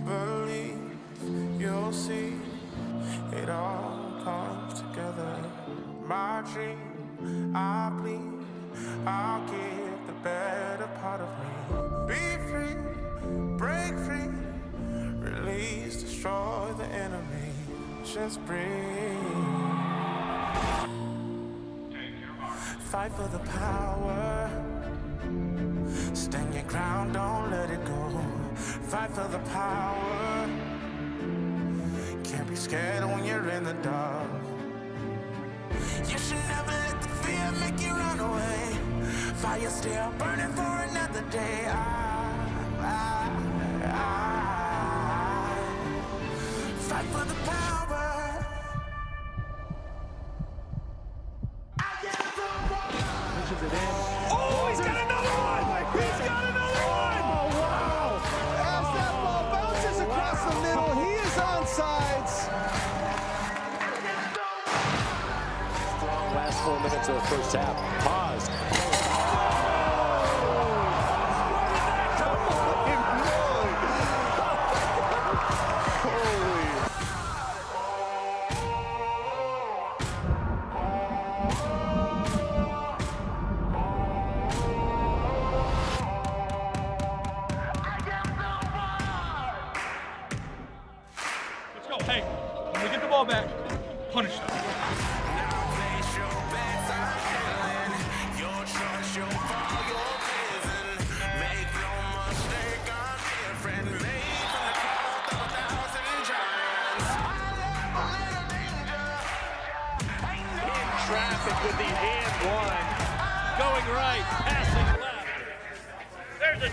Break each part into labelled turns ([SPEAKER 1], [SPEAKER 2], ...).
[SPEAKER 1] Believe you'll see it all comes together. My dream, I bleed, I'll give the better part of me. Be free, break free, release, destroy the enemy. Just breathe. Fight for the power. Stand your ground, don't let it go. Fight for the power. Can't be scared when you're in the dark. You should never let the fear make you run away. Fire still burning for another day. Fight for the power.
[SPEAKER 2] Oh, he's got another one! He's got another one!
[SPEAKER 3] Oh, wow! As that ball bounces across the middle, he is onside.
[SPEAKER 4] Last 4 minutes of the first half. Pause.
[SPEAKER 2] Let's go. Hey, when we get the ball back, punish them.
[SPEAKER 4] Traffic with the and one. Going right, passing left. There's it.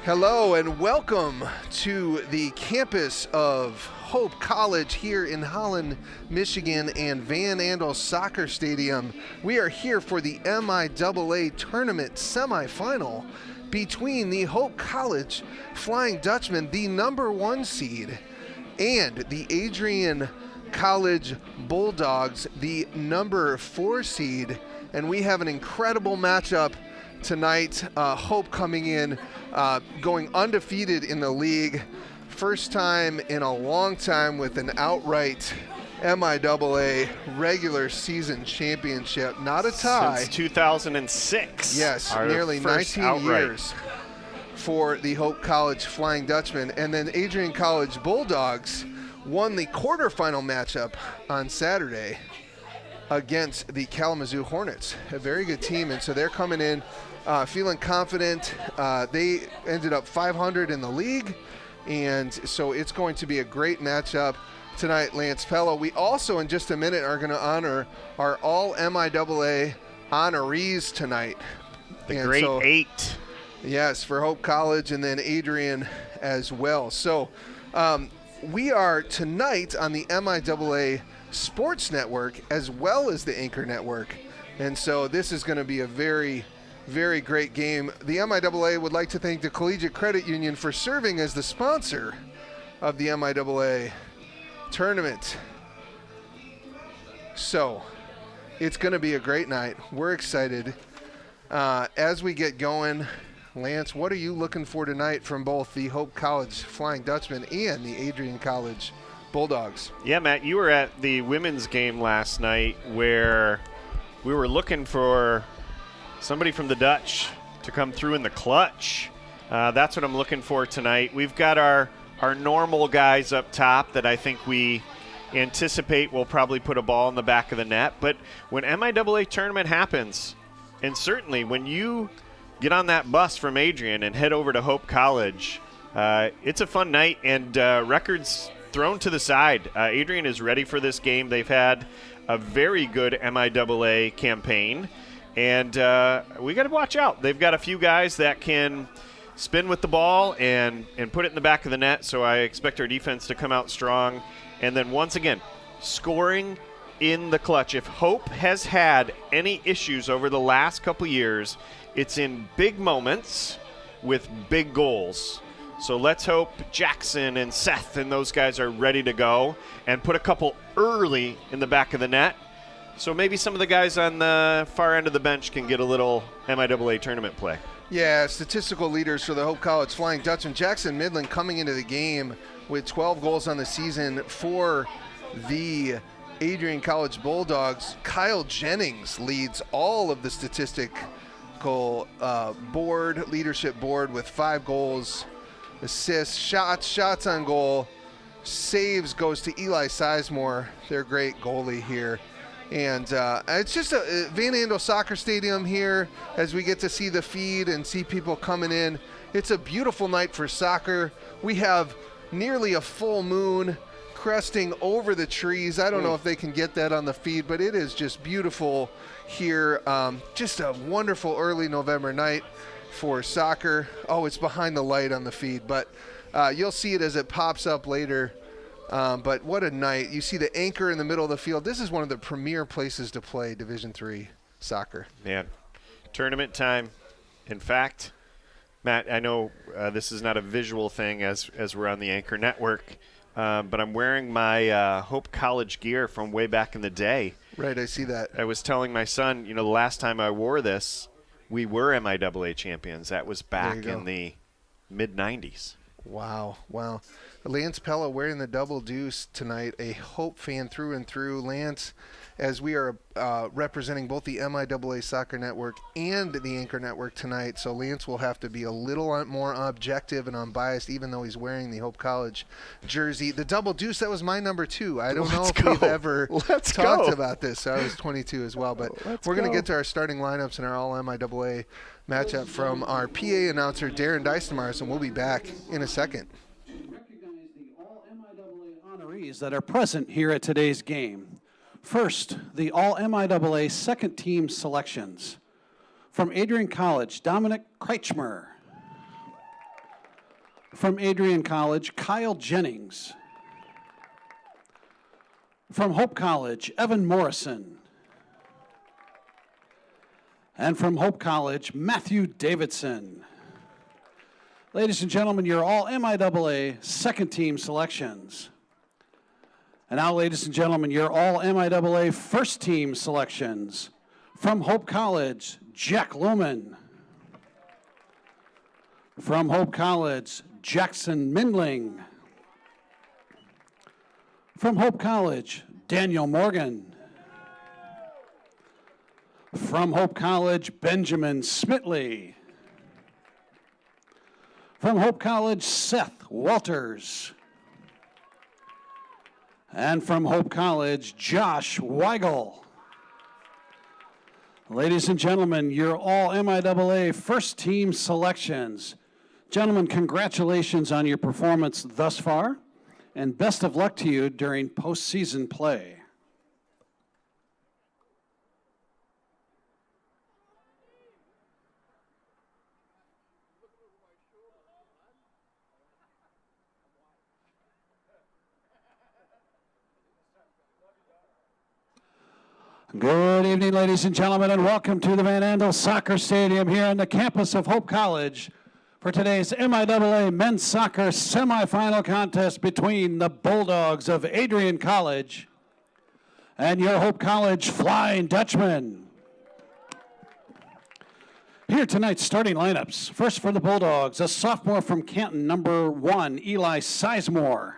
[SPEAKER 3] Hello and welcome to the campus of Hope College here in Holland, Michigan and Van Andel Soccer Stadium. We are here for the MIAA tournament semifinal between the Hope College Flying Dutchmen, the #1 seed, and the Adrian College Bulldogs, the #4 seed. And we have an incredible matchup tonight. Hope coming in, going undefeated in the league. First time in a long time with an outright MIAA regular season championship. Not a tie.
[SPEAKER 5] Since 2006.
[SPEAKER 3] Yes, nearly 19 years for the Hope College Flying Dutchmen. And then Adrian College Bulldogs won the quarterfinal matchup on Saturday against the Kalamazoo Hornets, a very good team. And so they're coming in feeling confident. They ended up 500 in the league, and so it's going to be a great matchup tonight, Lance Pello. We also, in just a minute, are going to honor our all MIAA honorees tonight.
[SPEAKER 5] The Great Eight.
[SPEAKER 3] Yes, for Hope College and then Adrian as well. So we are tonight on the MIAA Sports Network as well as the Anchor Network. And so this is going to be a very, very great game. The MIAA would like to thank the Collegiate Credit Union for serving as the sponsor of the MIAA tournament. So it's going to be a great night. We're excited. As we get going, Lance, what are you looking for tonight from both the Hope College Flying Dutchmen and the Adrian College Bulldogs?
[SPEAKER 5] Yeah, Matt, you were at the women's game last night where we were looking for somebody from the Dutch to come through in the clutch. That's what I'm looking for tonight. We've got our normal guys up top that I think we anticipate we'll probably put a ball in the back of the net. But when MIAA tournament happens, and certainly when you get on that bus from Adrian and head over to Hope College, it's a fun night, and records thrown to the side. Adrian is ready for this game. They've had a very good MIAA campaign, and we got to watch out. They've got a few guys that can spin with the ball and put it in the back of the net, so I expect our defense to come out strong. And then once again, scoring in the clutch. If Hope has had any issues over the last couple years, it's in big moments with big goals. So let's hope Jackson and Seth and those guys are ready to go and put a couple early in the back of the net. So maybe some of the guys on the far end of the bench can get a little MIAA tournament play.
[SPEAKER 3] Yeah, statistical leaders for the Hope College Flying Dutchman. Jackson Midland coming into the game with 12 goals on the season for the Adrian College Bulldogs. Kyle Jennings leads all of the statistical leadership board with 5 goals, assists, shots on goal, saves goes to Eli Sizemore, their great goalie here. And it's just a Van Andel Soccer Stadium here as we get to see the feed and see people coming in. It's a beautiful night for soccer. We have nearly a full moon cresting over the trees. I don't know if they can get that on the feed, but it is just beautiful here. Just a wonderful early November night for soccer. Oh, it's behind the light on the feed, but you'll see it as it pops up later. But what a night. You see the anchor in the middle of the field. This is one of the premier places to play Division III soccer.
[SPEAKER 5] Man, tournament time. In fact, Matt, I know this is not a visual thing as we're on the Anchor Network, but I'm wearing my Hope College gear from way back in the day.
[SPEAKER 3] Right, I see that.
[SPEAKER 5] I was telling my son, the last time I wore this, we were MIAA champions. That was back in the mid-'90s.
[SPEAKER 3] Wow. Lance Pella wearing the double deuce tonight, a Hope fan through and through. Lance, as we are representing both the MIAA Soccer Network and the Anchor Network tonight, so Lance will have to be a little more objective and unbiased, even though he's wearing the Hope College jersey. The double deuce, that was my number 2. I don't know if we've ever talked about this. So I was 22 as well, but we're going to get to our starting lineups and our all-MIAA matchup from our PA announcer, Darren Deistenmars, and we'll be back in a second.
[SPEAKER 6] That are present here at today's game. First, the all-MIAA second team selections. From Adrian College, Dominic Kreichmer. From Adrian College, Kyle Jennings. From Hope College, Evan Morrison. And from Hope College, Matthew Davidson. Ladies and gentlemen, your all-MIAA second team selections. And now, ladies and gentlemen, your all-MIAA first-team selections. From Hope College, Jack Lohman. From Hope College, Jackson Mindling. From Hope College, Daniel Morgan. From Hope College, Benjamin Smitley. From Hope College, Seth Walters. And from Hope College, Josh Weigel. Ladies and gentlemen, your all-MIAA first-team selections. Gentlemen, congratulations on your performance thus far, and best of luck to you during postseason play. Good evening, ladies and gentlemen, and welcome to the Van Andel Soccer Stadium here on the campus of Hope College for today's MIAA men's soccer semifinal contest between the Bulldogs of Adrian College and your Hope College Flying Dutchman. Here tonight's starting lineups. First for the Bulldogs, a sophomore from Canton, number 1, Eli Sizemore.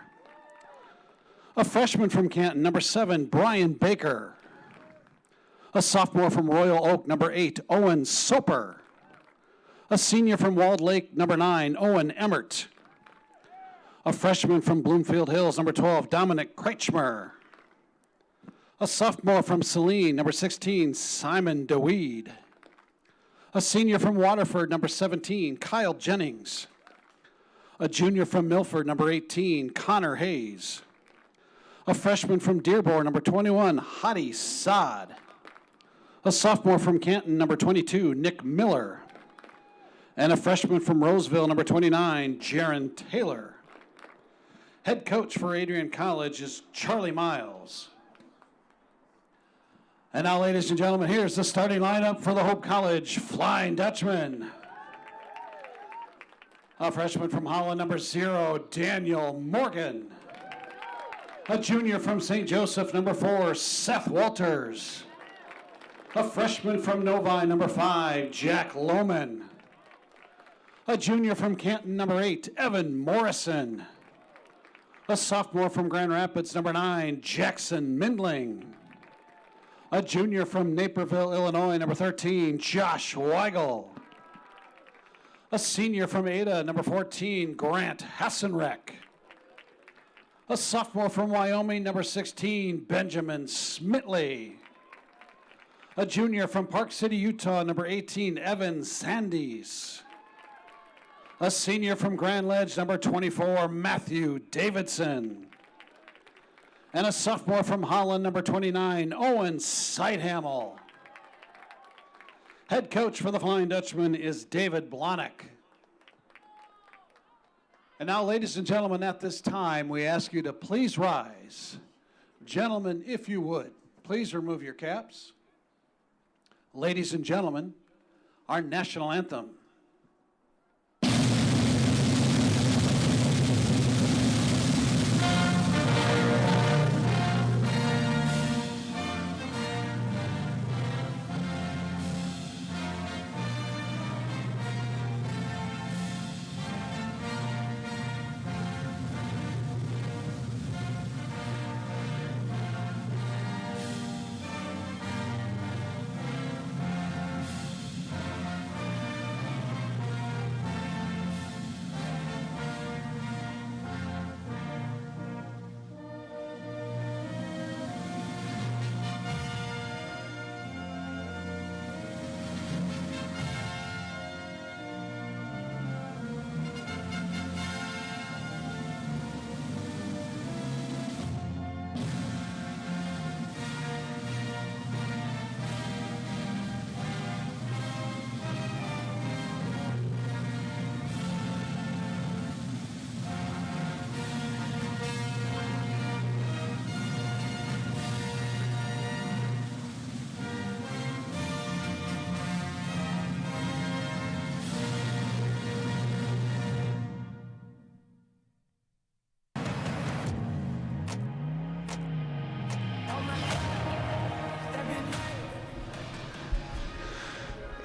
[SPEAKER 6] A freshman from Canton, number 7, Brian Baker. A sophomore from Royal Oak, number 8, Owen Soper. A senior from Walled Lake, number 9, Owen Emmert. A freshman from Bloomfield Hills, number 12, Dominic Kreichmer. A sophomore from Saline, number 16, Simon DeWeed. A senior from Waterford, number 17, Kyle Jennings. A junior from Milford, number 18, Connor Hayes. A freshman from Dearborn, number 21, Hadi Saad. A sophomore from Canton, number 22, Nick Miller. And a freshman from Roseville, number 29, Jaron Taylor. Head coach for Adrian College is Charlie Miles. And now, ladies and gentlemen, here's the starting lineup for the Hope College Flying Dutchman. A freshman from Holland, number 0, Daniel Morgan. A junior from St. Joseph, number 4, Seth Walters. A freshman from Novi, number 5, Jack Lohman. A junior from Canton, number 8, Evan Morrison. A sophomore from Grand Rapids, number 9, Jackson Mindling. A junior from Naperville, Illinois, number 13, Josh Weigel. A senior from Ada, number 14, Grant Hassenreck. A sophomore from Wyoming, number 16, Benjamin Smitley. A junior from Park City, Utah, number 18, Evan Sandys. A senior from Grand Ledge, number 24, Matthew Davidson. And a sophomore from Holland, number 29, Owen Seidhamel. Head coach for the Flying Dutchman is David Blonick. And now, ladies and gentlemen, at this time, we ask you to please rise. Gentlemen, if you would, please remove your caps. Ladies and gentlemen, our national anthem.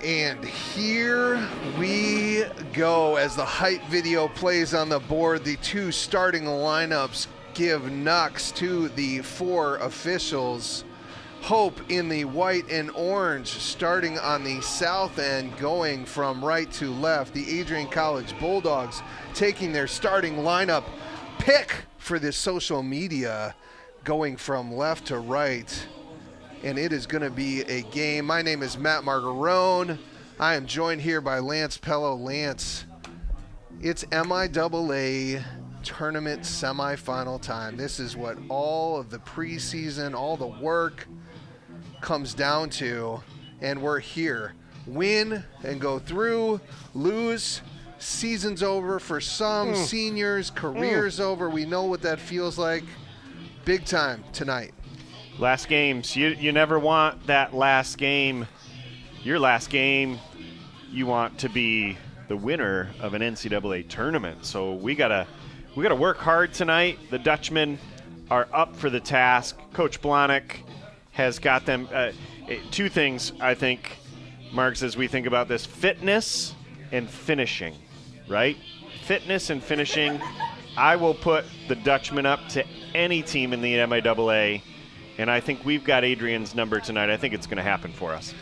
[SPEAKER 3] And here we go as the hype video plays on the board. The two starting lineups give knucks to the 4 officials. Hope in the white and orange starting on the south end, going from right to left. The Adrian College Bulldogs taking their starting lineup pick for this social media, going from left to right. And it is going to be a game. My name is Matt Margarone. I am joined here by Lance Pello. Lance, it's MIAA tournament semifinal time. This is what all of the preseason, all the work comes down to, and we're here. Win and go through, lose, season's over for some seniors, career's over. We know what that feels like. Big time tonight.
[SPEAKER 5] Last games, you never want that last game. Your last game, you want to be the winner of an NCAA tournament. So we gotta work hard tonight. The Dutchmen are up for the task. Coach Blonick has got them. Two things, I think, Marks, as we think about this: fitness and finishing. Right? Fitness and finishing. I will put the Dutchmen up to any team in the MIAA. And I think we've got Adrian's number tonight. I think it's going to happen for us.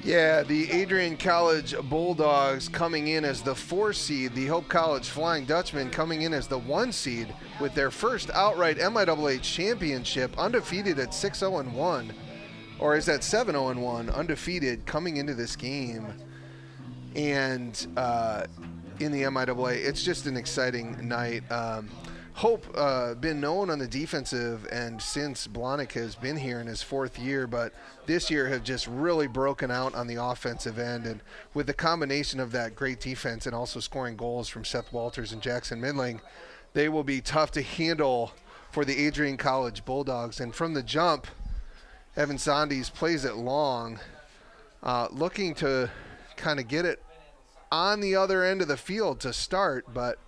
[SPEAKER 3] Yeah, the Adrian College Bulldogs coming in as the 4 seed, the Hope College Flying Dutchmen coming in as the 1 seed with their first outright MIAA championship, undefeated at 6-0-1, or is that 7-0-1, undefeated coming into this game. And in the MIAA, it's just an exciting night. Hope been known on the defensive end since Blahnik has been here in his 4th year, but this year have just really broken out on the offensive end. And with the combination of that great defense and also scoring goals from Seth Walters and Jackson Midling, they will be tough to handle for the Adrian College Bulldogs. And from the jump, Evan Sondes plays it long, looking to kind of get it on the other end of the field to start, but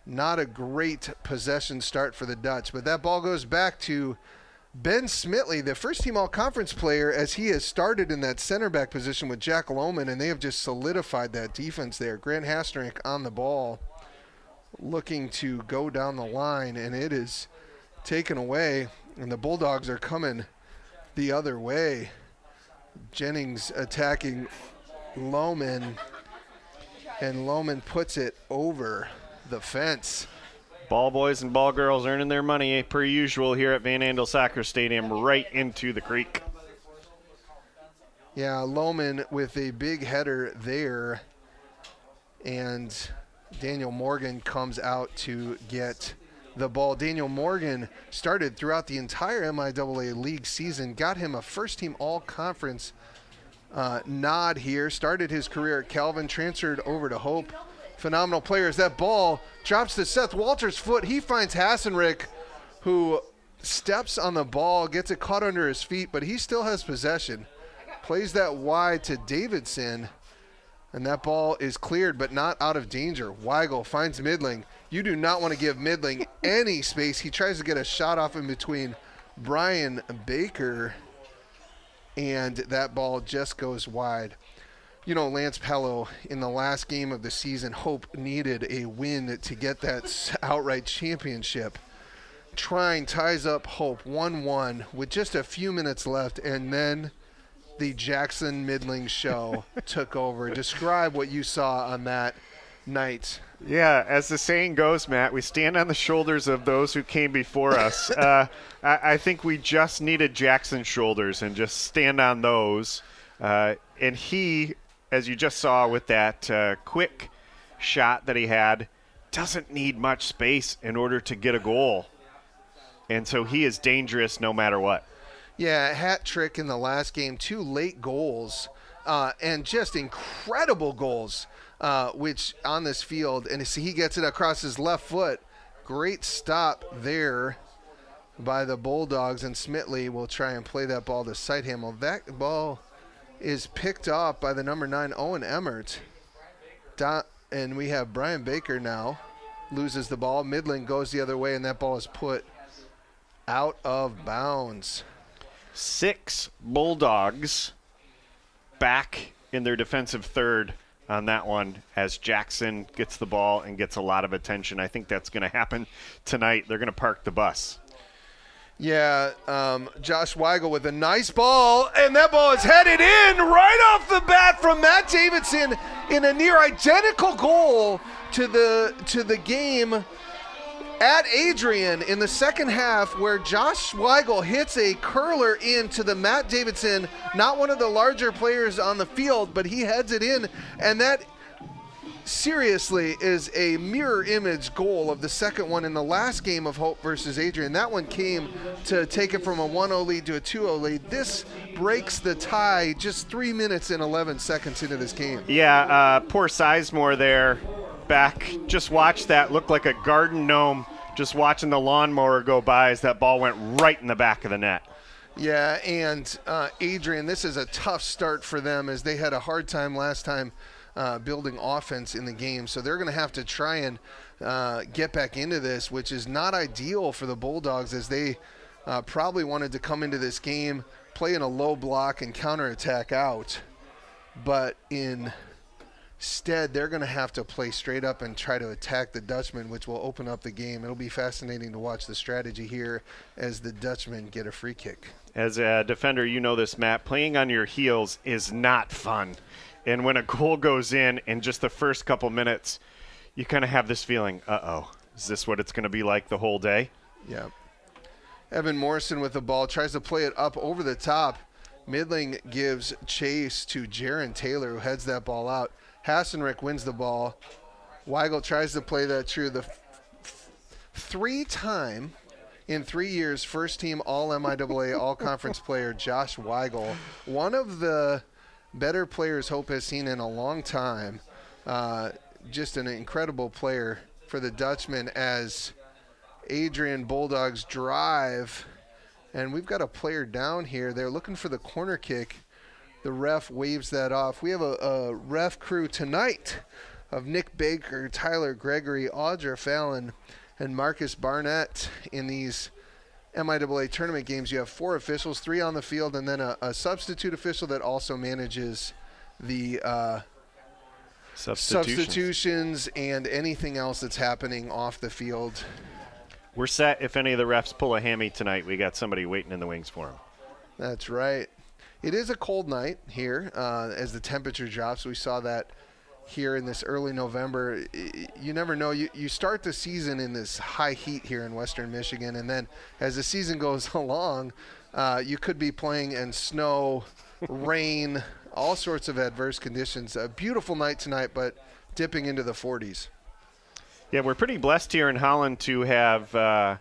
[SPEAKER 3] not a great possession start for the Dutch. But that ball goes back to Ben Smitley, the first-team all-conference player, as he has started in that center back position with Jack Lohman, and they have just solidified that defense there. Grant Hasterink on the ball, looking to go down the line, and it is taken away, and the Bulldogs are coming the other way. Jennings attacking Lohman, and Lohman puts it over the fence.
[SPEAKER 5] Ball boys and ball girls earning their money per usual here at Van Andel Soccer Stadium, right into the creek.
[SPEAKER 3] Yeah, Lohman with a big header there, and Daniel Morgan comes out to get the ball. Daniel Morgan started throughout the entire MIAA league season, got him a first-team all-conference nod here, started his career at Calvin, transferred over to Hope. Phenomenal players. That ball drops to Seth Walters' foot. He finds Hasenrick, who steps on the ball, gets it caught under his feet, but he still has possession. Plays that wide to Davidson, and that ball is cleared but not out of danger. Weigel finds Midling. You do not want to give Midling any space. He tries to get a shot off in between Brian Baker, and that ball just goes wide. You know, Lance Pello, in the last game of the season, Hope needed a win to get that outright championship. Trine ties up Hope 1-1 with just a few minutes left, and then the Jackson Midling show took over. Describe what you saw on that night.
[SPEAKER 5] Yeah, as the saying goes, Matt, we stand on the shoulders of those who came before us. I think we just needed Jackson's shoulders and just stand on those. And he, as you just saw with that quick shot that he had, doesn't need much space in order to get a goal. And so he is dangerous no matter what.
[SPEAKER 3] Yeah, hat trick in the last game, 2 late goals, and just incredible goals, which on this field. And he gets it across his left foot. Great stop there by the Bulldogs, and Smitley will try and play that ball to Sightham. Well, that ball is picked off by the number 9, Owen Emmert. And we have Brian Baker now. Loses the ball. Midling goes the other way, and that ball is put out of bounds.
[SPEAKER 5] 6 Bulldogs back in their defensive third on that one as Jackson gets the ball and gets a lot of attention. I think that's going to happen tonight. They're going to park the bus.
[SPEAKER 3] Yeah, Josh Weigel with a nice ball, and that ball is headed in right off the bat from Matt Davidson in a near identical goal to the game at Adrian in the second half, where Josh Weigel hits a curler into the Matt Davidson, not one of the larger players on the field, but he heads it in, and that seriously is a mirror image goal of the second one in the last game of Hope versus Adrian. That one came to take it from a 1-0 lead to a 2-0 lead. This breaks the tie just 3 minutes and 11 seconds into this game.
[SPEAKER 5] Yeah, poor Sizemore there. Back, just watch that. Looked like a garden gnome just watching the lawnmower go by as that ball went right in the back of the net.
[SPEAKER 3] Yeah, and Adrian, this is a tough start for them as they had a hard time last time building offense in the game. So they're going to have to try and get back into this, which is not ideal for the Bulldogs, as they probably wanted to come into this game, play in a low block and counterattack out. But in Instead, they're going to have to play straight up and try to attack the Dutchmen, which will open up the game. It'll be fascinating to watch the strategy here as the Dutchmen get a free kick.
[SPEAKER 5] As a defender, you know this, Matt. Playing on your heels is not fun. And when a goal goes in just the first couple minutes, you kind of have this feeling, uh-oh, is this what it's going to be like the whole day?
[SPEAKER 3] Yeah. Evan Morrison with the ball, tries to play it up over the top. Midling gives chase to Jaron Taylor, who heads that ball out. Hassenrick wins the ball. Weigel tries to play that through. The three-time, in 3 years, first-team All-MIAA, All-Conference player Josh Weigel, one of the better players Hope has seen in a long time. Just an incredible player for the Dutchmen as Adrian Bulldogs drive. And we've got a player down here. They're looking for the corner kick. The ref waves that off. We have a ref crew tonight of Nick Baker, Tyler Gregory, Audra Fallon, and Marcus Barnett. In these MIAA tournament games, you have 4 officials, 3 on the field, and then a substitute official that also manages the substitutions and anything else that's happening off the field.
[SPEAKER 5] We're set. If any of the refs pull a hammy tonight, we got somebody waiting in the wings for them.
[SPEAKER 3] That's right. It is a cold night here as the temperature drops. We saw that here in this early November. You never know. You start the season in this high heat here in Western Michigan, and then as the season goes along, you could be playing in snow, rain, all sorts of adverse conditions. A beautiful night tonight, but dipping into the 40s.
[SPEAKER 5] Yeah, we're pretty blessed here in Holland to have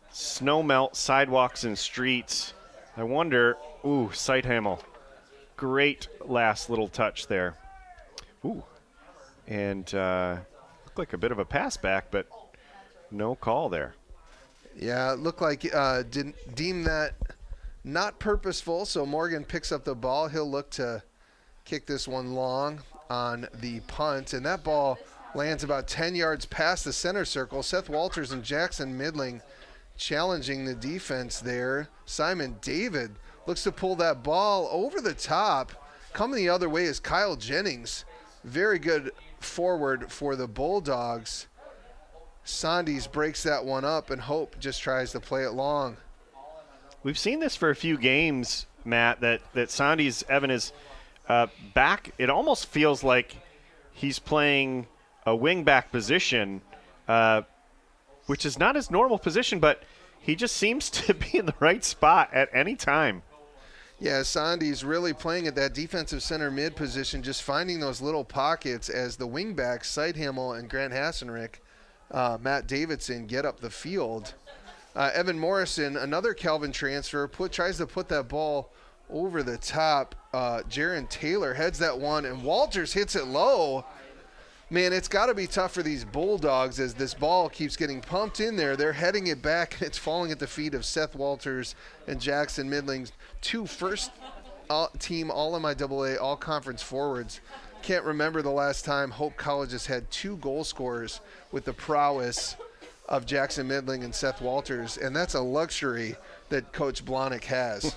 [SPEAKER 5] snow melt, sidewalks, and streets. I wonder, Sighthamel. Great last little touch there. Ooh, and looked like a bit of a pass back, but no call there.
[SPEAKER 3] Yeah, it looked like deemed that not purposeful, so Morgan picks up the ball. He'll look to kick this one long on the punt, and that ball lands about 10 yards past the center circle. Seth Walters and Jackson Midling challenging the defense there. Simon David looks to pull that ball over the top. Coming the other way is Kyle Jennings. Very good forward for the Bulldogs. Sondes breaks that one up, and Hope just tries to play it long.
[SPEAKER 5] We've seen this for a few games, Matt, that Sondes, Evan, is back. It almost feels like he's playing a wing-back position, which is not his normal position, but he just seems to be in the right spot at any time.
[SPEAKER 3] Yeah, Sondes really playing at that defensive center mid position, just finding those little pockets as the wingbacks, Sighthamel and Grant Hassenrick, Matt Davidson, get up the field. Evan Morrison, another Calvin transfer, tries to put that ball over the top. Jaron Taylor heads that one, and Walters hits it low. Man, it's got to be tough for these Bulldogs as this ball keeps getting pumped in there. They're heading it back, and it's falling at the feet of Seth Walters and Jackson Midling, 2 first-team All-MIAA, All-Conference forwards. Can't remember the last time Hope College has had 2 goal scorers with the prowess of Jackson Midling and Seth Walters, and that's a luxury that Coach Blahnik has.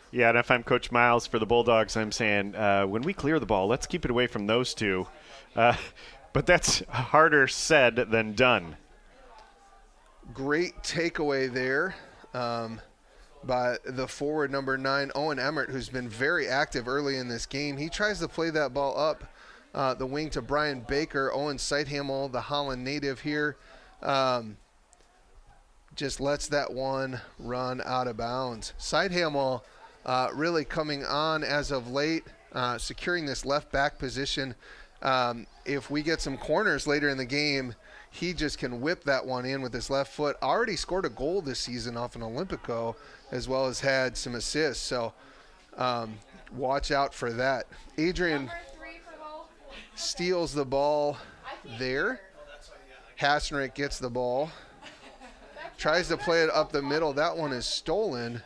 [SPEAKER 5] Yeah, and if I'm Coach Miles for the Bulldogs, I'm saying when we clear the ball, let's keep it away from those 2. But that's harder said than done.
[SPEAKER 3] Great takeaway there by the forward number 9, Owen Emmert, who's been very active early in this game. He tries to play that ball up the wing to Brian Baker. Owen Sighthamel, the Holland native here, just lets that one run out of bounds. Sighthamel really coming on as of late, securing this left back position. If we get some corners later in the game, he just can whip that one in with his left foot. Already scored a goal this season off an Olympico, as well as had some assists. So watch out for that. Adrian steals the ball there. Hassenrick gets the ball. Tries to play it up the middle. That one is stolen,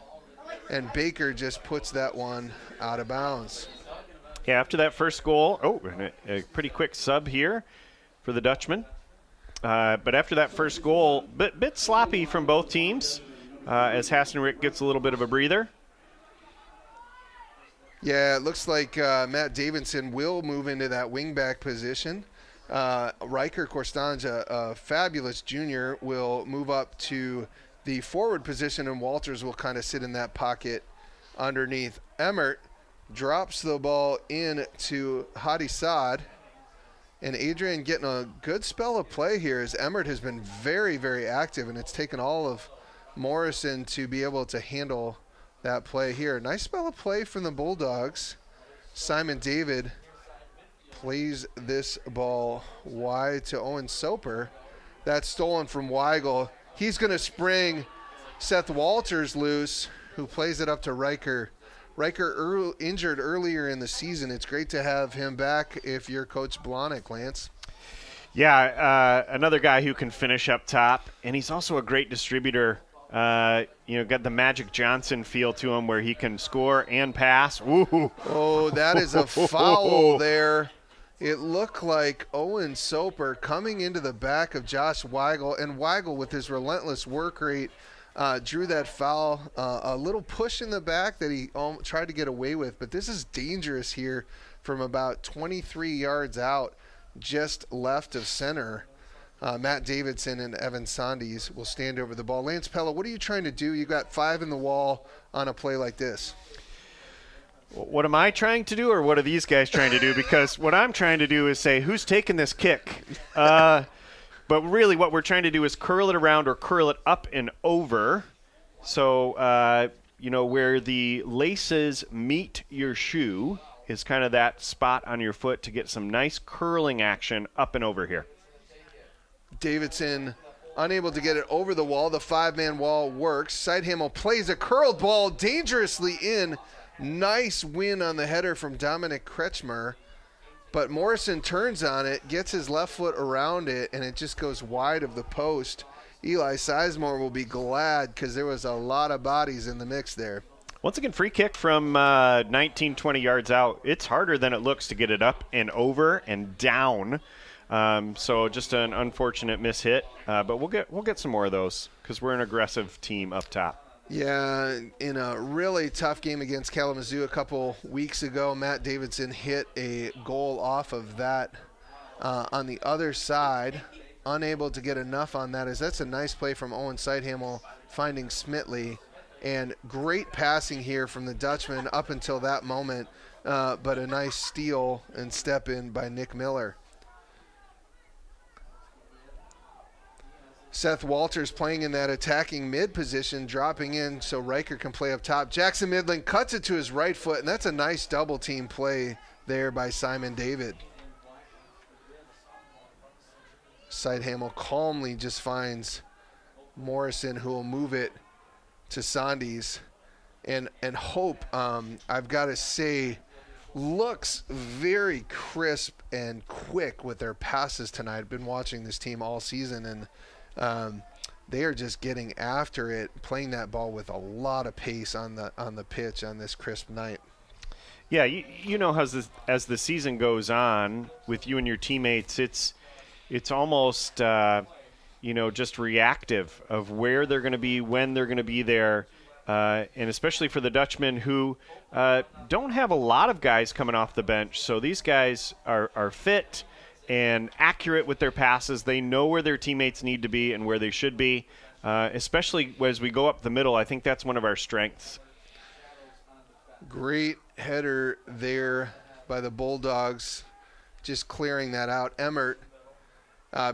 [SPEAKER 3] and Baker just puts that one out of bounds.
[SPEAKER 5] Yeah, after that first goal, a pretty quick sub here for the Dutchman. But after that first goal, bit sloppy from both teams as Hassenrick gets a little bit of a breather.
[SPEAKER 3] Yeah, it looks like Matt Davidson will move into that wingback position. Riker Korstanj, a fabulous junior, will move up to the forward position, and Walters will kind of sit in that pocket underneath. Emmert drops the ball in to Hadi Saad, and Adrian getting a good spell of play here as Emmert has been very, very active, and it's taken all of Morrison to be able to handle that play here. Nice spell of play from the Bulldogs. Simon David plays this ball wide to Owen Soper. That's stolen from Weigel. He's going to spring Seth Walters loose, who plays it up to Riker. Riker injured earlier in the season. It's great to have him back if you're Coach Blahnik, Lance.
[SPEAKER 5] Yeah, another guy who can finish up top, and he's also a great distributor. Got the Magic Johnson feel to him where he can score and pass. Ooh.
[SPEAKER 3] Oh, that is a foul there. It looked like Owen Soper coming into the back of Josh Weigel, and Weigel with his relentless work rate drew that foul. A little push in the back that he tried to get away with, but this is dangerous here from about 23 yards out, just left of center. Matt Davidson and Evan Sondes will stand over the ball. Lance Pella, what are you trying to do? You got 5 in the wall on a play like this.
[SPEAKER 5] What am I trying to do, or what are these guys trying to do? Because what I'm trying to do is say, who's taking this kick? But really what we're trying to do is curl it around or curl it up and over. So, where the laces meet your shoe is kind of that spot on your foot to get some nice curling action up and over here.
[SPEAKER 3] Davidson unable to get it over the wall. The 5-man wall works. Sidehamel plays a curled ball dangerously in. Nice win on the header from Dominic Kretschmer. But Morrison turns on it, gets his left foot around it, and it just goes wide of the post. Eli Sizemore will be glad because there was a lot of bodies in the mix there.
[SPEAKER 5] Once again, free kick from 19, 20 yards out. It's harder than it looks to get it up and over and down. So just an unfortunate mishit, but we'll get some more of those because we're an aggressive team up top.
[SPEAKER 3] Yeah, in a really tough game against Kalamazoo a couple weeks ago, Matt Davidson hit a goal off of that on the other side. Unable to get enough on that, as that's a nice play from Owen Sidehamel finding Smitley, and great passing here from the Dutchman up until that moment, but a nice steal and step in by Nick Miller. Seth Walters playing in that attacking mid position, dropping in so Riker can play up top. Jackson Midland cuts it to his right foot, and that's a nice double team play there by Simon David. Sidehamel calmly just finds Morrison, who will move it to Sondes. And Hope, I've got to say, looks very crisp and quick with their passes tonight. I've been watching this team all season, and they are just getting after it, playing that ball with a lot of pace on the pitch on this crisp night.
[SPEAKER 5] Yeah, you know, as the season goes on with you and your teammates, it's almost just reactive of where they're going to be, when they're going to be there, and especially for the Dutchmen who don't have a lot of guys coming off the bench. So these guys are fit and accurate with their passes. They know where their teammates need to be and where they should be, especially as we go up the middle. I think that's one of our strengths.
[SPEAKER 3] Great header there by the Bulldogs, just clearing that out. Emmert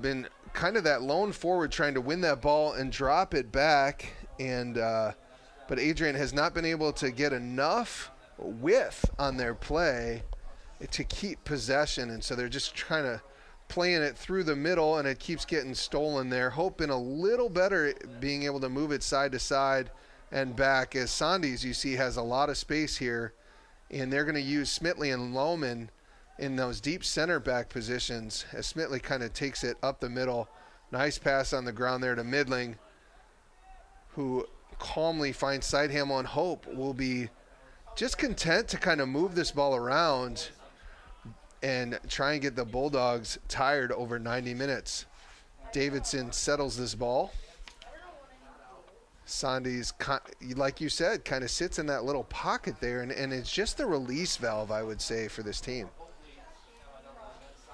[SPEAKER 3] been kind of that lone forward trying to win that ball and drop it back, and but Adrian has not been able to get enough width on their play to keep possession, and so they're just trying to playing it through the middle, and it keeps getting stolen there. Hope been a little better being able to move it side to side and back, as Sondes, you see, has a lot of space here, and they're going to use Smitley and Lohman in those deep center back positions as Smitley kind of takes it up the middle. Nice pass on the ground there to Midling, who calmly finds Sidehamel, and Hope will be just content to kind of move this ball around and try and get the Bulldogs tired over 90 minutes. Davidson settles this ball. Sandy's, like you said, kind of sits in that little pocket there, and it's just the release valve, I would say, for this team.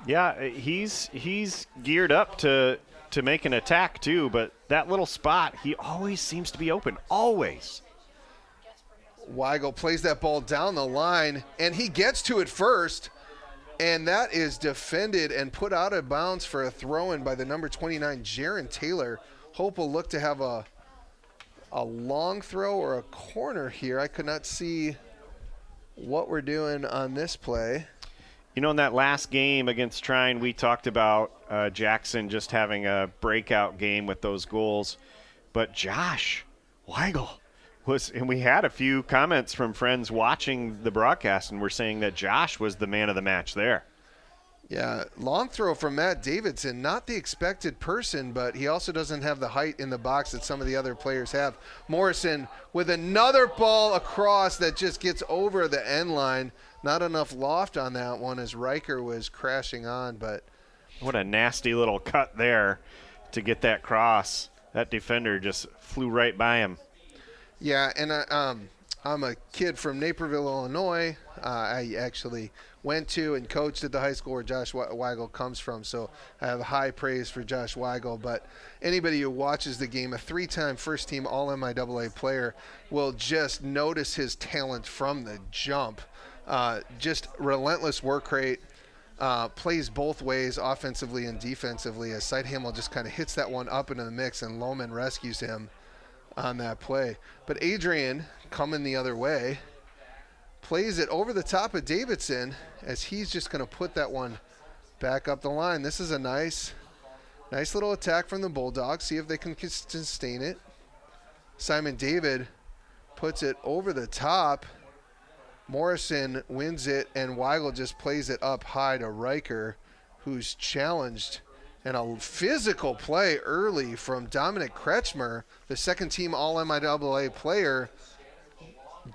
[SPEAKER 5] Yeah, he's geared up to make an attack too, but that little spot, he always seems to be open, always.
[SPEAKER 3] Weigel plays that ball down the line, and he gets to it first, and that is defended and put out of bounds for a throw-in by the number 29, Jaron Taylor. Hope will look to have a long throw or a corner here. I could not see what we're doing on this play.
[SPEAKER 5] You know, in that last game against Trine, we talked about Jackson just having a breakout game with those goals. But Josh Weigel was, and we had a few comments from friends watching the broadcast, and were saying that Josh was the man of the match there.
[SPEAKER 3] Yeah, long throw from Matt Davidson. Not the expected person, but he also doesn't have the height in the box that some of the other players have. Morrison with another ball across that just gets over the end line. Not enough loft on that one as Riker was crashing on, but
[SPEAKER 5] what a nasty little cut there to get that cross. That defender just flew right by him.
[SPEAKER 3] Yeah, and I'm a kid from Naperville, Illinois. I actually went to and coached at the high school where Josh Weigel comes from, so I have high praise for Josh Weigel. But anybody who watches the game, a 3-time first-team All-MIAA player, will just notice his talent from the jump. Just relentless work rate, plays both ways, offensively and defensively, as Sighthamel just kind of hits that one up into the mix, and Lohman rescues him on that play. But Adrian, coming the other way, plays it over the top of Davidson as he's just going to put that one back up the line. This is a nice little attack from the Bulldogs. See if they can sustain it. Simon David puts it over the top. Morrison wins it, and Weigel just plays it up high to Riker, who's challenged. And a physical play early from Dominic Kretschmer, the second-team All-MIAA player,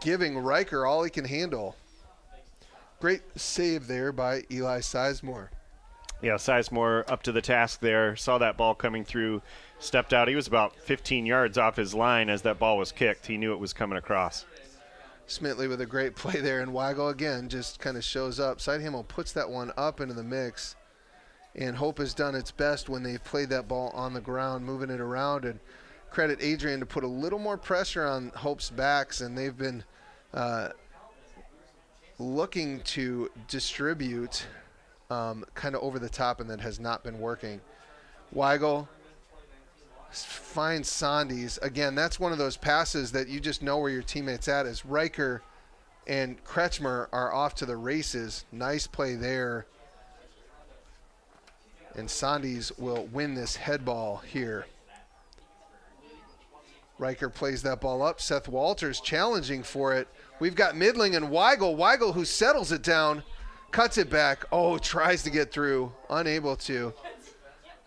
[SPEAKER 3] giving Riker all he can handle. Great save there by Eli Sizemore.
[SPEAKER 5] Yeah, Sizemore up to the task there, saw that ball coming through, stepped out. He was about 15 yards off his line as that ball was kicked. He knew it was coming across.
[SPEAKER 3] Smitley with a great play there, and Weigel again just kind of shows up. Sighthamel puts that one up into the mix, and Hope has done its best when they've played that ball on the ground, moving it around, and credit Adrian to put a little more pressure on Hope's backs, and they've been looking to distribute kind of over the top, and that has not been working. Weigel finds Sandes. Again, that's one of those passes that you just know where your teammate's at, as Riker and Kretschmer are off to the races. Nice play there. And Sandes will win this head ball here. Riker plays that ball up. Seth Walters challenging for it. We've got Midling and Weigel. Weigel, who settles it down, cuts it back. Oh, tries to get through. Unable to.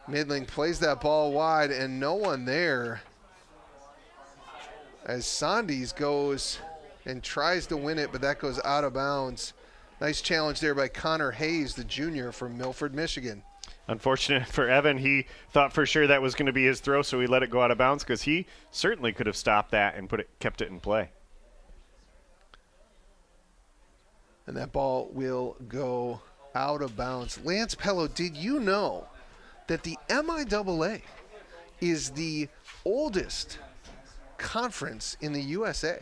[SPEAKER 3] Midling plays that ball wide, and no one there as Sandes goes and tries to win it, but that goes out of bounds. Nice challenge there by Connor Hayes, the junior from Milford, Michigan.
[SPEAKER 5] Unfortunate for Evan. He thought for sure that was going to be his throw, so he let it go out of bounds because he certainly could have stopped that and kept it in play.
[SPEAKER 3] And that ball will go out of bounds. Lance Pello, did you know that the MIAA is the oldest conference in the USA?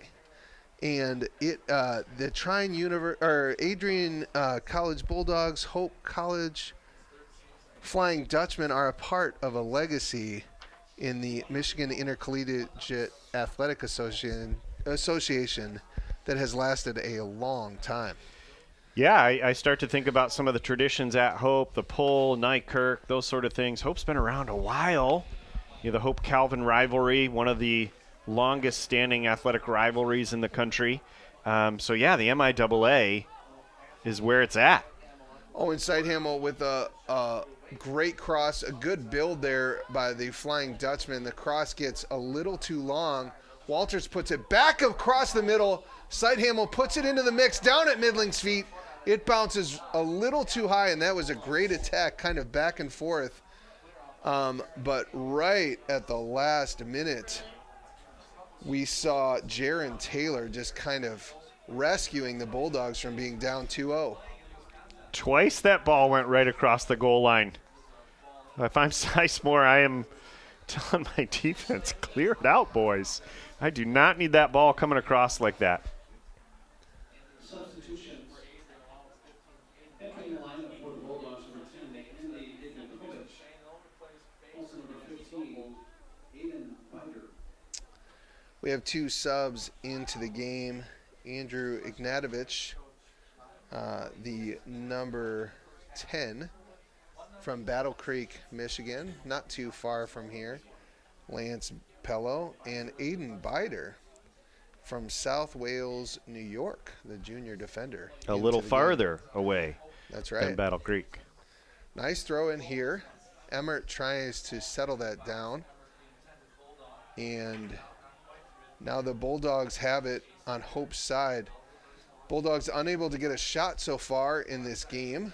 [SPEAKER 3] And the Trine Adrian College Bulldogs, Hope College Flying Dutchmen are a part of a legacy in the Michigan Intercollegiate Athletic Association that has lasted a long time.
[SPEAKER 5] Yeah, I start to think about some of the traditions at Hope, the Pull, Nykirk, those sort of things. Hope's been around a while. You know, the Hope-Calvin rivalry, one of the longest-standing athletic rivalries in the country. So, yeah, the MIAA is where it's at.
[SPEAKER 3] Oh, and Sighthamel with a great cross, a good build there by the Flying Dutchman. The cross gets a little too long. Walters puts it back across the middle. Sighthamel puts it into the mix down at Midling's feet. It bounces a little too high, and that was a great attack, kind of back and forth. But right at the last minute, we saw Jaron Taylor just kind of rescuing the Bulldogs from being down 2-0.
[SPEAKER 5] Twice that ball went right across the goal line. If I'm Sizemore, I am telling my defense, clear it out, boys. I do not need that ball coming across like that.
[SPEAKER 6] Substitutions. Entering the lineup for the Bulldogs, number 10, Adrian. Also number 15, Adrian.
[SPEAKER 3] We have 2 subs into the game. Andrew Ignatovich, the number 10 from Battle Creek, Michigan, not too far from here. Lance Pello, and Aiden Bider from South Wales, New York, the junior defender.
[SPEAKER 5] A little farther away.
[SPEAKER 3] That's right.
[SPEAKER 5] Than Battle Creek.
[SPEAKER 3] Nice throw in here. Emmert tries to settle that down. And now the Bulldogs have it on Hope's side. Bulldogs unable to get a shot so far in this game,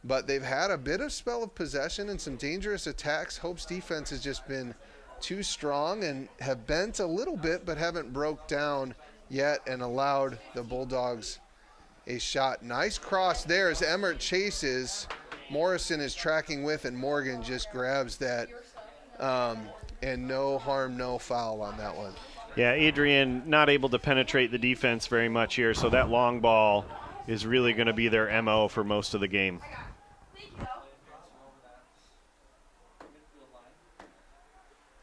[SPEAKER 3] but they've had a bit of spell of possession and some dangerous attacks. Hope's defense has just been too strong and have bent a little bit, but haven't broke down yet and allowed the Bulldogs a shot. Nice cross there as Emmert chases. Morrison is tracking with, and Morgan just grabs that. And no harm, no foul on that one.
[SPEAKER 5] Yeah, Adrian not able to penetrate the defense very much here, so that long ball is really going to be their MO for most of the game.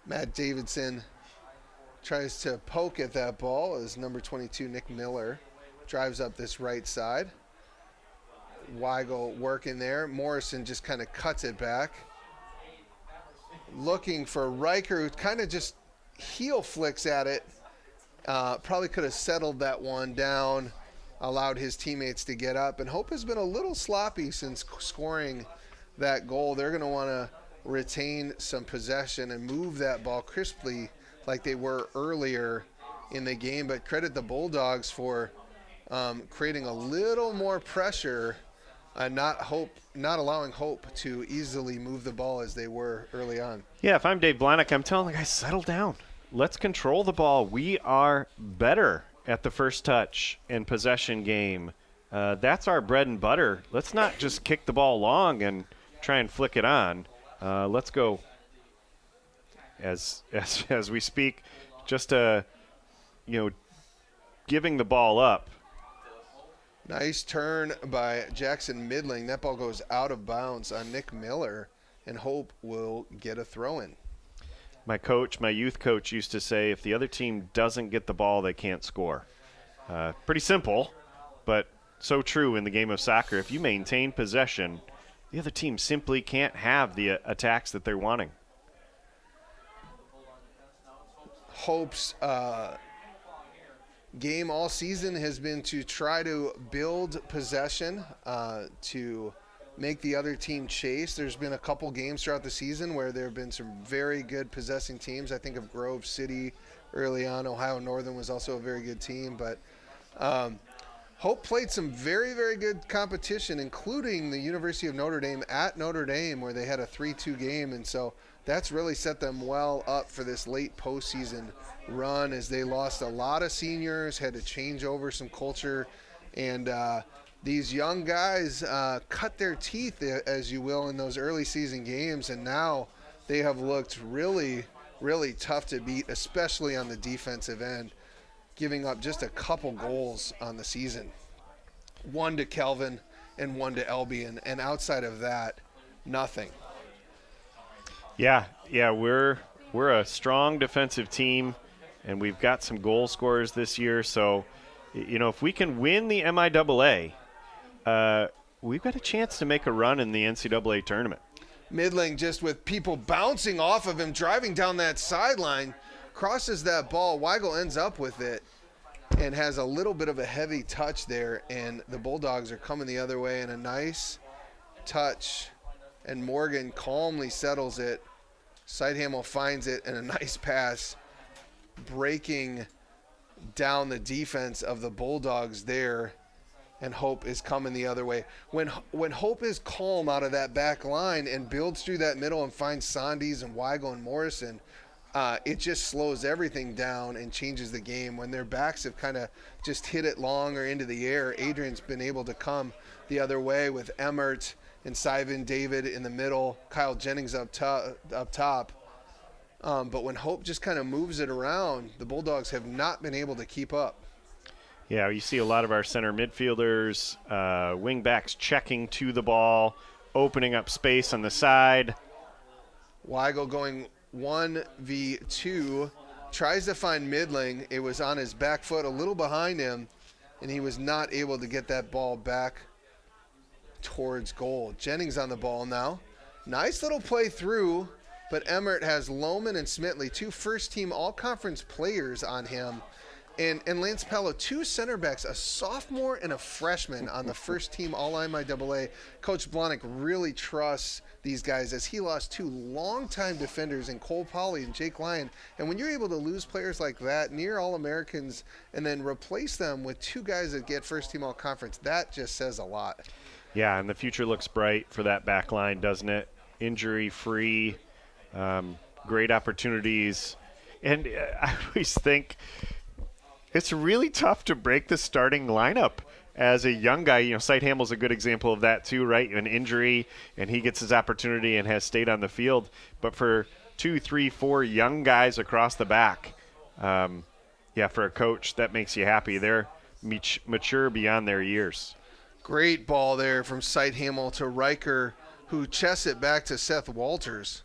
[SPEAKER 3] Matt Davidson tries to poke at that ball as number 22, Nick Miller, drives up this right side. Weigel working there. Morrison just kind of cuts it back. Looking for Riker, who kind of just heel flicks at it. Probably could have settled that one down, allowed his teammates to get up. And Hope has been a little sloppy since scoring that goal. They're going to want to retain some possession and move that ball crisply like they were earlier in the game. But credit the Bulldogs for creating a little more pressure and not allowing Hope to easily move the ball as they were early on.
[SPEAKER 5] Yeah, if I'm Dave Blahnik, I'm telling the guys, settle down. Let's control the ball. We are better at the first touch and possession game. That's our bread and butter. Let's not just kick the ball long and try and flick it on. Let's go as we speak, just giving the ball up.
[SPEAKER 3] Nice turn by Jackson Midling. That ball goes out of bounds on Nick Miller, and Hope will get a throw-in.
[SPEAKER 5] My youth coach used to say, if the other team doesn't get the ball, they can't score. Pretty simple, but so true in the game of soccer. If you maintain possession, the other team simply can't have the attacks that they're wanting.
[SPEAKER 3] Hope's game all season has been to try to build possession, to make the other team chase. There's been a couple games throughout the season where there have been some very good possessing teams. I think of Grove City early on. Ohio Northern was also a very good team. But Hope played some very, very good competition, including the University of Notre Dame at Notre Dame, where they had a 3-2 game. And so that's really set them well up for this late postseason run, as they lost a lot of seniors, had to change over some culture, and these young guys cut their teeth, as you will, in those early season games, and now they have looked really, really tough to beat, especially on the defensive end, giving up just a couple goals on the season. One to Kelvin and one to Albion, and outside of that, nothing.
[SPEAKER 5] Yeah, we're a strong defensive team, and we've got some goal scorers this year. So, if we can win the MIAA, we've got a chance to make a run in the NCAA tournament.
[SPEAKER 3] Midling, just with people bouncing off of him, driving down that sideline, crosses that ball. Weigel ends up with it and has a little bit of a heavy touch there, and the Bulldogs are coming the other way, and a nice touch, and Morgan calmly settles it. Sidehamel finds it, and a nice pass, breaking down the defense of the Bulldogs there, and Hope is coming the other way. When Hope is calm out of that back line and builds through that middle and finds Sondies and Weigel and Morrison, it just slows everything down and changes the game. When their backs have kind of just hit it long or into the air, Adrian's been able to come the other way with Emmert and Simon David in the middle, Kyle Jennings up top. But when Hope just kind of moves it around, the Bulldogs have not been able to keep up.
[SPEAKER 5] Yeah, you see a lot of our center midfielders, wing backs checking to the ball, opening up space on the side.
[SPEAKER 3] Weigel going 1v2, tries to find Midling. It was on his back foot, a little behind him, and he was not able to get that ball back towards goal. Jennings on the ball now. Nice little play through, but Emmert has Lohman and Smitley, 2 first-team all-conference players on him. And Lance Pello, 2 center backs, a sophomore and a freshman on the first-team All-MIAA. Coach Blahnik really trusts these guys as he lost 2 longtime defenders in Cole Polley and Jake Lyon. And when you're able to lose players like that, near All-Americans, and then replace them with 2 guys that get first-team All-Conference, that just says a lot.
[SPEAKER 5] Yeah, and the future looks bright for that back line, doesn't it? Injury-free, great opportunities. And I always think it's really tough to break the starting lineup as a young guy. You know, Sighthamel's a good example of that too, right? An injury, and he gets his opportunity and has stayed on the field. But for 2, 3, 4 young guys across the back, yeah, for a coach, that makes you happy. They're mature beyond their years.
[SPEAKER 3] Great ball there from Sighthamel to Riker, who chests it back to Seth Walters.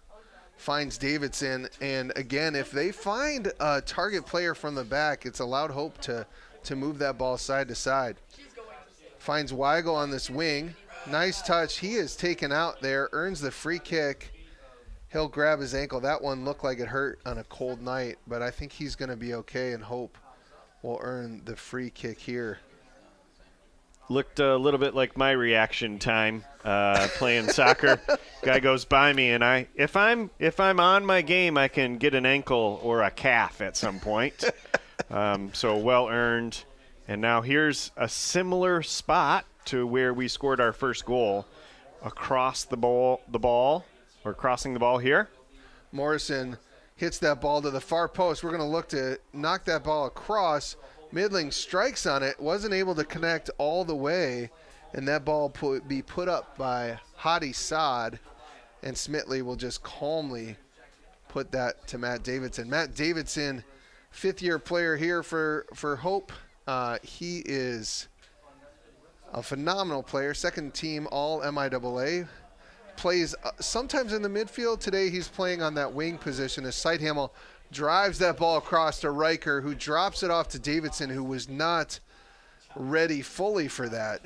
[SPEAKER 3] Finds Davidson, and again, if they find a target player from the back, it's allowed Hope to move that ball side to side. Finds Weigel on this wing. Nice touch. He is taken out there, earns the free kick. He'll grab his ankle. That one looked like it hurt on a cold night, but I think he's going to be okay, and Hope will earn the free kick here.
[SPEAKER 5] Looked a little bit like my reaction time playing soccer. Guy goes by me, and if I'm on my game, I can get an ankle or a calf at some point. So well earned. And now here's a similar spot to where we scored our first goal, across the ball, or crossing the ball here.
[SPEAKER 3] Morrison hits that ball to the far post. We're going to look to knock that ball across. Midling strikes on it, wasn't able to connect all the way, and that ball be put up by Hadi Saad, and Smitley will just calmly put that to Matt Davidson. Matt Davidson, 5th-year player here for Hope. He is a phenomenal player, 2nd-team All-MIAA. Plays sometimes in the midfield. Today he's playing on that wing position as Sighthamel drives that ball across to Riker, who drops it off to Davidson, who was not ready fully for that.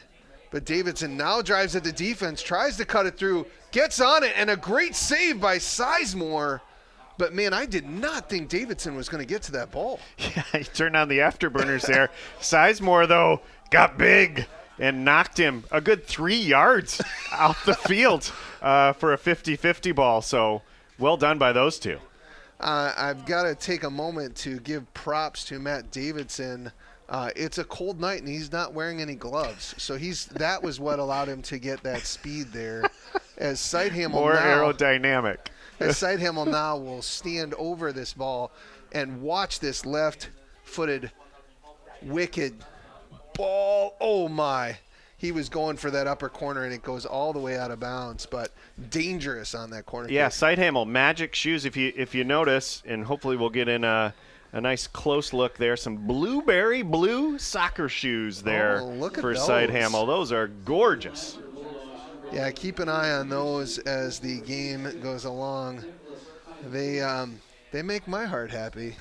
[SPEAKER 3] But Davidson now drives at the defense, tries to cut it through, gets on it, and a great save by Sizemore. But, man, I did not think Davidson was going to get to that ball.
[SPEAKER 5] Yeah, he turned on the afterburners there. Sizemore, though, got big and knocked him a good 3 yards out the field for a 50-50 ball. So well done by those two.
[SPEAKER 3] I've got to take a moment to give props to Matt Davidson. It's a cold night, and he's not wearing any gloves. So that was what allowed him to get that speed there. As Sighthamel
[SPEAKER 5] more aerodynamic.
[SPEAKER 3] As Sighthamel now will stand over this ball and watch this left-footed, wicked ball. Oh, my. He was going for that upper corner, and it goes all the way out of bounds, but dangerous on that corner.
[SPEAKER 5] Yeah,
[SPEAKER 3] kick.
[SPEAKER 5] Sighthamel, magic shoes. If you notice, and hopefully we'll get in a nice close look there. Some blueberry blue soccer shoes there for Sighthamel. Those are gorgeous.
[SPEAKER 3] Yeah, keep an eye on those as the game goes along. They make my heart happy.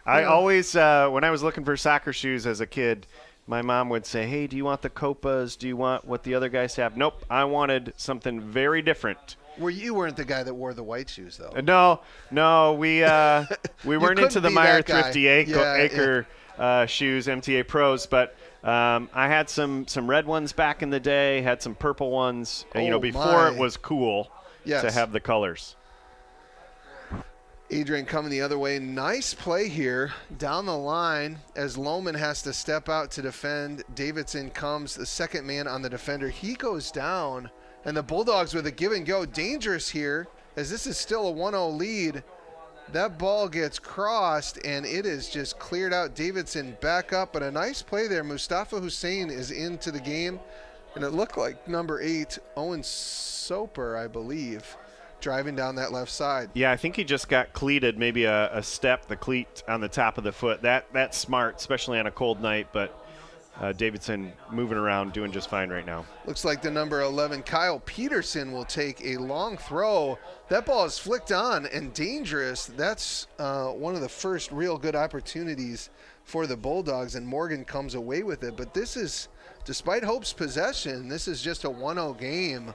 [SPEAKER 5] I always, when I was looking for soccer shoes as a kid, my mom would say, hey, do you want the Copas? Do you want what the other guys have? Nope, I wanted something very different.
[SPEAKER 3] You weren't the guy that wore the white shoes, though.
[SPEAKER 5] No, we weren't into the MIAA Thrifty Acre shoes, MTA Pros, but I had some red ones back in the day, had some purple ones, before it was cool to have the colors.
[SPEAKER 3] Adrian coming the other way. Nice play here down the line as Lohman has to step out to defend. Davidson comes, the second man on the defender. He goes down, and the Bulldogs with a give and go. Dangerous here as this is still a 1-0 lead. That ball gets crossed, and it is just cleared out. Davidson back up, but a nice play there. Mustafa Hussein is into the game, and it looked like number 8, Owen Soper, I believe, driving down that left side.
[SPEAKER 5] Yeah, I think he just got cleated, maybe a step, the cleat on the top of the foot. That's smart, especially on a cold night, but Davidson moving around, doing just fine right now.
[SPEAKER 3] Looks like the number 11, Kyle Peterson, will take a long throw. That ball is flicked on and dangerous. That's one of the first real good opportunities for the Bulldogs, and Morgan comes away with it. But this is, despite Hope's possession, this is just a 1-0 game.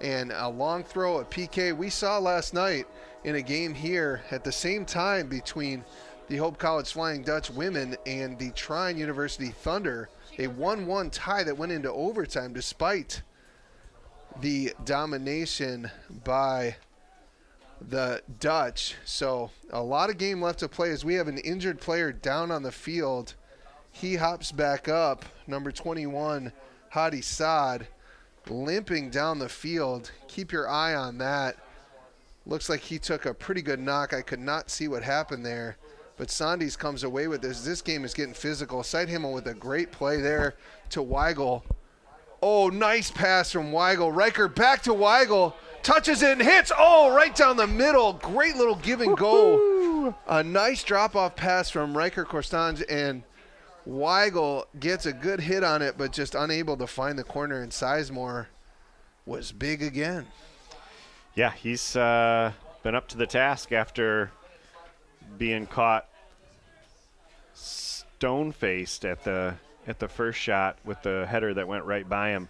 [SPEAKER 3] And a long throw, a PK we saw last night in a game here at the same time between the Hope College Flying Dutch women and the Trine University Thunder, a 1-1 tie that went into overtime despite the domination by the Dutch. So a lot of game left to play as we have an injured player down on the field. He hops back up, number 21, Hadi Saad, limping down the field. Keep your eye on that. Looks like he took a pretty good knock. I could not see what happened there. But Sandys comes away with this. This game is getting physical. Sight Himmel with a great play there to Weigel. Oh, nice pass from Weigel. Riker back to Weigel. Touches it and hits. Oh, right down the middle. Great little give and go. A nice drop-off pass from Riker Korstange, and Weigel gets a good hit on it, but just unable to find the corner, and Sizemore was big again.
[SPEAKER 5] Yeah, he's been up to the task after being caught stone-faced at the first shot with the header that went right by him.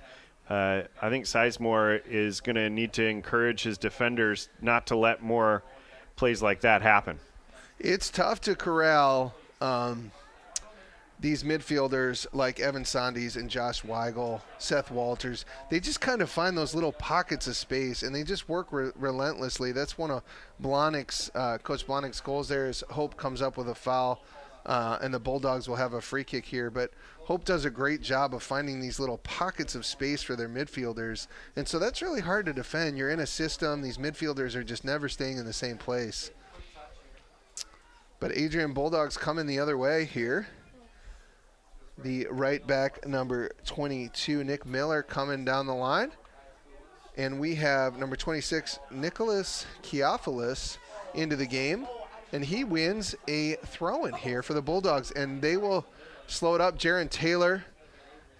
[SPEAKER 5] I think Sizemore is going to need to encourage his defenders not to let more plays like that happen.
[SPEAKER 3] It's tough to corral these midfielders like Evan Sandys and Josh Weigel, Seth Walters. They just kind of find those little pockets of space, and they just work relentlessly. That's one of Coach Blahnik's goals there is Hope comes up with a foul, and the Bulldogs will have a free kick here. But Hope does a great job of finding these little pockets of space for their midfielders, and so that's really hard to defend. You're in a system. These midfielders are just never staying in the same place. But Adrian Bulldogs coming the other way here. The right back, number 22, Nick Miller, coming down the line. And we have number 26, Nicholas Kiophilis, into the game. And he wins a throw-in here for the Bulldogs. And they will slow it up. Jaron Taylor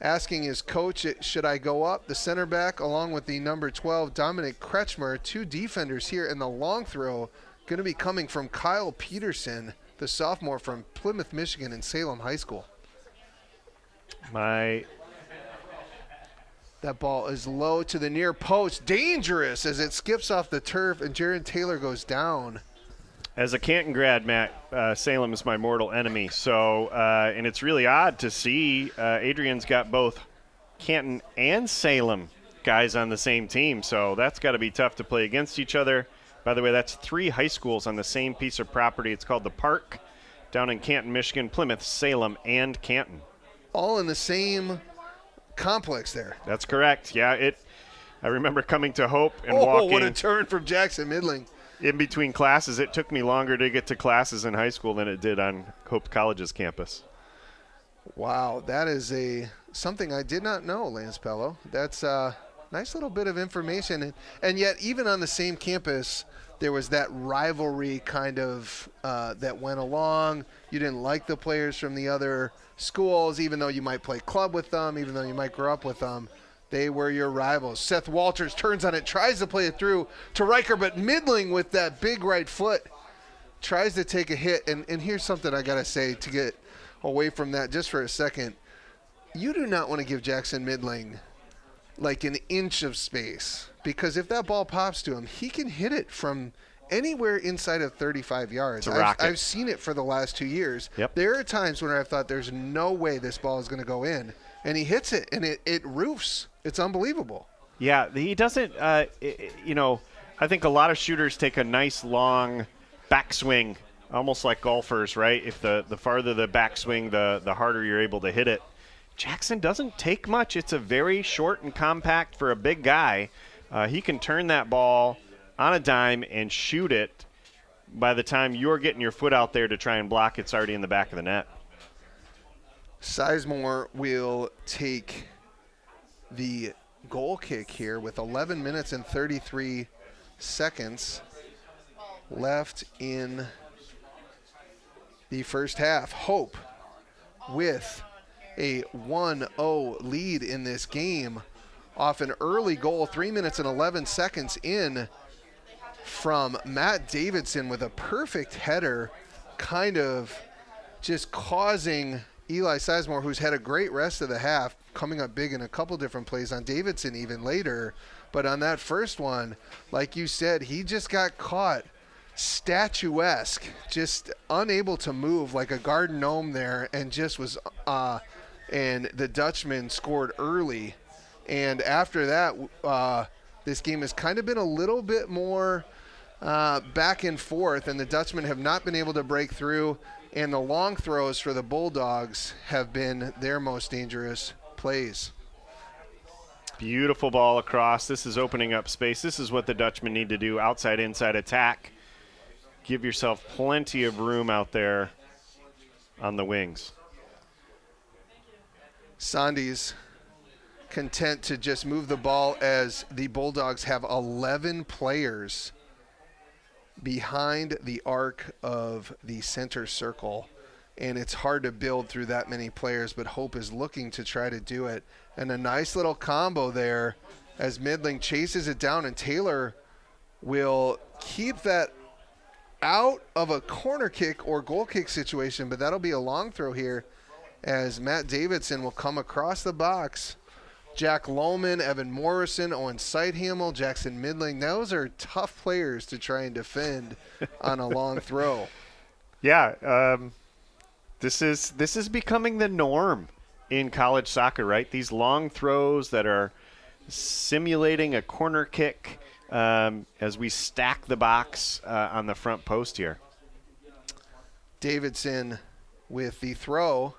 [SPEAKER 3] asking his coach, should I go up? The center back, along with the number 12, Dominic Kretschmer, 2 defenders here. And the long throw going to be coming from Kyle Peterson, the sophomore from Plymouth, Michigan, and Salem High School. That ball is low to the near post. Dangerous as it skips off the turf, and Jaron Taylor goes down.
[SPEAKER 5] As a Canton grad, Matt, Salem is my mortal enemy. So, and it's really odd to see Adrian's got both Canton and Salem guys on the same team. So that's got to be tough to play against each other. By the way, that's 3 high schools on the same piece of property. It's called the Park down in Canton, Michigan, Plymouth, Salem, and Canton.
[SPEAKER 3] All in the same complex there.
[SPEAKER 5] That's correct. Yeah, I remember coming to Hope and walking. Oh,
[SPEAKER 3] what a turn from Jackson Midling.
[SPEAKER 5] In between classes. It took me longer to get to classes in high school than it did on Hope College's campus.
[SPEAKER 3] Wow, that is something I did not know, Lance Pello. That's a nice little bit of information. And yet, even on the same campus, there was that rivalry kind of that went along. You didn't like the players from the other schools, even though you might play club with them, even though you might grow up with them. They were your rivals. Seth Walters turns on it, tries to play it through to Riker, but Midling with that big right foot tries to take a hit. And here's something I got to say to get away from that just for a second. You do not want to give Jackson Midling like an inch of space, because if that ball pops to him, he can hit it from anywhere inside of 35 yards. I've seen it for the last 2 years.
[SPEAKER 5] Yep.
[SPEAKER 3] There are times when I've thought there's no way this ball is going to go in, and he hits it, and it roofs. It's unbelievable.
[SPEAKER 5] Yeah, he doesn't, I think a lot of shooters take a nice long backswing, almost like golfers, right? If the farther the backswing, the harder you're able to hit it. Jackson doesn't take much. It's a very short and compact for a big guy. He can turn that ball on a dime and shoot it by the time you're getting your foot out there to try and block, it's already in the back of the net.
[SPEAKER 3] Sizemore will take the goal kick here with 11 minutes and 33 seconds left in the first half. Hope with a 1-0 lead in this game off an early goal, 3 minutes and 11 seconds in from Matt Davidson with a perfect header, kind of just causing Eli Sizemore, who's had a great rest of the half, coming up big in a couple different plays on Davidson even later. But on that first one, like you said, he just got caught statuesque, just unable to move like a garden gnome there, and just was and the Dutchman scored early. And after that, this game has kind of been a little bit more back and forth, and the Dutchmen have not been able to break through, and the long throws for the Bulldogs have been their most dangerous plays.
[SPEAKER 5] Beautiful ball across. This is opening up space. This is what the Dutchmen need to do, outside-inside attack. Give yourself plenty of room out there on the wings.
[SPEAKER 3] Sandy's content to just move the ball as the Bulldogs have 11 players behind the arc of the center circle, and it's hard to build through that many players, but Hope is looking to try to do it. And a nice little combo there as Midling chases it down, and Taylor will keep that out of a corner kick or goal kick situation, but that'll be a long throw here as Matt Davidson will come across the box. Jack Lohman, Evan Morrison, Owen Sighthamel, Jackson Midling. Those are tough players to try and defend on a long throw.
[SPEAKER 5] Yeah, this is becoming the norm in college soccer, right? These long throws that are simulating a corner kick as we stack the box on the front post here.
[SPEAKER 3] Davidson with the throw,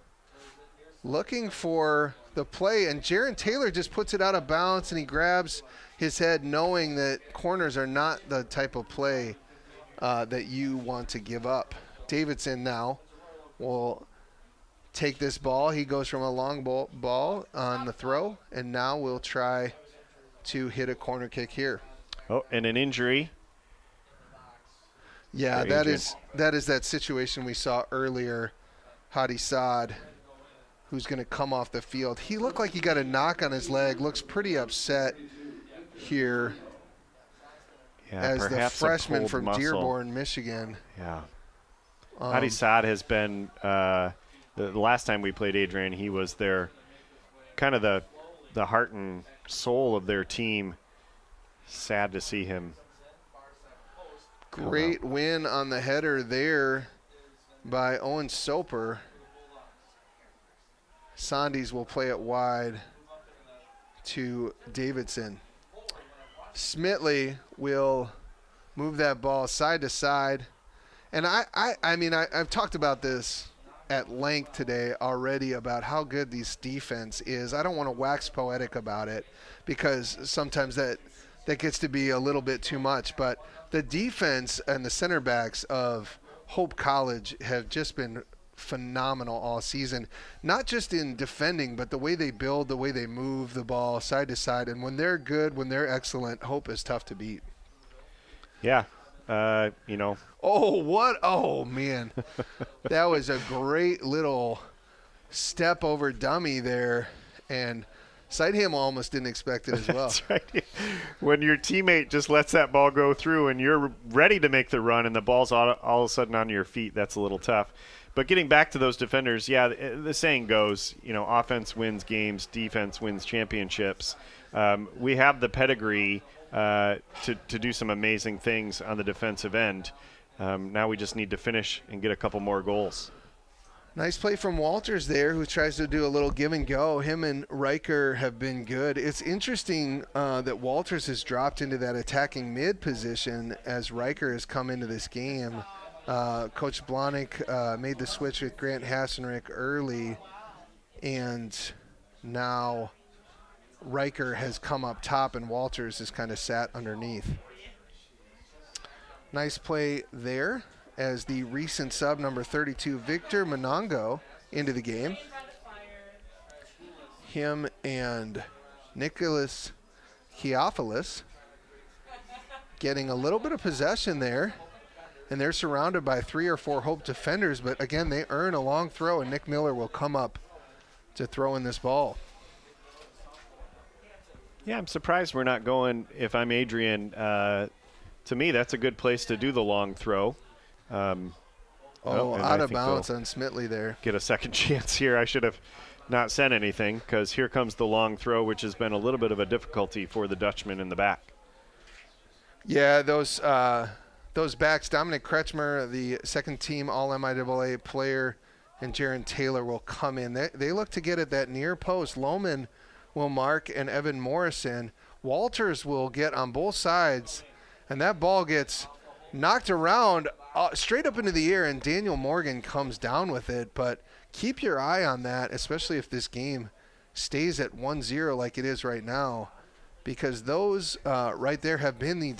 [SPEAKER 3] looking for the play, and Jaron Taylor just puts it out of bounds, and he grabs his head knowing that corners are not the type of play that you want to give up. Davidson now will take this ball. He goes from a long ball on the throw, and now we'll try to hit a corner kick here.
[SPEAKER 5] Oh, and an injury.
[SPEAKER 3] Yeah, that is that situation we saw earlier. Hadi Saad, who's going to come off the field. He looked like he got a knock on his leg. Looks pretty upset here as the freshman from Dearborn, Michigan.
[SPEAKER 5] Yeah. Hadi Saad has been the last time we played Adrian, he was their kind of the heart and soul of their team. Sad to see him.
[SPEAKER 3] Great win on the header there by Owen Soper. Sandes will play it wide to Davidson. Smitley will move that ball side to side. And I've talked about this at length today already about how good this defense is. I don't want to wax poetic about it because sometimes that gets to be a little bit too much. But the defense and the center backs of Hope College have just been phenomenal all season, not just in defending, but the way they build, the way they move the ball side to side. And when they're good, when they're excellent, Hope is tough to beat.
[SPEAKER 5] Yeah.
[SPEAKER 3] Oh, man. That was a great little step over dummy there. And Sighthamel almost didn't expect it as well.
[SPEAKER 5] That's right. When your teammate just lets that ball go through and you're ready to make the run and the ball's all of a sudden on your feet, that's a little tough. But getting back to those defenders, yeah, the saying goes, offense wins games, defense wins championships. We have the pedigree to do some amazing things on the defensive end. Now we just need to finish and get a couple more goals.
[SPEAKER 3] Nice play from Walters there, who tries to do a little give and go. Him and Riker have been good. It's interesting that Walters has dropped into that attacking mid position as Riker has come into this game. Coach Blahnik made the switch with Grant Hassenrick early, and now Riker has come up top and Walters has kind of sat underneath. Nice play there as the recent sub, number 32, Victor Monongo, into the game. Him and Nicholas Chiophilis getting a little bit of possession there, and they're surrounded by 3 or 4 Hope defenders, but again, they earn a long throw, and Nick Miller will come up to throw in this ball.
[SPEAKER 5] Yeah, I'm surprised we're not going, if I'm Adrian, to me, that's a good place to do the long throw.
[SPEAKER 3] Out of bounds on Smitley there.
[SPEAKER 5] Get a second chance here. I should have not said anything, because here comes the long throw, which has been a little bit of a difficulty for the Dutchman in the back.
[SPEAKER 3] Yeah, those backs, Dominic Kretschmer, the second-team All-MIAA player, and Jaron Taylor will come in. They look to get at that near post. Lohman will mark, and Evan Morrison. Walters will get on both sides, and that ball gets knocked around straight up into the air, and Daniel Morgan comes down with it. But keep your eye on that, especially if this game stays at 1-0 like it is right now, because those right there have been the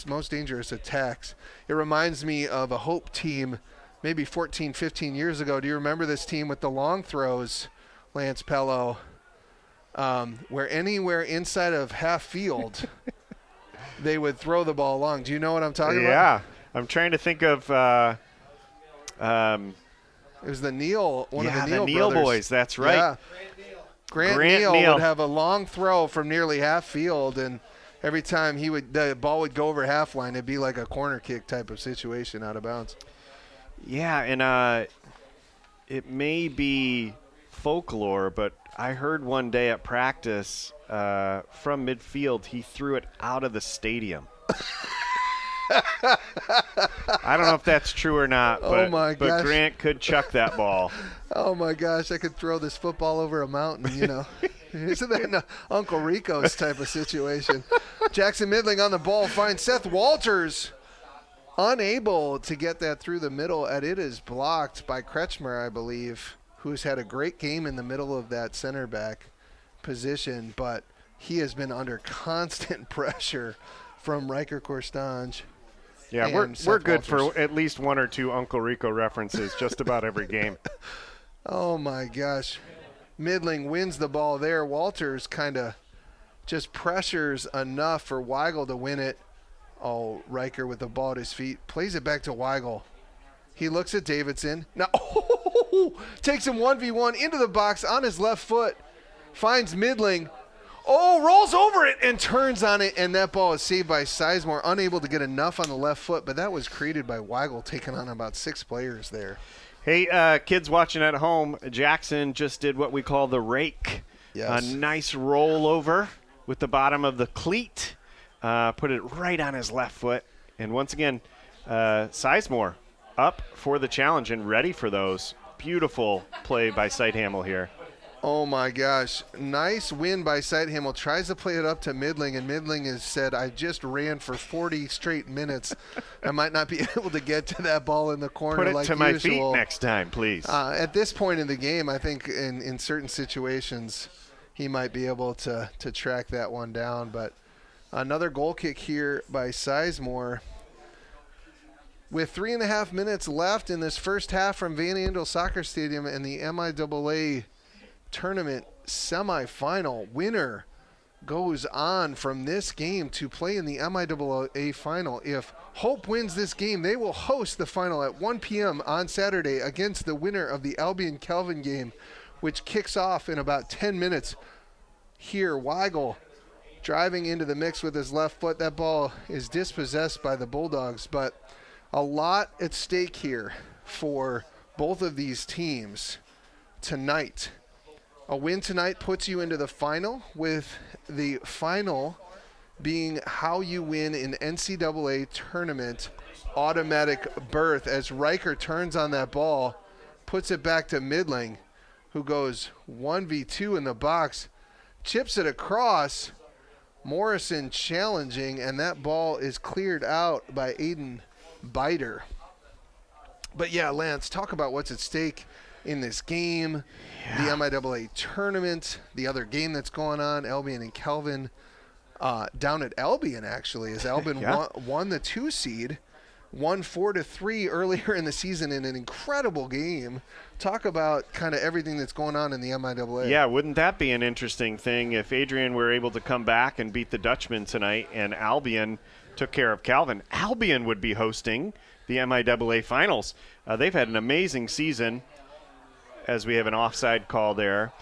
[SPEAKER 3] most dangerous attacks. It reminds me of a Hope team maybe 14, 15 years ago. Do you remember this team with the long throws, Lance Pello, where anywhere inside of half field they would throw the ball long? Do you know what I'm talking about?
[SPEAKER 5] Yeah. I'm trying to think of
[SPEAKER 3] it was the Neal, one of the
[SPEAKER 5] Neal
[SPEAKER 3] brothers.
[SPEAKER 5] boys. That's right.
[SPEAKER 3] Yeah. Grant Neal would have a long throw from nearly half field, and every time the ball would go over half line, it'd be like a corner kick type of situation out of bounds.
[SPEAKER 5] Yeah, and it may be folklore, but I heard one day at practice from midfield, he threw it out of the stadium. I don't know if that's true or not, but Grant could chuck that ball.
[SPEAKER 3] Oh, my gosh, I could throw this football over a mountain, you know. Isn't that an Uncle Rico's type of situation? Jackson Midling on the ball finds Seth Walters, unable to get that through the middle, and it is blocked by Kretschmer, I believe, who's had a great game in the middle of that center back position, but he has been under constant pressure from Riker Korstange.
[SPEAKER 5] Yeah, we're good for at least 1 or 2 Uncle Rico references just about every game.
[SPEAKER 3] Oh, my gosh. Midling wins the ball there. Walters kind of just pressures enough for Weigel to win it. Oh, Riker with the ball at his feet. Plays it back to Weigel. He looks at Davidson. Now, takes him 1v1 into the box on his left foot. Finds Midling. Oh, rolls over it and turns on it, and that ball is saved by Sizemore, unable to get enough on the left foot, but that was created by Weigel, taking on about 6 players there.
[SPEAKER 5] Hey, kids watching at home, Jackson just did what we call the rake.
[SPEAKER 3] Yes.
[SPEAKER 5] A nice rollover with the bottom of the cleat. Put it right on his left foot. And once again, Sizemore up for the challenge and ready for those. Beautiful play by Sighthamel here.
[SPEAKER 3] Oh, my gosh. Nice win by Sighthamel. Tries to play it up to Midling, and Midling has said, I just ran for 40 straight minutes. I might not be able to get to that ball in the corner like usual.
[SPEAKER 5] Put it to my feet next time, please.
[SPEAKER 3] At this point in the game, I think in certain situations he might be able to track that one down. But another goal kick here by Sizemore. With 3.5 minutes left in this first half from Van Andel Soccer Stadium and the MIAA tournament semifinal, winner goes on from this game to play in the MIAA final. If Hope wins this game, they will host the final at 1 p.m. on Saturday against the winner of the Albion-Kelvin game, which kicks off in about 10 minutes. Here, Weigel driving into the mix with his left foot. That ball is dispossessed by the Bulldogs, but a lot at stake here for both of these teams tonight. A win tonight puts you into the final, with the final being how you win an NCAA tournament automatic berth, as Riker turns on that ball, puts it back to Midling, who goes 1v2 in the box, chips it across. Morrison challenging, and that ball is cleared out by Aiden Biter. But yeah, Lance, talk about what's at stake in this game, the MIAA tournament, the other game that's going on, Albion and Kelvin. Down at Albion, actually, as Albion won the 2 seed won 4-3 earlier in the season in an incredible game. Talk about kind of everything that's going on in the MIAA.
[SPEAKER 5] Yeah, wouldn't that be an interesting thing if Adrian were able to come back and beat the Dutchman tonight and Albion took care of Calvin? Albion would be hosting the MIAA finals. They've had an amazing season, as we have an offside call there.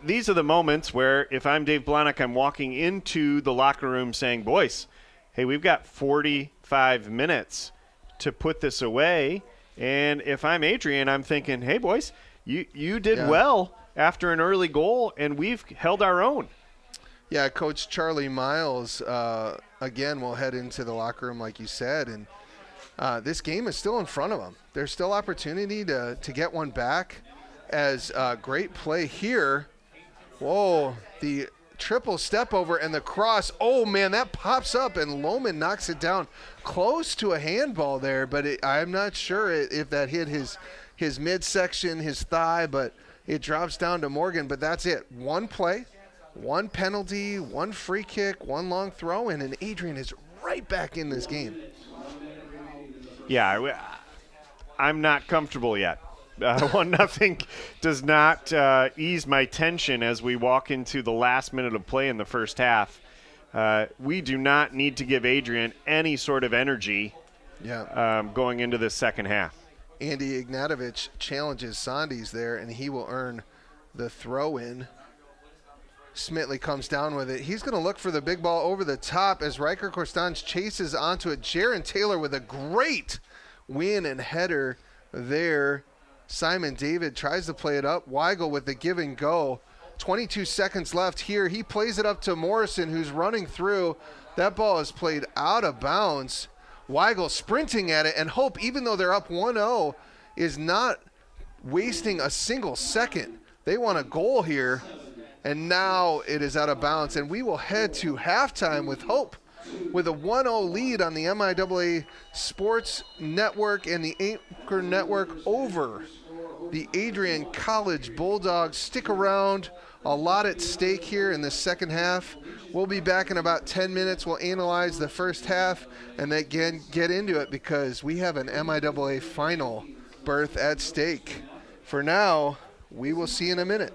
[SPEAKER 5] These are the moments where if I'm Dave Blahnik, I'm walking into the locker room saying, boys, hey, we've got 45 minutes to put this away. And if I'm Adrian, I'm thinking, hey, boys, you did well after an early goal, and we've held our own.
[SPEAKER 3] Yeah, Coach Charlie Miles, again, will head into the locker room, like you said, and this game is still in front of them. There's still opportunity to get one back, as great play here. Whoa, the triple step over and the cross. Oh, man, that pops up, and Lohman knocks it down close to a handball there, but I'm not sure if that hit his midsection, his thigh, but it drops down to Morgan. But that's it. One play, one penalty, one free kick, one long throw, and Adrian is right back in this game.
[SPEAKER 5] Yeah, I'm not comfortable yet. 1-0 does not ease my tension as we walk into the last minute of play in the first half. We do not need to give Adrian any sort of energy going into this second half.
[SPEAKER 3] Andy Ignatovich challenges Sondes there, and he will earn the throw-in. Smitley comes down with it. He's going to look for the big ball over the top as Riker Corstange chases onto it. Jaron Taylor with a great win and header there. Simon David tries to play it up. Weigel with the give and go. 22 seconds left here. He plays it up to Morrison, who's running through. That ball is played out of bounds. Weigel sprinting at it, and Hope, even though they're up 1-0, is not wasting a single second. They want a goal here, and now it is out of bounds. And we will head to halftime with Hope with a 1-0 lead on the MIAA Sports Network and the Anchor Network over the Adrian College Bulldogs. Stick around. A lot at stake here in the second half. We'll be back in about 10 minutes. We'll analyze the first half and then again get into it because we have an MIAA final berth at stake. For now, we will see in a minute.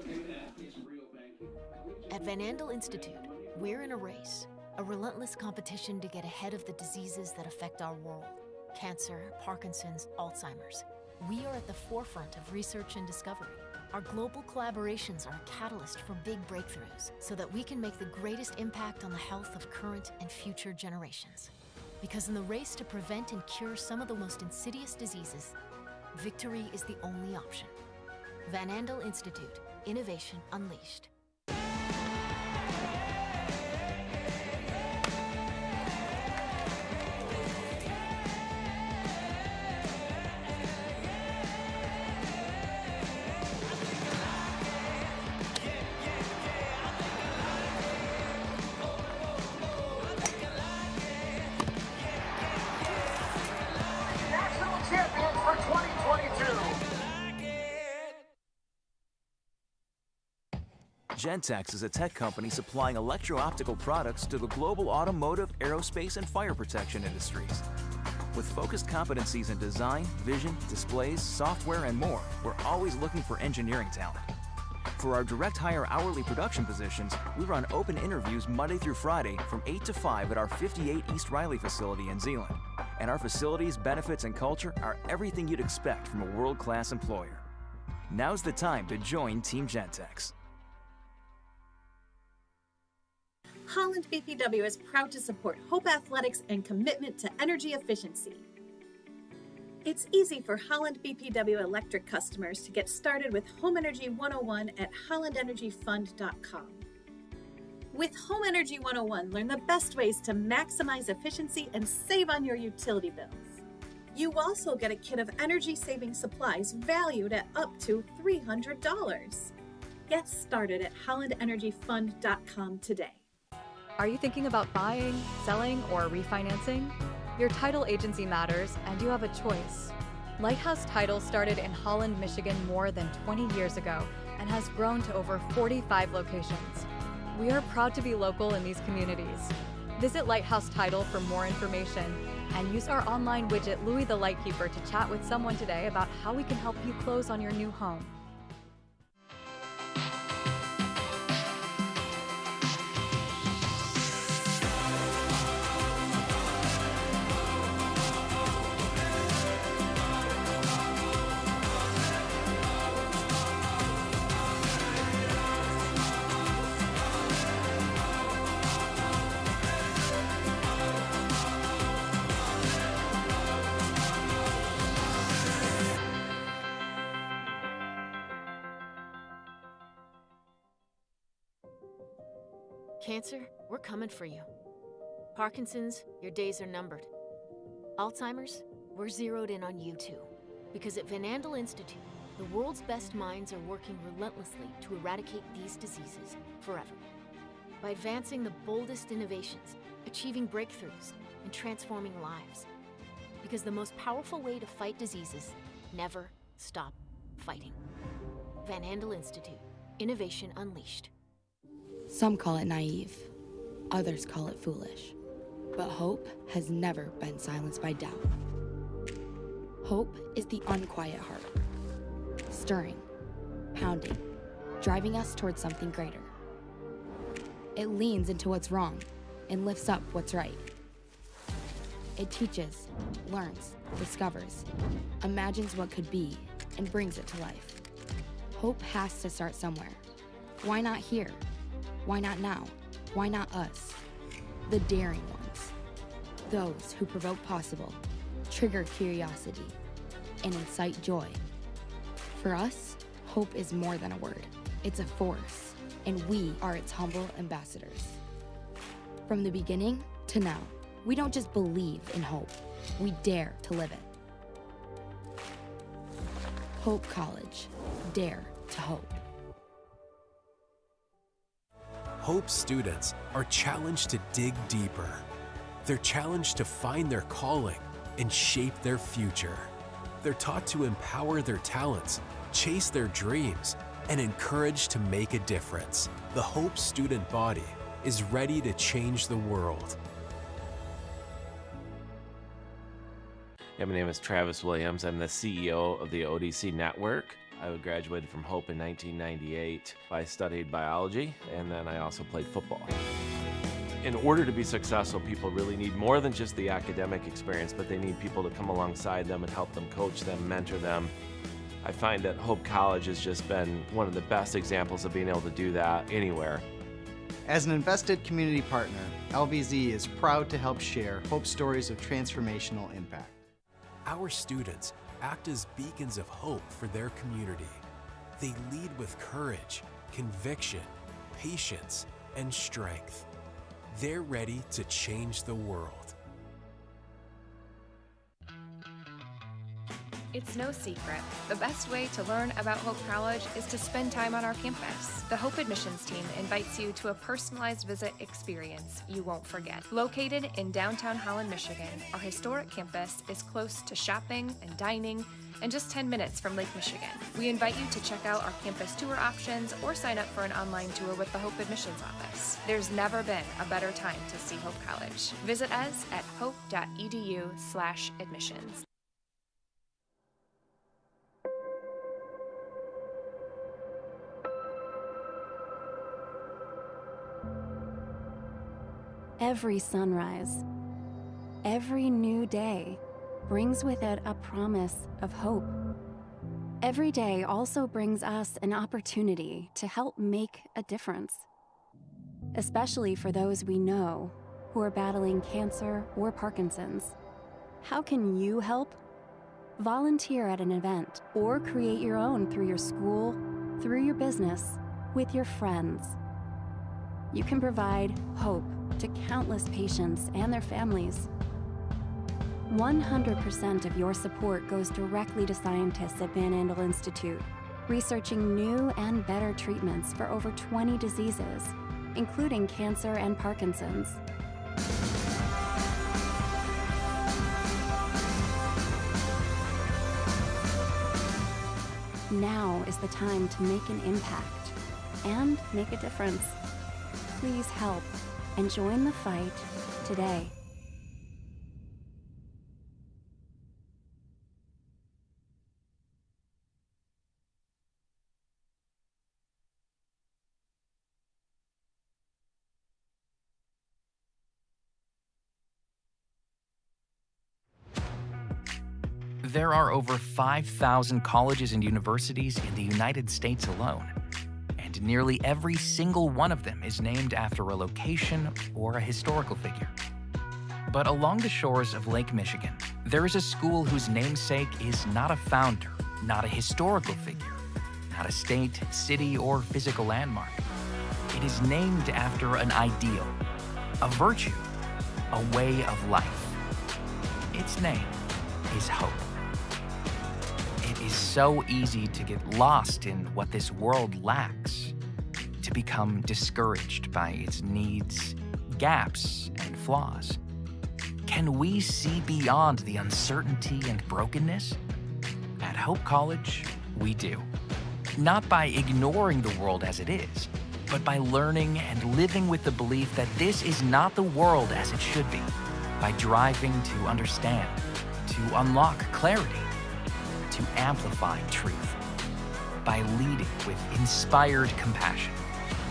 [SPEAKER 7] At Van Andel Institute, we're in a race, a relentless competition to get ahead of the diseases that affect our world. Cancer, Parkinson's, Alzheimer's. We are at the forefront of research and discovery. Our global collaborations are a catalyst for big breakthroughs so that we can make the greatest impact on the health of current and future generations. Because in the race to prevent and cure some of the most insidious diseases, victory is the only option. Van Andel Institute, Innovation Unleashed.
[SPEAKER 8] Gentex is a tech company supplying electro-optical products to the global automotive, aerospace, and fire protection industries. With focused competencies in design, vision, displays, software, and more, we're always looking for engineering talent. For our direct hire hourly production positions, we run open interviews Monday through Friday from 8 to 5 at our 58 East Riley facility in Zeeland. And our facilities, benefits, and culture are everything you'd expect from a world-class employer. Now's the time to join Team Gentex.
[SPEAKER 9] Holland BPW is proud to support Hope Athletics and commitment to energy efficiency. It's easy for Holland BPW electric customers to get started with Home Energy 101 at hollandenergyfund.com. With Home Energy 101, learn the best ways to maximize efficiency and save on your utility bills. You also get a kit of energy-saving supplies valued at up to $300. Get started at hollandenergyfund.com today.
[SPEAKER 10] Are you thinking about buying, selling, or refinancing? Your title agency matters, and you have a choice. Lighthouse Title started in Holland, Michigan more than 20 years ago and has grown to over 45 locations. We are proud to be local in these communities. Visit Lighthouse Title for more information and use our online widget Louie the Lightkeeper to chat with someone today about how we can help you close on your new home.
[SPEAKER 7] Cancer, we're coming for you. Parkinson's, your days are numbered. Alzheimer's, we're zeroed in on you too. Because at Van Andel Institute, the world's best minds are working relentlessly to eradicate these diseases forever. By advancing the boldest innovations, achieving breakthroughs, and transforming lives. Because the most powerful way to fight diseases, never stop fighting. Van Andel Institute, innovation unleashed.
[SPEAKER 11] Some call it naive, others call it foolish. But hope has never been silenced by doubt. Hope is the unquiet heart, stirring, pounding, driving us towards something greater. It leans into what's wrong and lifts up what's right. It teaches, learns, discovers, imagines what could be, and brings it to life. Hope has to start somewhere. Why not here? Why not now? Why not us? The daring ones. Those who provoke possible, trigger curiosity, and incite joy. For us, hope is more than a word. It's a force, and we are its humble ambassadors. From the beginning to now, we don't just believe in hope, we dare to live it. Hope College. Dare to hope.
[SPEAKER 12] Hope students are challenged to dig deeper. They're challenged to find their calling and shape their future. They're taught to empower their talents, chase their dreams, and encouraged to make a difference. The Hope student body is ready to change the world.
[SPEAKER 13] Yeah, my name is Travis Williams. I'm the CEO of the ODC Network. I graduated from Hope in 1998. I studied biology, and then I also played football. In order to be successful, people really need more than just the academic experience, but they need people to come alongside them and help them coach them, mentor them. I find that Hope College has just been one of the best examples of being able to do that anywhere.
[SPEAKER 14] As an invested community partner, LVZ is proud to help share Hope stories of transformational impact.
[SPEAKER 12] Our students act as beacons of hope for their community. They lead with courage, conviction, patience, and strength. They're ready to change the world.
[SPEAKER 15] It's no secret. The best way to learn about Hope College is to spend time on our campus. The Hope admissions team invites you to a personalized visit experience you won't forget. Located in downtown Holland, Michigan, our historic campus is close to shopping and dining and just 10 minutes from Lake Michigan. We invite you to check out our campus tour options or sign up for an online tour with the Hope admissions office. There's never been a better time to see Hope College. Visit us at hope.edu/admissions.
[SPEAKER 16] Every sunrise, every new day brings with it a promise of hope. Every day also brings us an opportunity to help make a difference, especially for those we know who are battling cancer or Parkinson's. How can you help? Volunteer at an event or create your own through your school, through your business, with your friends. You can provide hope to countless patients and their families. 100% of your support goes directly to scientists at Van Andel Institute, researching new and better treatments for over 20 diseases, including cancer and Parkinson's. Now is the time to make an impact and make a difference. Please help and join the fight today.
[SPEAKER 17] There are over 5,000 colleges and universities in the United States alone, and nearly every single one of them is named after a location or a historical figure. But along the shores of Lake Michigan, there is a school whose namesake is not a founder, not a historical figure, not a state, city, or physical landmark. It is named after an ideal, a virtue, a way of life. Its name is hope. It is so easy to get lost in what this world lacks, to become discouraged by its needs, gaps, and flaws. Can we see beyond the uncertainty and brokenness? At Hope College, we do. Not by ignoring the world as it is, but by learning and living with the belief that this is not the world as it should be, by driving to understand, to unlock clarity, to amplify truth, by leading with inspired compassion,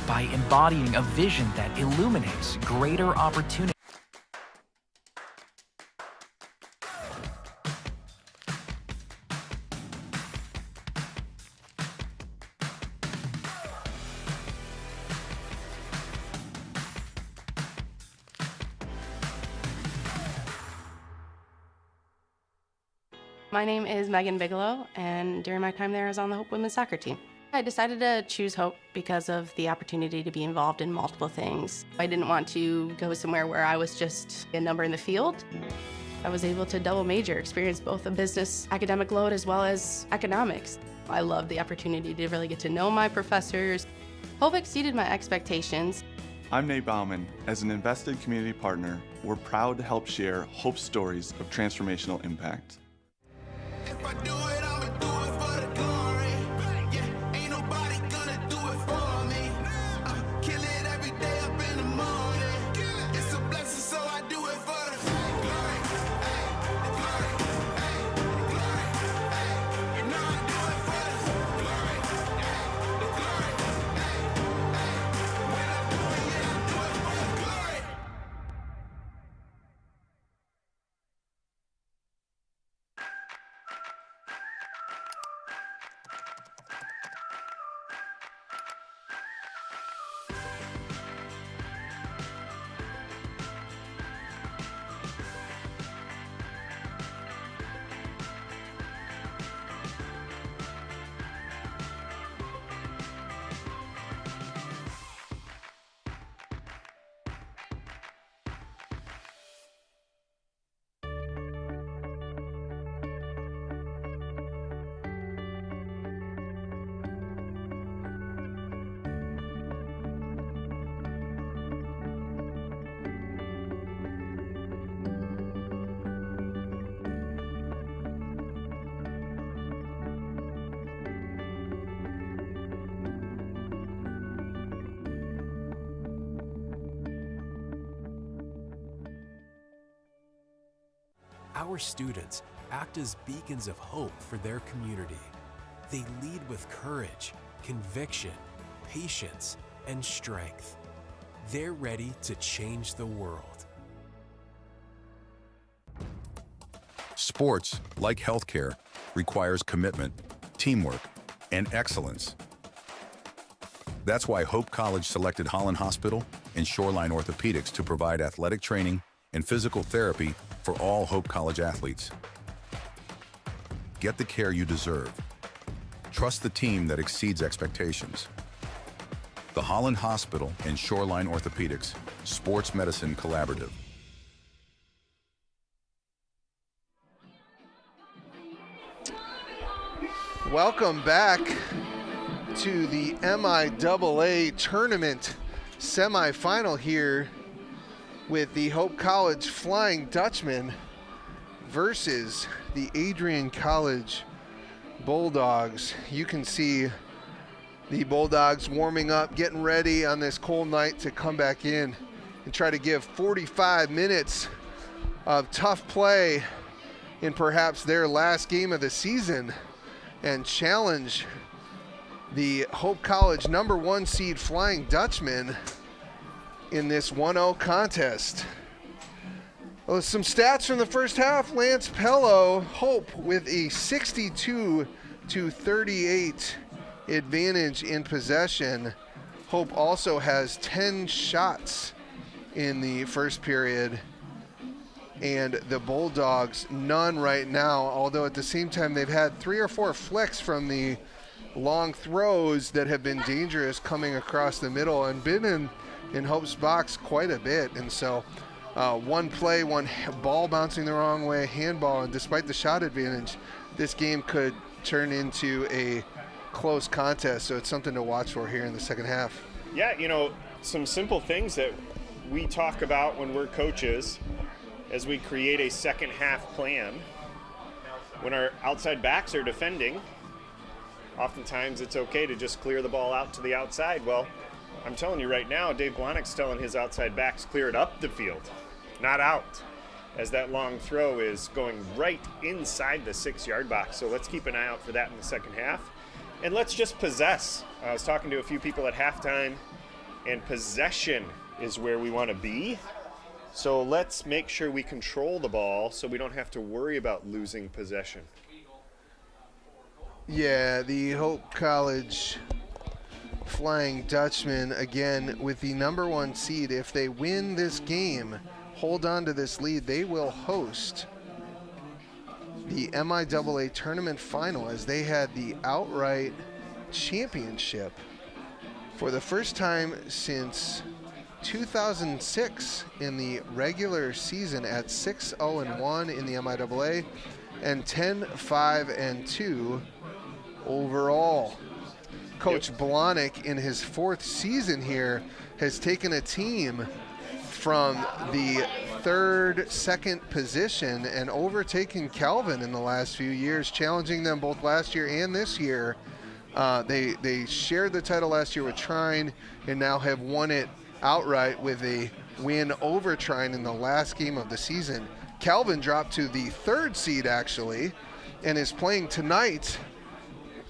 [SPEAKER 17] by embodying a vision that illuminates greater opportunity.
[SPEAKER 18] My name is Megan Bigelow, and during my time there, I was on the Hope women's soccer team. I decided to choose Hope because of the opportunity to be involved in multiple things. I didn't want to go somewhere where I was just a number in the field. I was able to double major, experience both a business academic load as well as economics. I loved the opportunity to really get to know my professors. Hope exceeded my expectations.
[SPEAKER 19] I'm Nate Bauman. As an invested community partner, we're proud to help share Hope's stories of transformational impact.
[SPEAKER 1] If I do it, I'ma do it for the glory. Yeah, ain't nobody gonna do it for me. I kill it every day up in the morning. It's a blessing, so I do it for the glory. The glory, the glory, you know I do it for the glory. The glory, when I do it, yeah, I do it for the glory.
[SPEAKER 12] Our students act as beacons of hope for their community. They lead with courage, conviction, patience, and strength. They're ready to change the world.
[SPEAKER 20] Sports, like healthcare, requires commitment, teamwork, and excellence. That's why Hope College selected Holland Hospital and Shoreline Orthopedics to provide athletic training and physical therapy for all Hope College athletes. Get the care you deserve. Trust the team that exceeds expectations. The Holland Hospital and Shoreline Orthopedics Sports Medicine Collaborative.
[SPEAKER 3] Welcome back to the MIAA tournament semifinal here with the Hope College Flying Dutchman versus the Adrian College Bulldogs. You can see the Bulldogs warming up, getting ready on this cold night to come back in and try to give 45 minutes of tough play in perhaps their last game of the season and challenge the Hope College #1 seed Flying Dutchman in this 1-0 contest. Well, some stats from the first half. Lance Pello, Hope with a 62-38 advantage in possession. Hope also has 10 shots in the first period, and the Bulldogs none right now, although at the same time they've had 3 or 4 flicks from the long throws that have been dangerous coming across the middle and been in Hope's box quite a bit. And so one play, one ball bouncing the wrong way, handball, and despite the shot advantage, this game could turn into a close contest. So it's something to watch for here in the second half.
[SPEAKER 5] Yeah, you know, some simple things that we talk about when we're coaches as we create a second half plan. When our outside backs are defending, oftentimes it's okay to just clear the ball out to the outside. Well, I'm telling you right now, Dave Blahnik's telling his outside backs clear it up the field, not out, as that long throw is going right inside the 6-yard box. So let's keep an eye out for that in the second half. And let's just possess. I was talking to a few people at halftime, and possession is where we want to be. So let's make sure we control the ball so we don't have to worry about losing possession.
[SPEAKER 3] Yeah, the Hope College Flying Dutchman, again, with the #1 seed. If they win this game, hold on to this lead, they will host the MIAA tournament final, as they had the outright championship for the first time since 2006 in the regular season at 6-0-1 in the MIAA and 10-5-2 overall. Coach Blahnik, in his 4th season here, has taken a team from the 3rd, 2nd position and overtaken Calvin in the last few years, challenging them both last year and this year. They shared the title last year with Trine and now have won it outright with a win over Trine in the last game of the season. Calvin dropped to the 3rd seed, actually, and is playing tonight.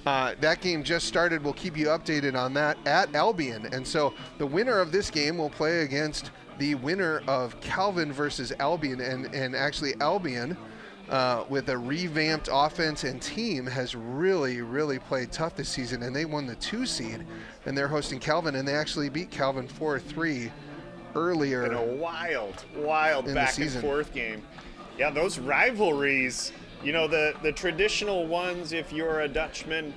[SPEAKER 3] That game just started. We'll keep you updated on that at Albion. And so the winner of this game will play against the winner of Calvin versus Albion. And actually Albion, with a revamped offense and team, has really, really played tough this season. And they won the 2 seed, and they're hosting Calvin. And they actually beat Calvin 4-3 earlier.
[SPEAKER 5] In a wild back and forth game. Yeah, those rivalries. You know, the traditional ones, if you're a Dutchman,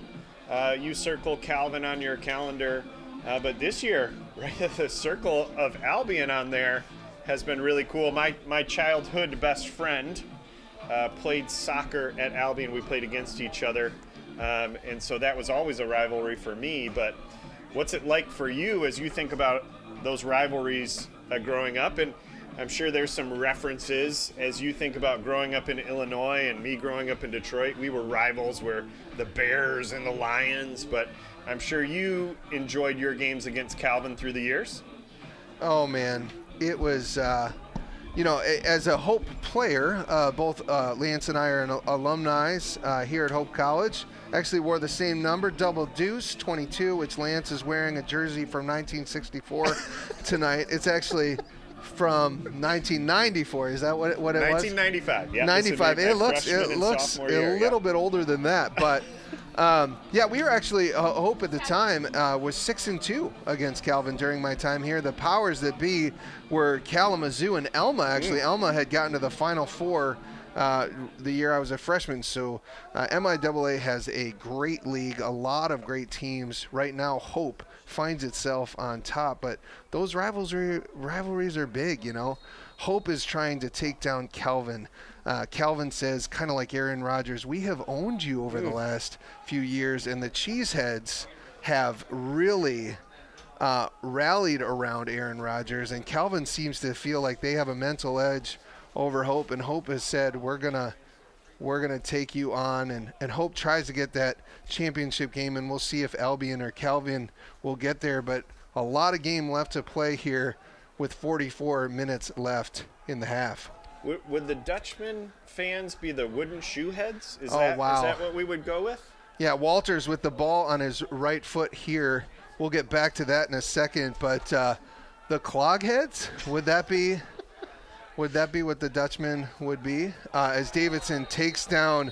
[SPEAKER 5] you circle Calvin on your calendar. But this year, right, the circle of Albion on there has been really cool. My childhood best friend played soccer at Albion. We played against each other. And so that was always a rivalry for me. But what's it like for you as you think about those rivalries growing up? And I'm sure there's some references as you think about growing up in Illinois and me growing up in Detroit. We were rivals, we're the Bears and the Lions, but I'm sure you enjoyed your games against Calvin through the years.
[SPEAKER 3] Oh, man. It was, you know, as a Hope player, both Lance and I are alumni here at Hope College. Actually wore the same number, double deuce, 22, which Lance is wearing a jersey from 1964 tonight. It's actually from 1994. Is that what it was?
[SPEAKER 5] 1995. Yeah.
[SPEAKER 3] 95. It looks a little bit older than that, but yeah, we were actually Hope at the time was 6-2 against Calvin during my time here. The powers that be were Kalamazoo and Elma. Actually, Elma had gotten to the Final Four the year I was a freshman. So MIAA has a great league, a lot of great teams. Right now, Hope finds itself on top, but those rivalries are big, you know. Hope is trying to take down Calvin. Calvin says, kind of like Aaron Rodgers, we have owned you over the last few years, and the Cheeseheads have really rallied around Aaron Rodgers, and Calvin seems to feel like they have a mental edge over Hope, and Hope has said, we're gonna take you on, and Hope tries to get that championship game, and we'll see if Albion or Calvin will get there, but a lot of game left to play here with 44 minutes left in the half.
[SPEAKER 5] Would the Dutchman fans be the wooden shoe heads? Is
[SPEAKER 3] Wow.
[SPEAKER 5] Is that what we would go with?
[SPEAKER 3] Yeah, Walters with the ball on his right foot here. We'll get back to that in a second, but the clog heads, would that be what the Dutchman would be? As Davidson takes down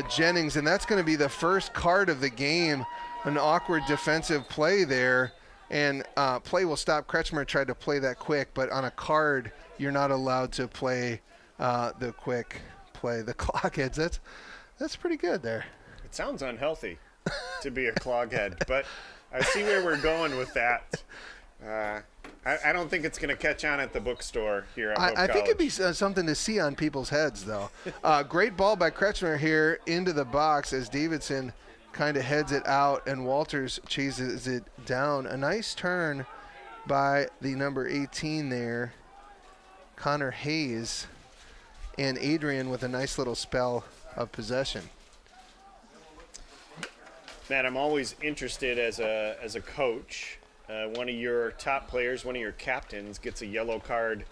[SPEAKER 3] Jennings, and that's going to be the first card of the game. An awkward defensive play there, and play will stop. Kretschmer tried to play that quick, but on a card, you're not allowed to play the quick play. The clog heads, that's pretty good there.
[SPEAKER 5] It sounds unhealthy to be a cloghead, but I see where we're going with that. I don't think it's going to catch on at the bookstore here at Hope
[SPEAKER 3] I think it'd be
[SPEAKER 5] College.
[SPEAKER 3] something to see on people's heads, though. Great ball by Kretschmer here into the box as Davidson kind of heads it out, and Walters chases it down. A nice turn by the number 18 there, Connor Hayes, and Adrian with a nice little spell of possession.
[SPEAKER 5] Matt, I'm always interested as a coach. One of your top players, one of your captains, gets a yellow card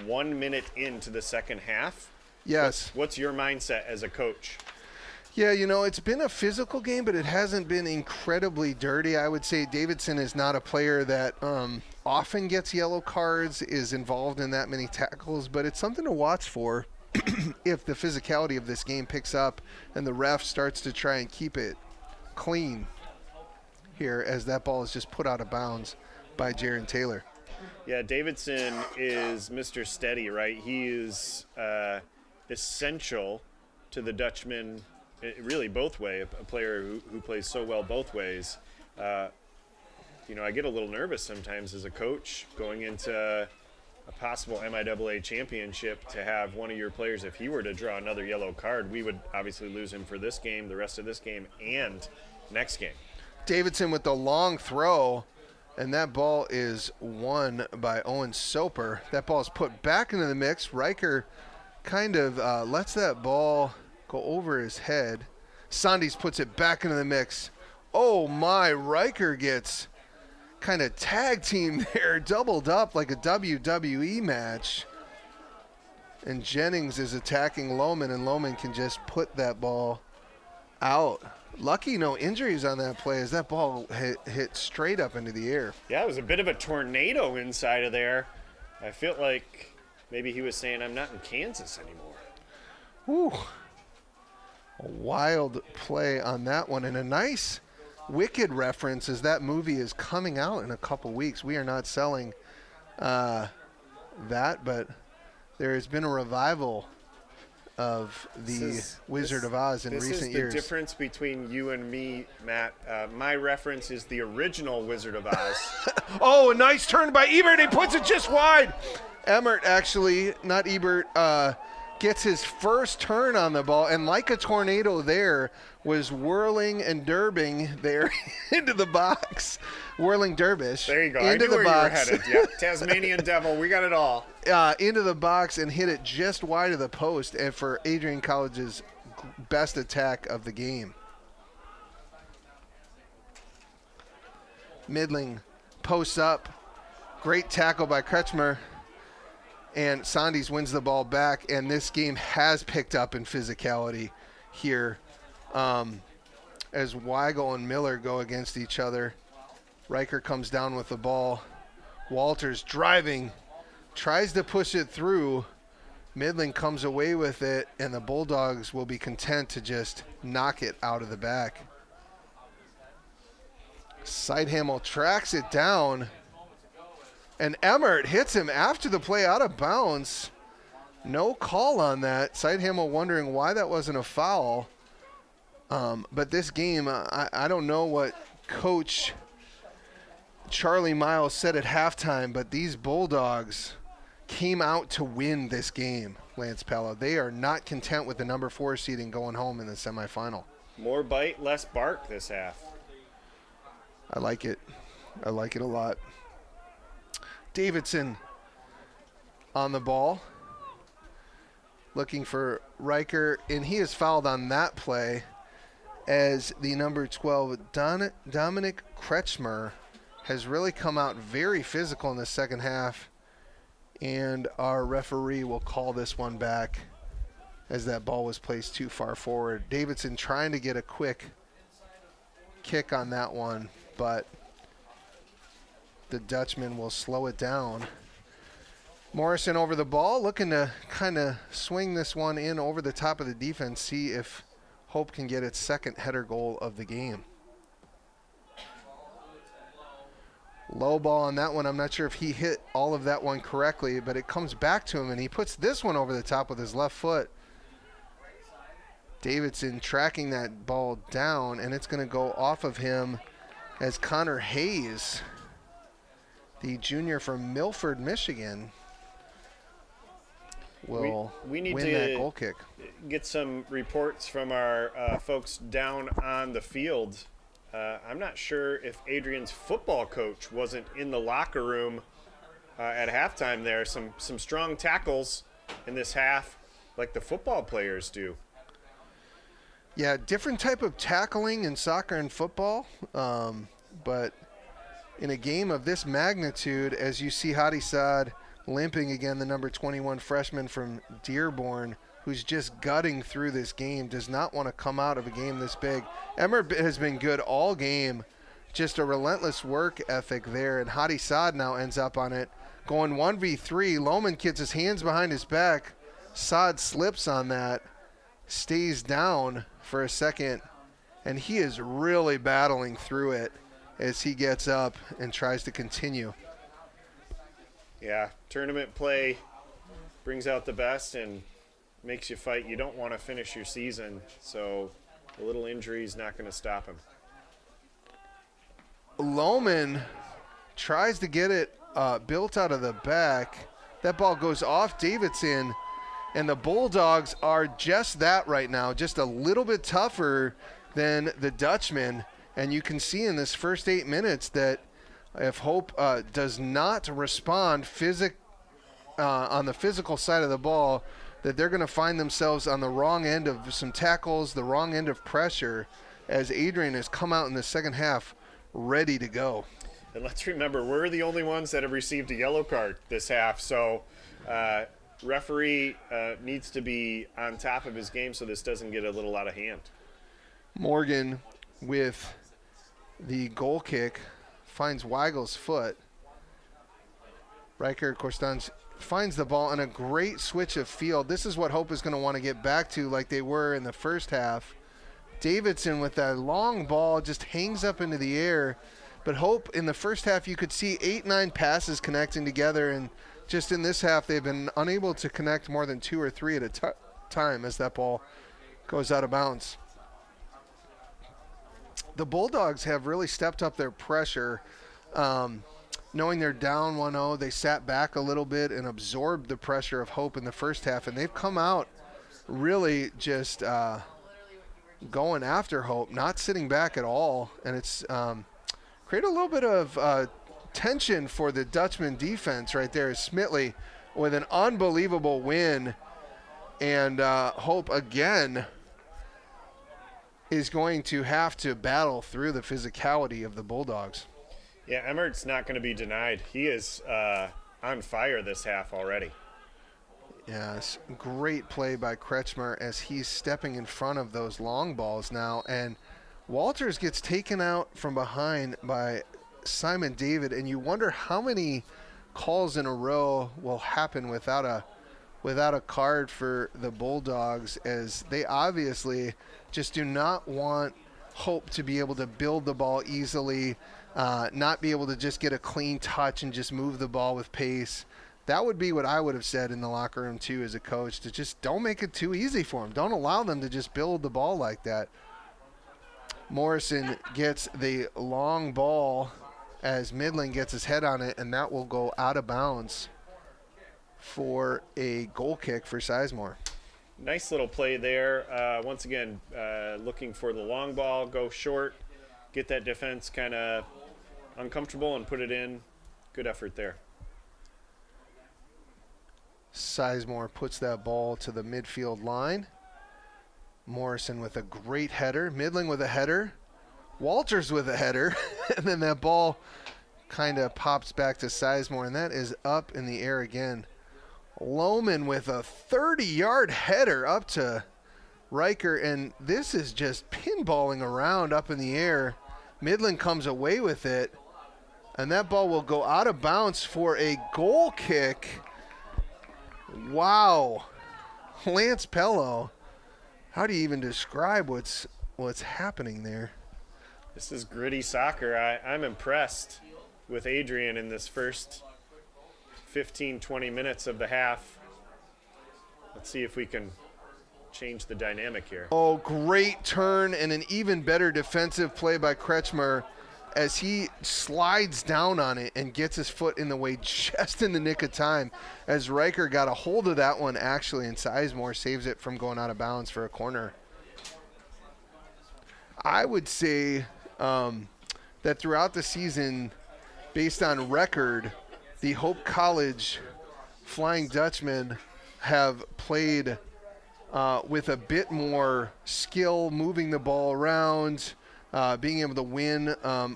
[SPEAKER 5] 1 minute into the second half.
[SPEAKER 3] Yes.
[SPEAKER 5] What's your mindset as a coach?
[SPEAKER 3] Yeah, it's been a physical game, but it hasn't been incredibly dirty. I would say Davidson is not a player that often gets yellow cards, is involved in that many tackles, but it's something to watch for if the physicality of this game picks up and the ref starts to try and keep it clean here as that ball is just put out of bounds by Jaron Taylor.
[SPEAKER 5] Yeah, Davidson is Mr. Steady, right? He is essential to the Dutchman, really both way, a player who plays so well both ways. I get a little nervous sometimes as a coach going into a possible MIAA championship to have one of your players, if he were to draw another yellow card, we would obviously lose him for this game, the rest of this game, and next game.
[SPEAKER 3] Davidson with the long throw, and that ball is won by Owen Soper. That ball is put back into the mix. Riker kind of lets that ball go over his head. Sandys puts it back into the mix. Oh my, Riker gets kind of tag team there, doubled up like a WWE match. And Jennings is attacking Lohman, and Lohman can just put that ball out. Lucky no injuries on that play as that ball hit straight up into the air.
[SPEAKER 5] Yeah, it was a bit of a tornado inside of there. I feel like maybe he was saying, I'm not in Kansas anymore.
[SPEAKER 3] Whew. A wild play on that one, and a nice Wicked reference as that movie is coming out in a couple weeks. We are not selling that, but there has been a revival of the Wizard of Oz in recent years.
[SPEAKER 5] This is the difference between you and me, Matt. My reference is the original Wizard of Oz.
[SPEAKER 3] Oh, a nice turn by Ebert. He puts it just wide. Emmert, actually, not Ebert, gets his first turn on the ball, and like a tornado there, was whirling and derbing there into the box. Whirling dervish.
[SPEAKER 5] There you go.
[SPEAKER 3] Into
[SPEAKER 5] I knew
[SPEAKER 3] the
[SPEAKER 5] where
[SPEAKER 3] box.
[SPEAKER 5] you were headed. Yeah, Tasmanian Devil. We got it all.
[SPEAKER 3] Into the box and hit it just wide of the post, and for Adrian College's best attack of the game. Midling posts up. Great tackle by Kretschmer. And Sandys wins the ball back, and this game has picked up in physicality here as Weigel and Miller go against each other. Riker comes down with the ball. Walters driving, tries to push it through. Midling comes away with it, and the Bulldogs will be content to just knock it out of the back. Sidehamel tracks it down. And Emmert hits him after the play out of bounds. No call on that. Sidehamel wondering why that wasn't a foul. But this game, I don't know what Coach Charlie Miles said at halftime, but these Bulldogs came out to win this game, Lance Pello. They are not content with the number 4 seeding going home in the semifinal.
[SPEAKER 5] More bite, less bark this half.
[SPEAKER 3] I like it. I like it a lot. Davidson on the ball, looking for Riker, and he is fouled on that play as the number 12, Dominic Kretschmer, has really come out very physical in the second half And our referee will call this one back as that ball was placed too far forward. Davidson trying to get a quick kick on that one, but the Dutchman will slow it down. Morrison over the ball, looking to kind of swing this one in over the top of the defense, see if Hope can get its second header goal of the game. Low ball on that one. I'm not sure if he hit all of that one correctly, but it comes back to him, and he puts this one over the top with his left foot. Davidson tracking that ball down, and it's going to go off of him as Connor Hayes, the junior from Milford, Michigan, will
[SPEAKER 5] we need
[SPEAKER 3] win
[SPEAKER 5] to
[SPEAKER 3] that goal kick.
[SPEAKER 5] Get some reports from our folks down on the field. I'm not sure if Adrian's football coach wasn't in the locker room at halftime there. Some strong tackles in this half like the football players do.
[SPEAKER 3] Yeah, different type of tackling in soccer and football, but in a game of this magnitude, as you see Hadi Saad limping again, the number 21 freshman from Dearborn, who's just gutting through this game, does not want to come out of a game this big. Emmer has been good all game, just a relentless work ethic there, and Hadi Saad now ends up on it, going 1v3. Lohman gets his hands behind his back. Saad slips on that, stays down for a second, and he is really battling through it as he gets up and tries to continue.
[SPEAKER 5] Yeah, tournament play brings out the best and makes you fight. You don't want to finish your season, so a little injury is not going to stop him.
[SPEAKER 3] Lohman tries to get it built out of the back. That ball goes off Davidson, and the Bulldogs are just that right now, just a little bit tougher than the Dutchman. And you can see in this first 8 minutes that if Hope does not respond on the physical side of the ball, that they're going to find themselves on the wrong end of some tackles, the wrong end of pressure, as Adrian has come out in the second half ready to go.
[SPEAKER 5] And let's remember, we're the only ones that have received a yellow card this half, so referee needs to be on top of his game so this doesn't get a little out of hand.
[SPEAKER 3] Morgan with the goal kick finds Weigel's foot. Riker Korstanz finds the ball and a great switch of field. This is what Hope is going to want to get back to like they were in the first half. Davidson with that long ball just hangs up into the air. But Hope in the first half, you could see 8-9 passes connecting together, and just in this half they've been unable to connect more than 2 or 3 at a time as that ball goes out of bounds. The Bulldogs have really stepped up their pressure. Knowing they're down 1-0, they sat back a little bit and absorbed the pressure of Hope in the first half, and they've come out really just going after Hope, not sitting back at all, and it's created a little bit of tension for the Dutchman defense right there. Smitley with an unbelievable win, and Hope again is going to have to battle through the physicality of the Bulldogs.
[SPEAKER 5] Yeah, Emmert's not going to be denied. He is on fire this half already.
[SPEAKER 3] Yes, great play by Kretschmer as he's stepping in front of those long balls now. And Walters gets taken out from behind by Simon David, and you wonder how many calls in a row will happen without a card for the Bulldogs, as they obviously just do not want Hope to be able to build the ball easily, not be able to just get a clean touch and just move the ball with pace. That would be what I would have said in the locker room too as a coach, to just don't make it too easy for them. Don't allow them to just build the ball like that. Morrison gets the long ball as Midland gets his head on it, and that will go out of bounds for a goal kick for Sizemore.
[SPEAKER 5] Nice little play there. Once again, looking for the long ball, go short, get that defense kind of uncomfortable and put it in. Good effort there.
[SPEAKER 3] Sizemore puts that ball to the midfield line. Morrison with a great header. Midland with a header. Walters with a header. And then that ball kind of pops back to Sizemore, and that is up in the air again. Lohman with a 30-yard header up to Riker, and this is just pinballing around up in the air. Midland comes away with it, and that ball will go out of bounds for a goal kick. Wow. Lance Pello, how do you even describe what's happening there?
[SPEAKER 5] This is gritty soccer. I'm impressed with Adrian in this first 15-20 minutes of the half. Let's see if we can change the dynamic here.
[SPEAKER 3] Oh, great turn and an even better defensive play by Kretschmer as he slides down on it and gets his foot in the way just in the nick of time, as Riker got a hold of that one actually, and Sizemore saves it from going out of bounds for a corner. I would say that throughout the season, based on record, the Hope College Flying Dutchmen have played with a bit more skill, moving the ball around, being able to win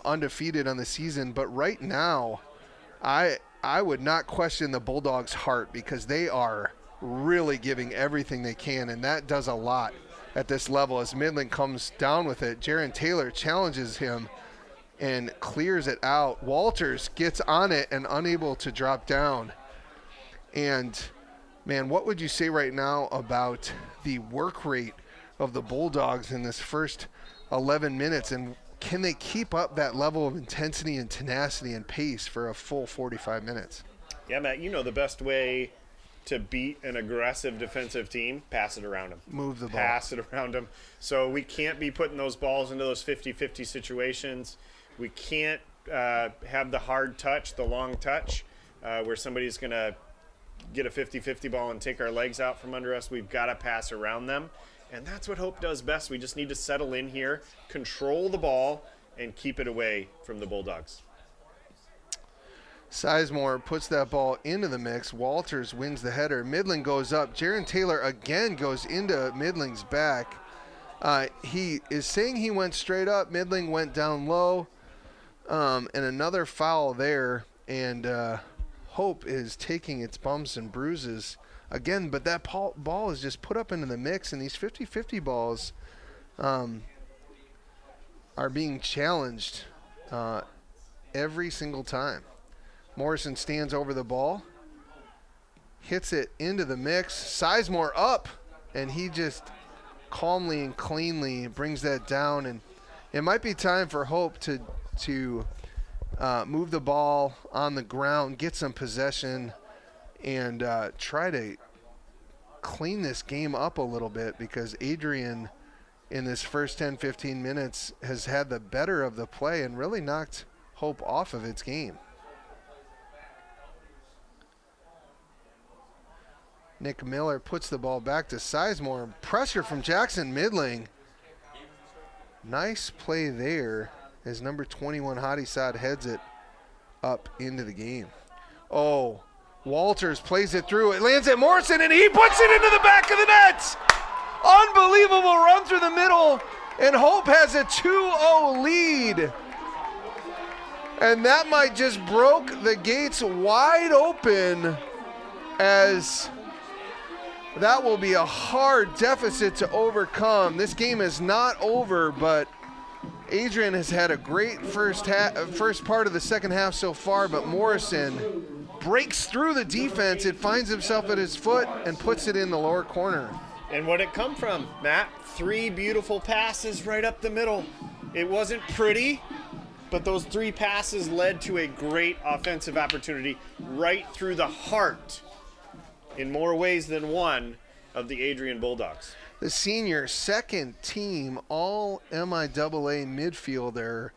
[SPEAKER 3] undefeated on the season. But right now, I would not question the Bulldogs' heart, because they are really giving everything they can, and that does a lot at this level. As Midland comes down with it, Jaron Taylor challenges him and clears it out. Walters gets on it and unable to drop down. And, man, what would you say right now about the work rate of the Bulldogs in this first 11 minutes? And can they keep up that level of intensity and tenacity and pace for a full 45 minutes?
[SPEAKER 5] Yeah, Matt, you know the best way to beat an aggressive defensive team, pass it around them.
[SPEAKER 3] Move the ball.
[SPEAKER 5] Pass it around them. So we can't be putting those balls into those 50-50 situations. We can't have the hard touch, the long touch, where somebody's going to get a 50-50 ball and take our legs out from under us. We've got to pass around them. And that's what Hope does best. We just need to settle in here, control the ball, and keep it away from the Bulldogs.
[SPEAKER 3] Sizemore puts that ball into the mix. Walters wins the header. Midland goes up. Jaron Taylor again goes into Midling's back. He is saying he went straight up. Midling went down low. And another foul there. And Hope is taking its bumps and bruises again. But that ball is just put up into the mix. And these 50-50 balls are being challenged every single time. Morrison stands over the ball, hits it into the mix. Sizemore up, and he just calmly and cleanly brings that down. And it might be time for Hope to move the ball on the ground, get some possession, and try to clean this game up a little bit, because Adrian in this first 10-15 minutes has had the better of the play and really knocked Hope off of its game. Nick Miller puts the ball back to Sizemore. Pressure from Jackson Midling. Nice play there as number 21 Hadisad heads it up into the game. Oh, Walters plays it through. It lands at Morrison, and he puts it into the back of the net. Unbelievable run through the middle, and Hope has a 2-0 lead. And that might just broke the gates wide open, as that will be a hard deficit to overcome. This game is not over, but Adrian has had a great first part of the second half so far, but Morrison breaks through the defense. It finds himself at his foot and puts it in the lower corner.
[SPEAKER 5] And what'd it come from, Matt? 3 beautiful passes right up the middle. It wasn't pretty, but those 3 passes led to a great offensive opportunity right through the heart, in more ways than one, of the Adrian Bulldogs.
[SPEAKER 3] The senior second team all MIAA midfielder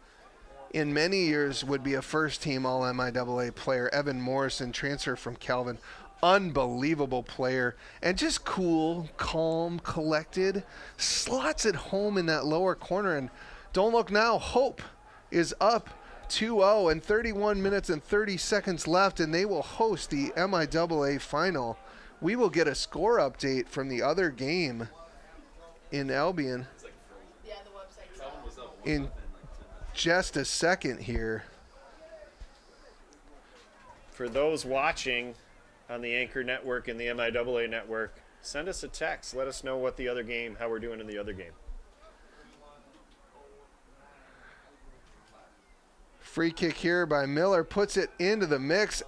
[SPEAKER 3] in many years would be a first team all MIAA player. Evan Morrison, transfer from Calvin. Unbelievable player, and just cool, calm, collected, slots it home in that lower corner. And don't look now, Hope is up 2-0 and 31 minutes and 30 seconds left, and they will host the MIAA final. We will get a score update from the other game in Albion in just a second here.
[SPEAKER 5] For those watching, on the Anchor Network and the MIAA Network, send us a text. Let us know what the other game, how we're doing in the other game.
[SPEAKER 3] Free kick here by Miller, puts it into the mix.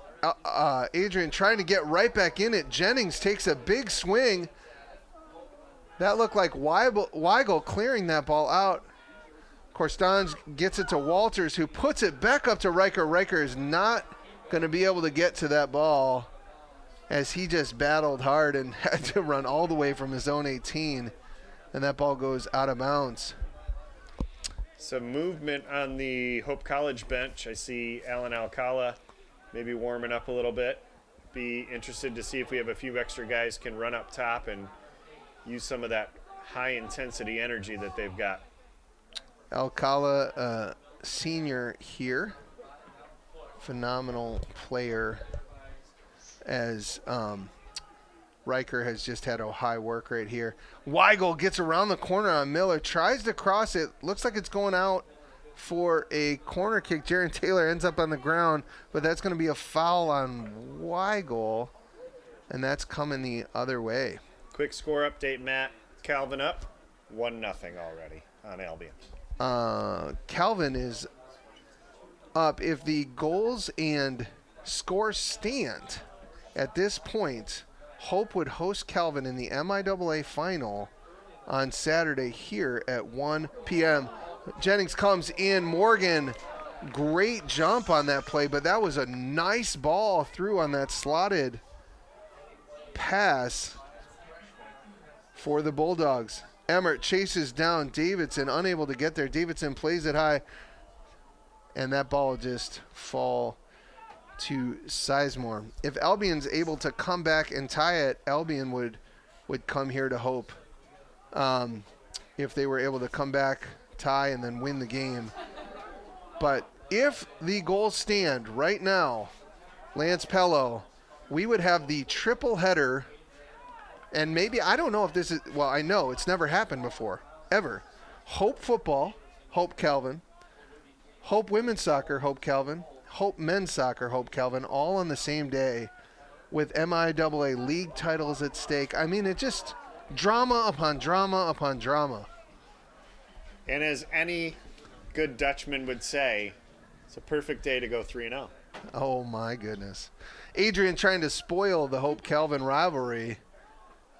[SPEAKER 3] Adrian trying to get right back in it. Jennings takes a big swing. That looked like Weigel clearing that ball out. Of course, Dons gets it to Walters, who puts it back up to Riker. Riker is not going to be able to get to that ball as he just battled hard and had to run all the way from his own 18. And that ball goes out of bounds.
[SPEAKER 5] Some movement on the Hope College bench. I see Alan Alcala maybe warming up a little bit. Be interested to see if we have a few extra guys can run up top and use some of that high-intensity energy that they've got.
[SPEAKER 3] Alcala, senior here. Phenomenal player, as Riker has just had a high work rate here. Weigel gets around the corner on Miller, tries to cross it. Looks like it's going out for a corner kick. Jaron Taylor ends up on the ground, but that's going to be a foul on Weigel, and that's coming the other way.
[SPEAKER 5] Quick score update, Matt. Calvin up 1-0 already on Albion.
[SPEAKER 3] Calvin is up. If the goals and scores stand at this point, Hope would host Calvin in the MIAA final on Saturday here at 1 p.m. Jennings comes in. Morgan, great jump on that play, but that was a nice ball through on that slotted pass for the Bulldogs. Emmert chases down Davidson, unable to get there. Davidson plays it high, and that ball just fall to Sizemore. If Albion's able to come back and tie it, Albion would come here to Hope. If they were able to come back, tie, and then win the game. But if the goals stand right now, Lance Pello, we would have the triple header. And maybe, I don't know if this is, well, I know it's never happened before, ever. Hope football, Hope Calvin. Hope women's soccer, Hope Calvin. Hope men's soccer, Hope Calvin, all on the same day with MIAA league titles at stake. I mean, it just drama upon drama upon drama.
[SPEAKER 5] And as any good Dutchman would say, it's a perfect day to go 3-0.
[SPEAKER 3] Oh, my goodness. Adrian trying to spoil the Hope Calvin rivalry,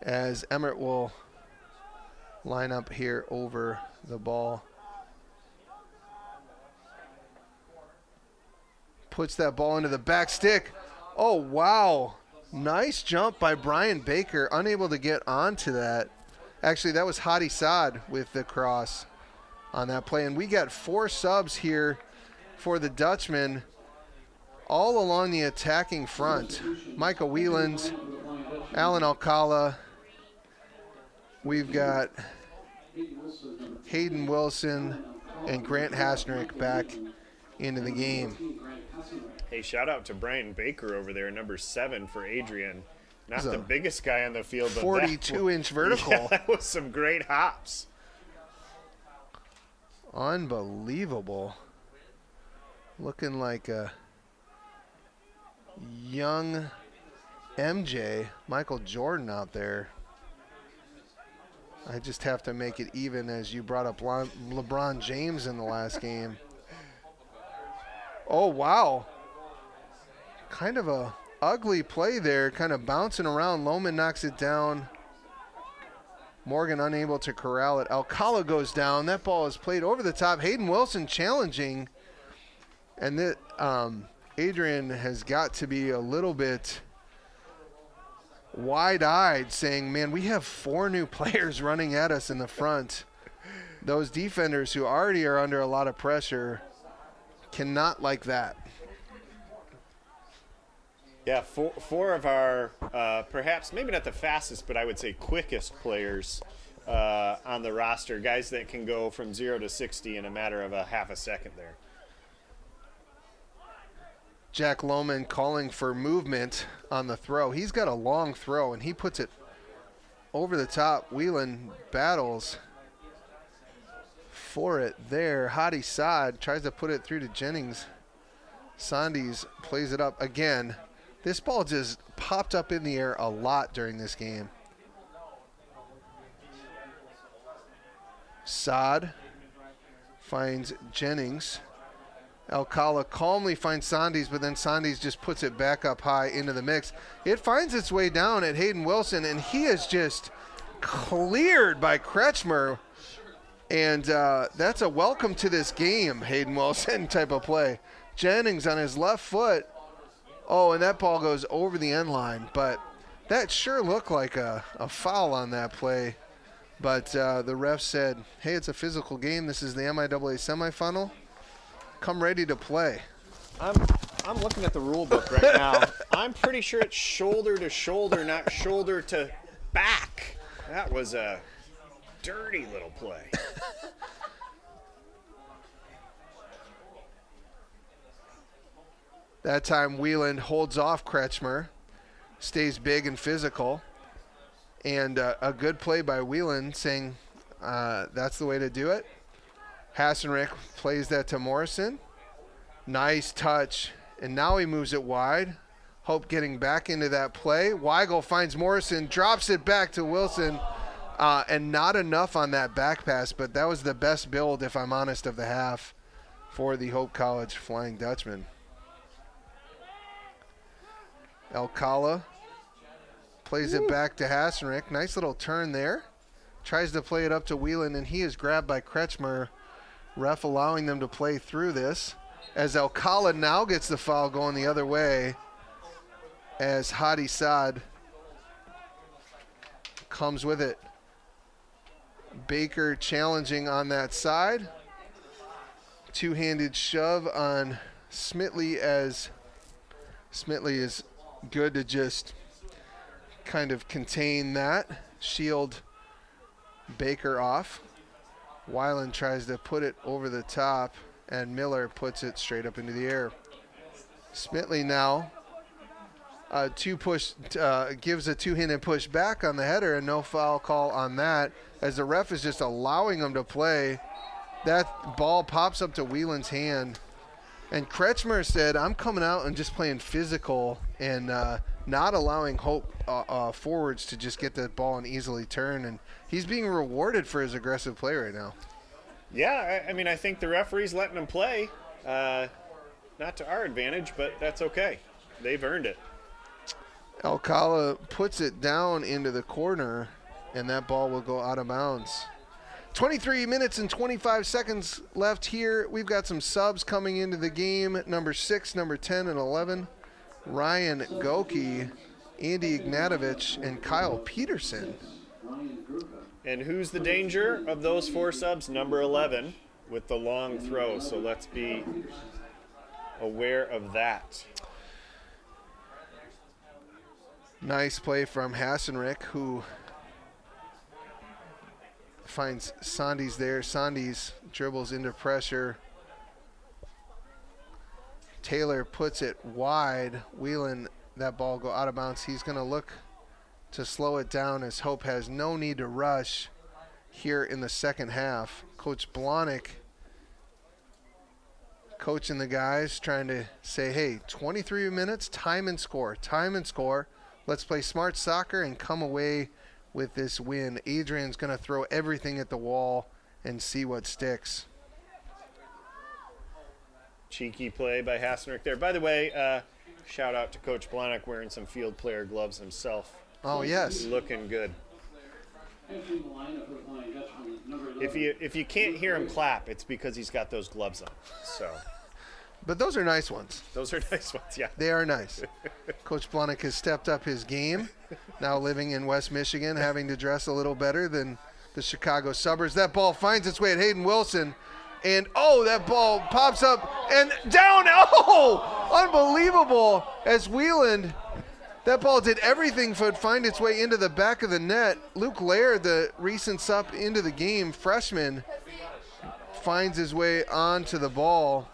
[SPEAKER 3] as Emmert will line up here over the ball. Puts that ball into the back stick. Oh, wow. Nice jump by Brian Baker. Unable to get onto that. Actually, that was Hadi Saad with the cross on that play. And we got 4 subs here for the Dutchman all along the attacking front. Micah Whelans, Alan Alcala. We've got Hayden Wilson and Grant Hasnerick back into the game.
[SPEAKER 5] Hey, shout out to Brian Baker over there, number 7 for Adrian. Not the biggest guy on the field, but
[SPEAKER 3] 42-inch vertical.
[SPEAKER 5] Yeah, that was some great hops.
[SPEAKER 3] Unbelievable. Looking like a young MJ, Michael Jordan out there. I just have to make it even, as you brought up LeBron James in the last game. Oh, wow. Kind of a ugly play there, kind of bouncing around. Lohman knocks it down. Morgan unable to corral it. Alcala goes down. That ball is played over the top. Hayden Wilson challenging. And that Adrian has got to be a little bit wide-eyed, saying, man, we have 4 new players running at us in the front. Those defenders who already are under a lot of pressure cannot like that.
[SPEAKER 5] Yeah, four of our perhaps maybe not the fastest, but I would say quickest players on the roster, guys that can go from 0 to 60 in a matter of a half a second there.
[SPEAKER 3] Jack Lohman calling for movement on the throw. He's got a long throw, and he puts it over the top. Whelan battles for it there. Hadi Saad tries to put it through to Jennings. Sandys plays it up again. This ball just popped up in the air a lot during this game. Saad finds Jennings. Alcala calmly finds Sandes, but then Sandes just puts it back up high into the mix. It finds its way down at Hayden Wilson, and he is just cleared by Kretschmer. And that's a welcome to this game, Hayden Wilson type of play. Jennings on his left foot. Oh, and that ball goes over the end line. But that sure looked like a foul on that play. But the ref said, hey, it's a physical game. This is the MIAA semifinal. Come ready to play.
[SPEAKER 5] I'm looking at the rule book right now. I'm pretty sure it's shoulder to shoulder, not shoulder to back. That was a dirty little play.
[SPEAKER 3] That time Wieland holds off Kretschmer, stays big and physical. And a good play by Wieland saying that's the way to do it. Hassenrick plays that to Morrison. Nice touch. And now he moves it wide. Hope getting back into that play. Weigel finds Morrison, drops it back to Wilson. And not enough on that back pass, but that was the best build, if I'm honest, of the half for the Hope College Flying Dutchman. Alcala plays it back to Hassenrick. Nice little turn there. Tries to play it up to Wieland, and he is grabbed by Kretschmer. Ref allowing them to play through this. As Alcala now gets the foul going the other way. As Hadi Saad comes with it. Baker challenging on that side. Two-handed shove on Smitley, as Smitley is good to just kind of contain that. Shield Baker off. Weiland tries to put it over the top, and Miller puts it straight up into the air. Smitley now gives a two-handed push back on the header, and no foul call on that, as the ref is just allowing him to play. That ball pops up to Wieland's hand, and Kretschmer said, I'm coming out and just playing physical and not allowing Hope forwards to just get that ball and easily turn, and he's being rewarded for his aggressive play right now.
[SPEAKER 5] Yeah, I mean, I think the referee's letting him play. Not to our advantage, but that's okay. They've earned it.
[SPEAKER 3] Alcala puts it down into the corner, and that ball will go out of bounds. 23 minutes and 25 seconds left here. We've got some subs coming into the game. Number 6, number 10, and 11. Ryan Goki, Andy Ignatovich, and Kyle Peterson.
[SPEAKER 5] And who's the danger of those 4 subs? Number 11 with the long throw. So let's be aware of that.
[SPEAKER 3] Nice play from Hassenrick, who finds Sandes there. Sandes dribbles into pressure. Taylor puts it wide. Whelan, that ball go out of bounds. He's going to look to slow it down, as Hope has no need to rush here in the second half. Coach Blahnik coaching the guys, trying to say, hey, 23 minutes, time and score. Let's play smart soccer and come away with this win. Adrian's going to throw everything at the wall and see what sticks.
[SPEAKER 5] Cheeky play by Hassenrick there. By the way, shout out to Coach Blahnik wearing some field player gloves himself.
[SPEAKER 3] Oh, yes.
[SPEAKER 5] Looking good. If you can't hear him clap, it's because he's got those gloves on. So.
[SPEAKER 3] But those are nice ones.
[SPEAKER 5] Those are nice ones, yeah.
[SPEAKER 3] They are nice. Coach Blahnik has stepped up his game. Now living in West Michigan, having to dress a little better than the Chicago suburbs. That ball finds its way at Hayden Wilson. And, oh, that ball pops up and down. Oh, unbelievable. As Wieland, that ball did everything to find its way into the back of the net. Luke Laird, the recent sub into the game, freshman, finds his way onto the ball.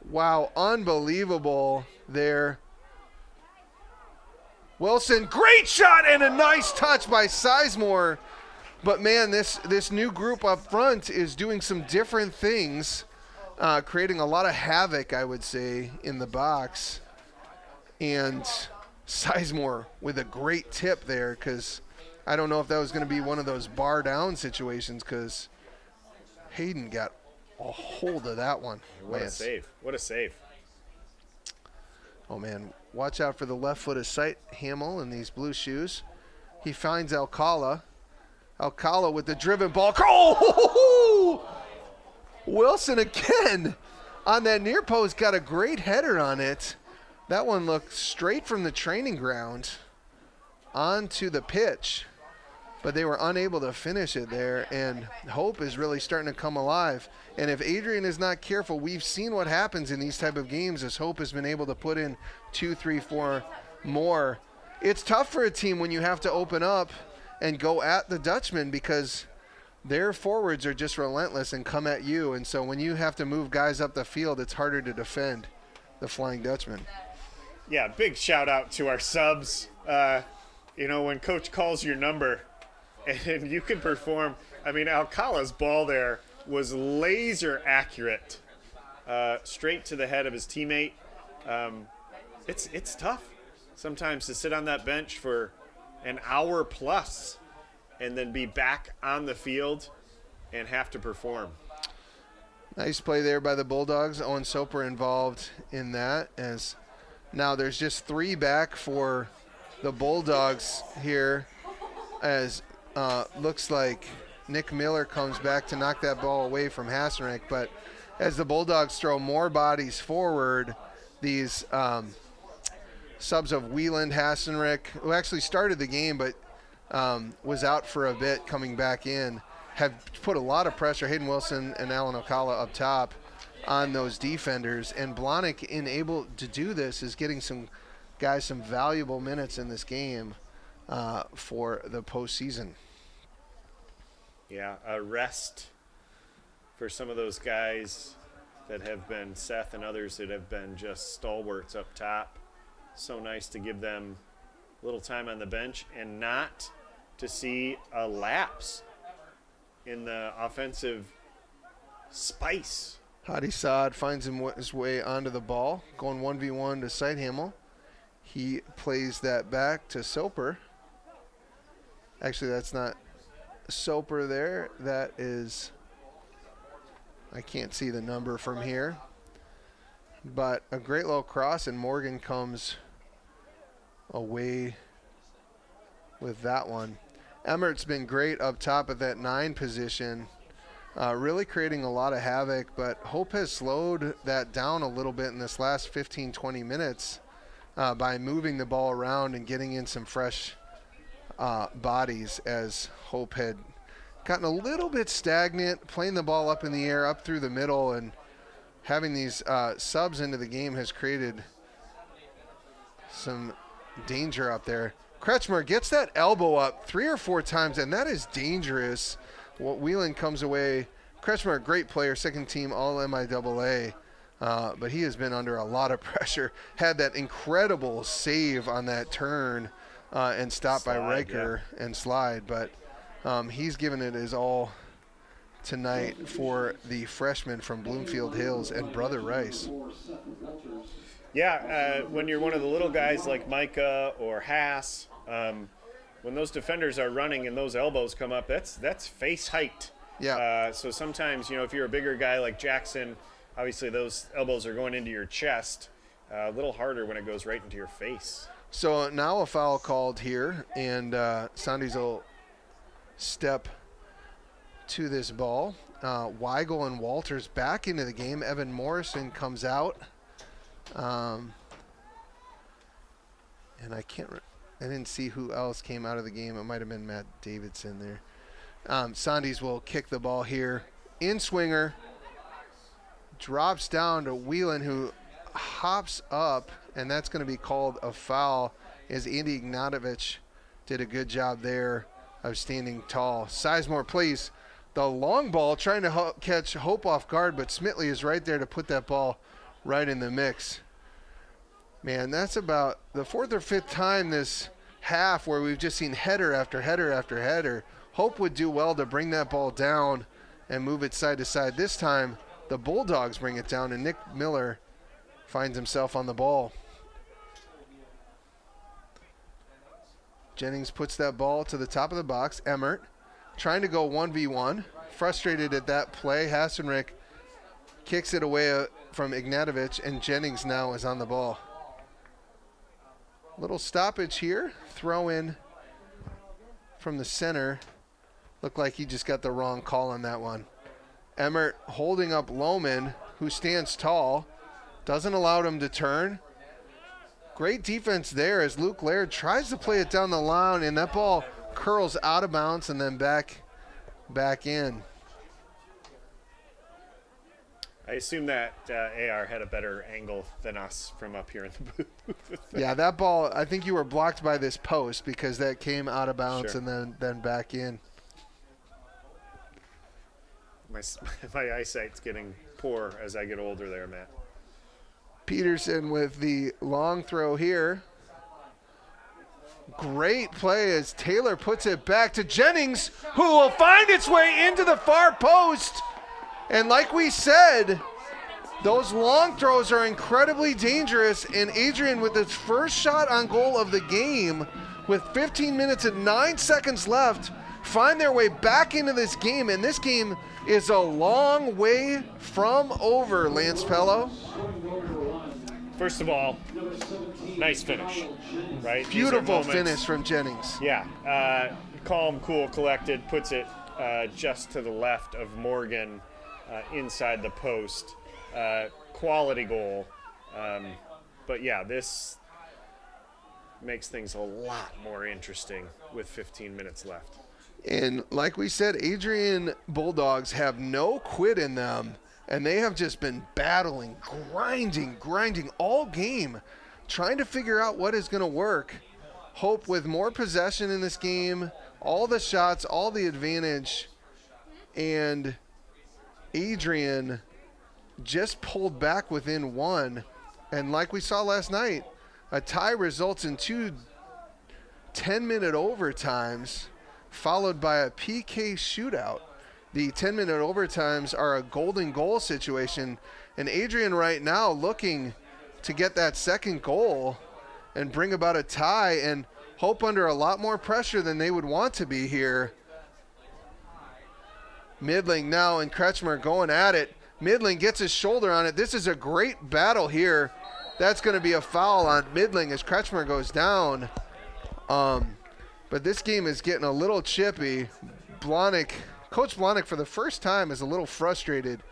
[SPEAKER 3] Wow, unbelievable there. Wilson, great shot and a nice touch by Sizemore. But, man, this new group up front is doing some different things, creating a lot of havoc, I would say, in the box. And Sizemore with a great tip there, because I don't know if that was going to be one of those bar down situations, because Hayden got a hold of that one.
[SPEAKER 5] What a save. What a save.
[SPEAKER 3] Oh, man. Watch out for the left foot of Sight Hamill in these blue shoes. He finds Alcala. Alcala with the driven ball. Oh! Wilson again on that near post, got a great header on it. That one looked straight from the training ground onto the pitch, but they were unable to finish it there, and Hope is really starting to come alive. And if Adrian is not careful, we've seen what happens in these type of games as Hope has been able to put in 2, 3, 4 more. It's tough for a team when you have to open up and go at the Dutchman, because their forwards are just relentless and come at you. And so when you have to move guys up the field, it's harder to defend the Flying Dutchman.
[SPEAKER 5] Yeah, big shout out to our subs. When coach calls your number and you can perform, I mean, Alcala's ball there was laser accurate, straight to the head of his teammate. It's tough sometimes to sit on that bench for an hour plus and then be back on the field and have to perform.
[SPEAKER 3] Nice play there by the Bulldogs. Owen Soper involved in that, as now there's just 3 back for the Bulldogs here, as looks like Nick Miller comes back to knock that ball away from Hasenrick. But as the Bulldogs throw more bodies forward, these subs of Wieland, Hasenrick, who actually started the game but was out for a bit coming back in, have put a lot of pressure, Hayden Wilson and Alan Alcala up top, on those defenders. And Blahnik, able to do this, is getting some guys some valuable minutes in this game for the postseason.
[SPEAKER 5] Yeah, a rest for some of those guys that have been, Seth and others that have been just stalwarts up top. So nice to give them a little time on the bench and not to see a lapse in the offensive spice.
[SPEAKER 3] Hadi Saad finds his way onto the ball, going 1v1 to Sight Hamill. He plays that back to Soper. Actually, that's not Soper there. That is, I can't see the number from here. But a great low cross, and Morgan comes away with that one. Emmert's been great up top at that 9 position, really creating a lot of havoc, but Hope has slowed that down a little bit in this last 15-20 minutes by moving the ball around and getting in some fresh bodies, as Hope had gotten a little bit stagnant, playing the ball up in the air, up through the middle, and having these subs into the game has created some danger up there. Kretschmer gets that elbow up 3 or 4 times, and that is dangerous. Whelan comes away. Kretschmer, a great player, second team all MIAA, but he has been under a lot of pressure. Had that incredible save on that turn and stopped by Riker and slide, but he's given it his all tonight for the freshman from Bloomfield Hills and Brother Rice.
[SPEAKER 5] Yeah, when you're one of the little guys like Micah or Haas, when those defenders are running and those elbows come up, that's face height.
[SPEAKER 3] Yeah.
[SPEAKER 5] So sometimes, if you're a bigger guy like Jackson, obviously those elbows are going into your chest. A little harder when it goes right into your face.
[SPEAKER 3] So now a foul called here, and Sandys will step to this ball. Weigel and Walters back into the game. Evan Morrison comes out. And I didn't see who else came out of the game. It might have been Matt Davidson there. Sandys will kick the ball here. In swinger. Drops down to Whelan, who hops up, and that's going to be called a foul, as Andy Ignatovich did a good job there of standing tall. Sizemore plays the long ball, trying to catch Hope off guard, but Smitley is right there to put that ball right in the mix. Man, that's about the 4th or 5th time this half where we've just seen header after header after header. Hope would do well to bring that ball down and move it side to side. This time, the Bulldogs bring it down, and Nick Miller finds himself on the ball. Jennings puts that ball to the top of the box. Emmert trying to go 1v1. Frustrated at that play. Hasenrick kicks it away from Ignatovic, and Jennings now is on the ball. Little stoppage here. Throw in from the center. Looked like he just got the wrong call on that one. Emmert holding up Lohman, who stands tall. Doesn't allow him to turn. Great defense there as Luke Laird tries to play it down the line, and that ball curls out of bounds and then back in.
[SPEAKER 5] I assume that AR had a better angle than us from up here in the booth.
[SPEAKER 3] Yeah, that ball, I think you were blocked by this post because that came out of bounds
[SPEAKER 5] Sure.
[SPEAKER 3] and then back in.
[SPEAKER 5] My eyesight's getting poor as I get older there, Matt.
[SPEAKER 3] Peterson with the long throw here. Great play as Taylor puts it back to Jennings, who will find its way into the far post. And like we said, those long throws are incredibly dangerous. And Adrian with his first shot on goal of the game with 15 minutes and 9 seconds left find their way back into this game. And this game is a long way from over, Lance Pello.
[SPEAKER 5] First of all, nice finish, right?
[SPEAKER 3] Beautiful finish from Jennings.
[SPEAKER 5] Yeah, calm, cool, collected, puts it just to the left of Morgan inside the post. Quality goal. But yeah, this makes things a lot more interesting with 15 minutes left.
[SPEAKER 3] And like we said, Adrian Bulldogs have no quit in them. And they have just been battling, grinding all game, trying to figure out what is going to work. Hope with more possession in this game, all the shots, all the advantage. And Adrian just pulled back within one. And like we saw last night, a tie results in 2 10-minute overtimes, followed by a PK shootout. The 10-minute overtimes are a golden goal situation, and Adrian right now looking to get that second goal and bring about a tie, and Hope under a lot more pressure than they would want to be here. Midling now and Kretschmer going at it. Midling gets his shoulder on it. This is a great battle here. That's going to be a foul on Midling as Kretschmer goes down. But this game is getting a little chippy. Coach Blahnik, for the first time, is a little frustrated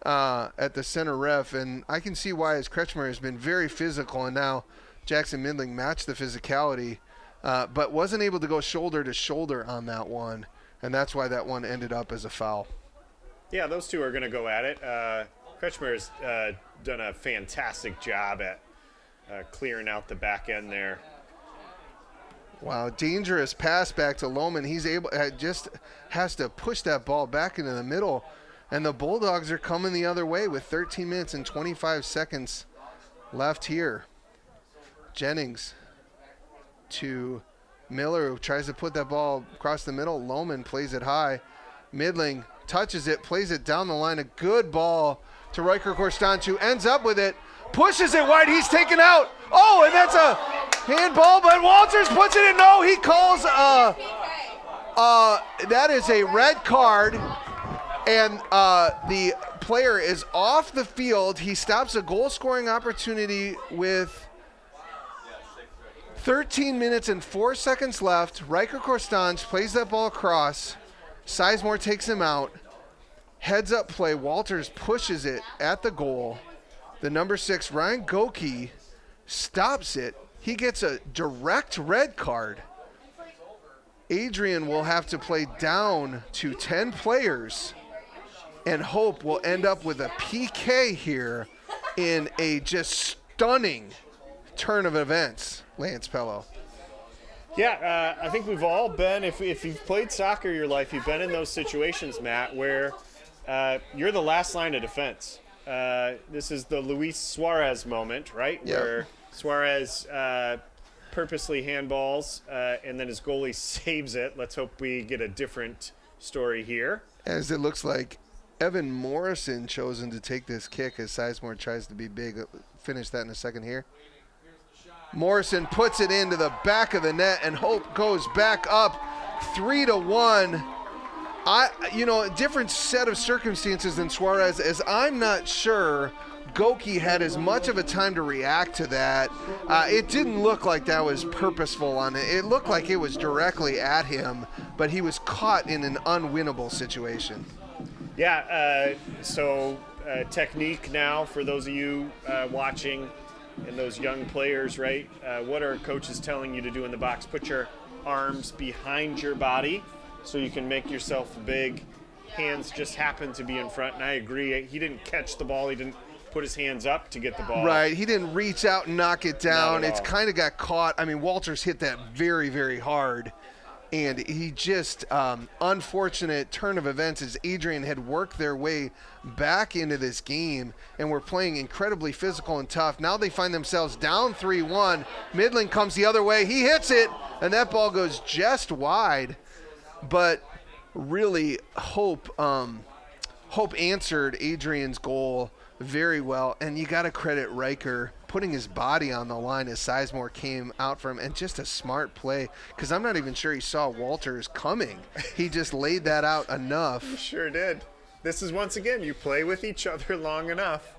[SPEAKER 3] at the center ref, and I can see why, as Kretschmer has been very physical, and now Jackson Midling matched the physicality, but wasn't able to go shoulder to shoulder on that one, and that's why that one ended up as a foul.
[SPEAKER 5] Yeah, those two are going to go at it. Kretschmer has done a fantastic job at clearing out the back end there.
[SPEAKER 3] Wow, dangerous pass back to Lohman. He's just has to push that ball back into the middle. And the Bulldogs are coming the other way with 13 minutes and 25 seconds left here. Jennings to Miller, who tries to put that ball across the middle. Lohman plays it high. Midling touches it, plays it down the line. A good ball to Riker Korstanchu, ends up with it, pushes it wide. He's taken out. Oh, and that's a handball, but Walters puts it in. No, he calls that is a red card, and the player is off the field. He stops a goal-scoring opportunity with 13 minutes and 4 seconds left. Riker Korstanch plays that ball across. Sizemore takes him out. Heads up play. Walters pushes it at the goal. The number 6, Ryan Goki, stops it. He gets a direct red card. Adrian will have to play down to 10 players, and Hope will end up with a PK here in a just stunning turn of events, Lance Pello.
[SPEAKER 5] Yeah, I think we've all been, if you've played soccer your life, you've been in those situations, Matt, where you're the last line of defense. This is the Luis Suarez moment, right?
[SPEAKER 3] Yep.
[SPEAKER 5] Where Suarez purposely handballs, and then his goalie saves it. Let's hope we get a different story here.
[SPEAKER 3] As it looks like Evan Morrison chosen to take this kick as Sizemore tries to be big. Finish that in a second here. Morrison puts it into the back of the net, and Hope goes back up 3-1. Different set of circumstances than Suarez, as I'm not sure Goki had as much of a time to react to that. It didn't look like that was purposeful on it. It looked like it was directly at him, but he was caught in an unwinnable situation.
[SPEAKER 5] Yeah, technique now for those of you watching and those young players, right? What are coaches telling you to do in the box? Put your arms behind your body so you can make yourself big. Hands just happen to be in front, and I agree. He didn't catch the ball. He didn't put his hands up to get the ball.
[SPEAKER 3] Right, he didn't reach out and knock it down. It's kind of got caught. I mean, Walters hit that very, very hard. And he just, unfortunate turn of events as Adrian had worked their way back into this game and were playing incredibly physical and tough. Now they find themselves down 3-1. Midland comes the other way. He hits it, and that ball goes just wide. But really, Hope answered Adrian's goal very well. And you got to credit Riker putting his body on the line as Sizemore came out for him, and just a smart play, because I'm not even sure he saw Walters coming. He just laid that out enough.
[SPEAKER 5] He sure did. This is, once again, you play with each other long enough.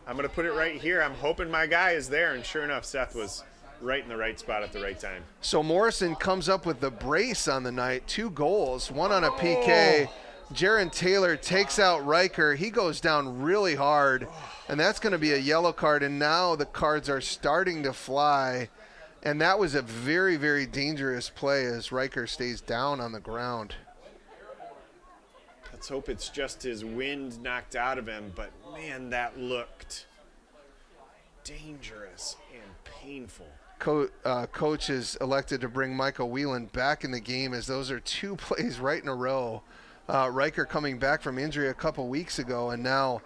[SPEAKER 5] I'm going to put it right here. I'm hoping my guy is there, and sure enough, Seth was right in the right spot at the right time.
[SPEAKER 3] So Morrison comes up with the brace on the night, 2 goals, 1 on a PK. Jaron Taylor takes out Riker. He goes down really hard, and that's going to be a yellow card, and now the cards are starting to fly, and that was a very, very dangerous play as Riker stays down on the ground.
[SPEAKER 5] Let's hope it's just his wind knocked out of him, but man, that looked dangerous and painful.
[SPEAKER 3] Coach is elected to bring Michael Whelan back in the game, as those are 2 plays right in a row. Riker coming back from injury a couple weeks ago, and now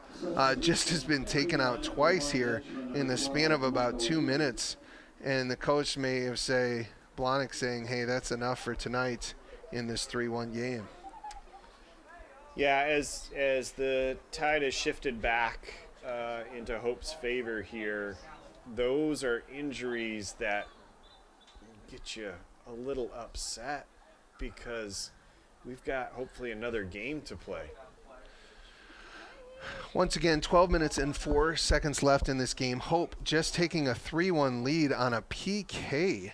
[SPEAKER 3] just has been taken out twice here in the span of about 2 minutes. And the coach may have Blahnik saying, hey, that's enough for tonight in this 3-1 game.
[SPEAKER 5] Yeah, as the tide has shifted back into Hope's favor here, those are injuries that get you a little upset, because we've got hopefully another game to play.
[SPEAKER 3] Once again, 12 minutes and 4 seconds left in this game. Hope just taking a 3-1 lead on a PK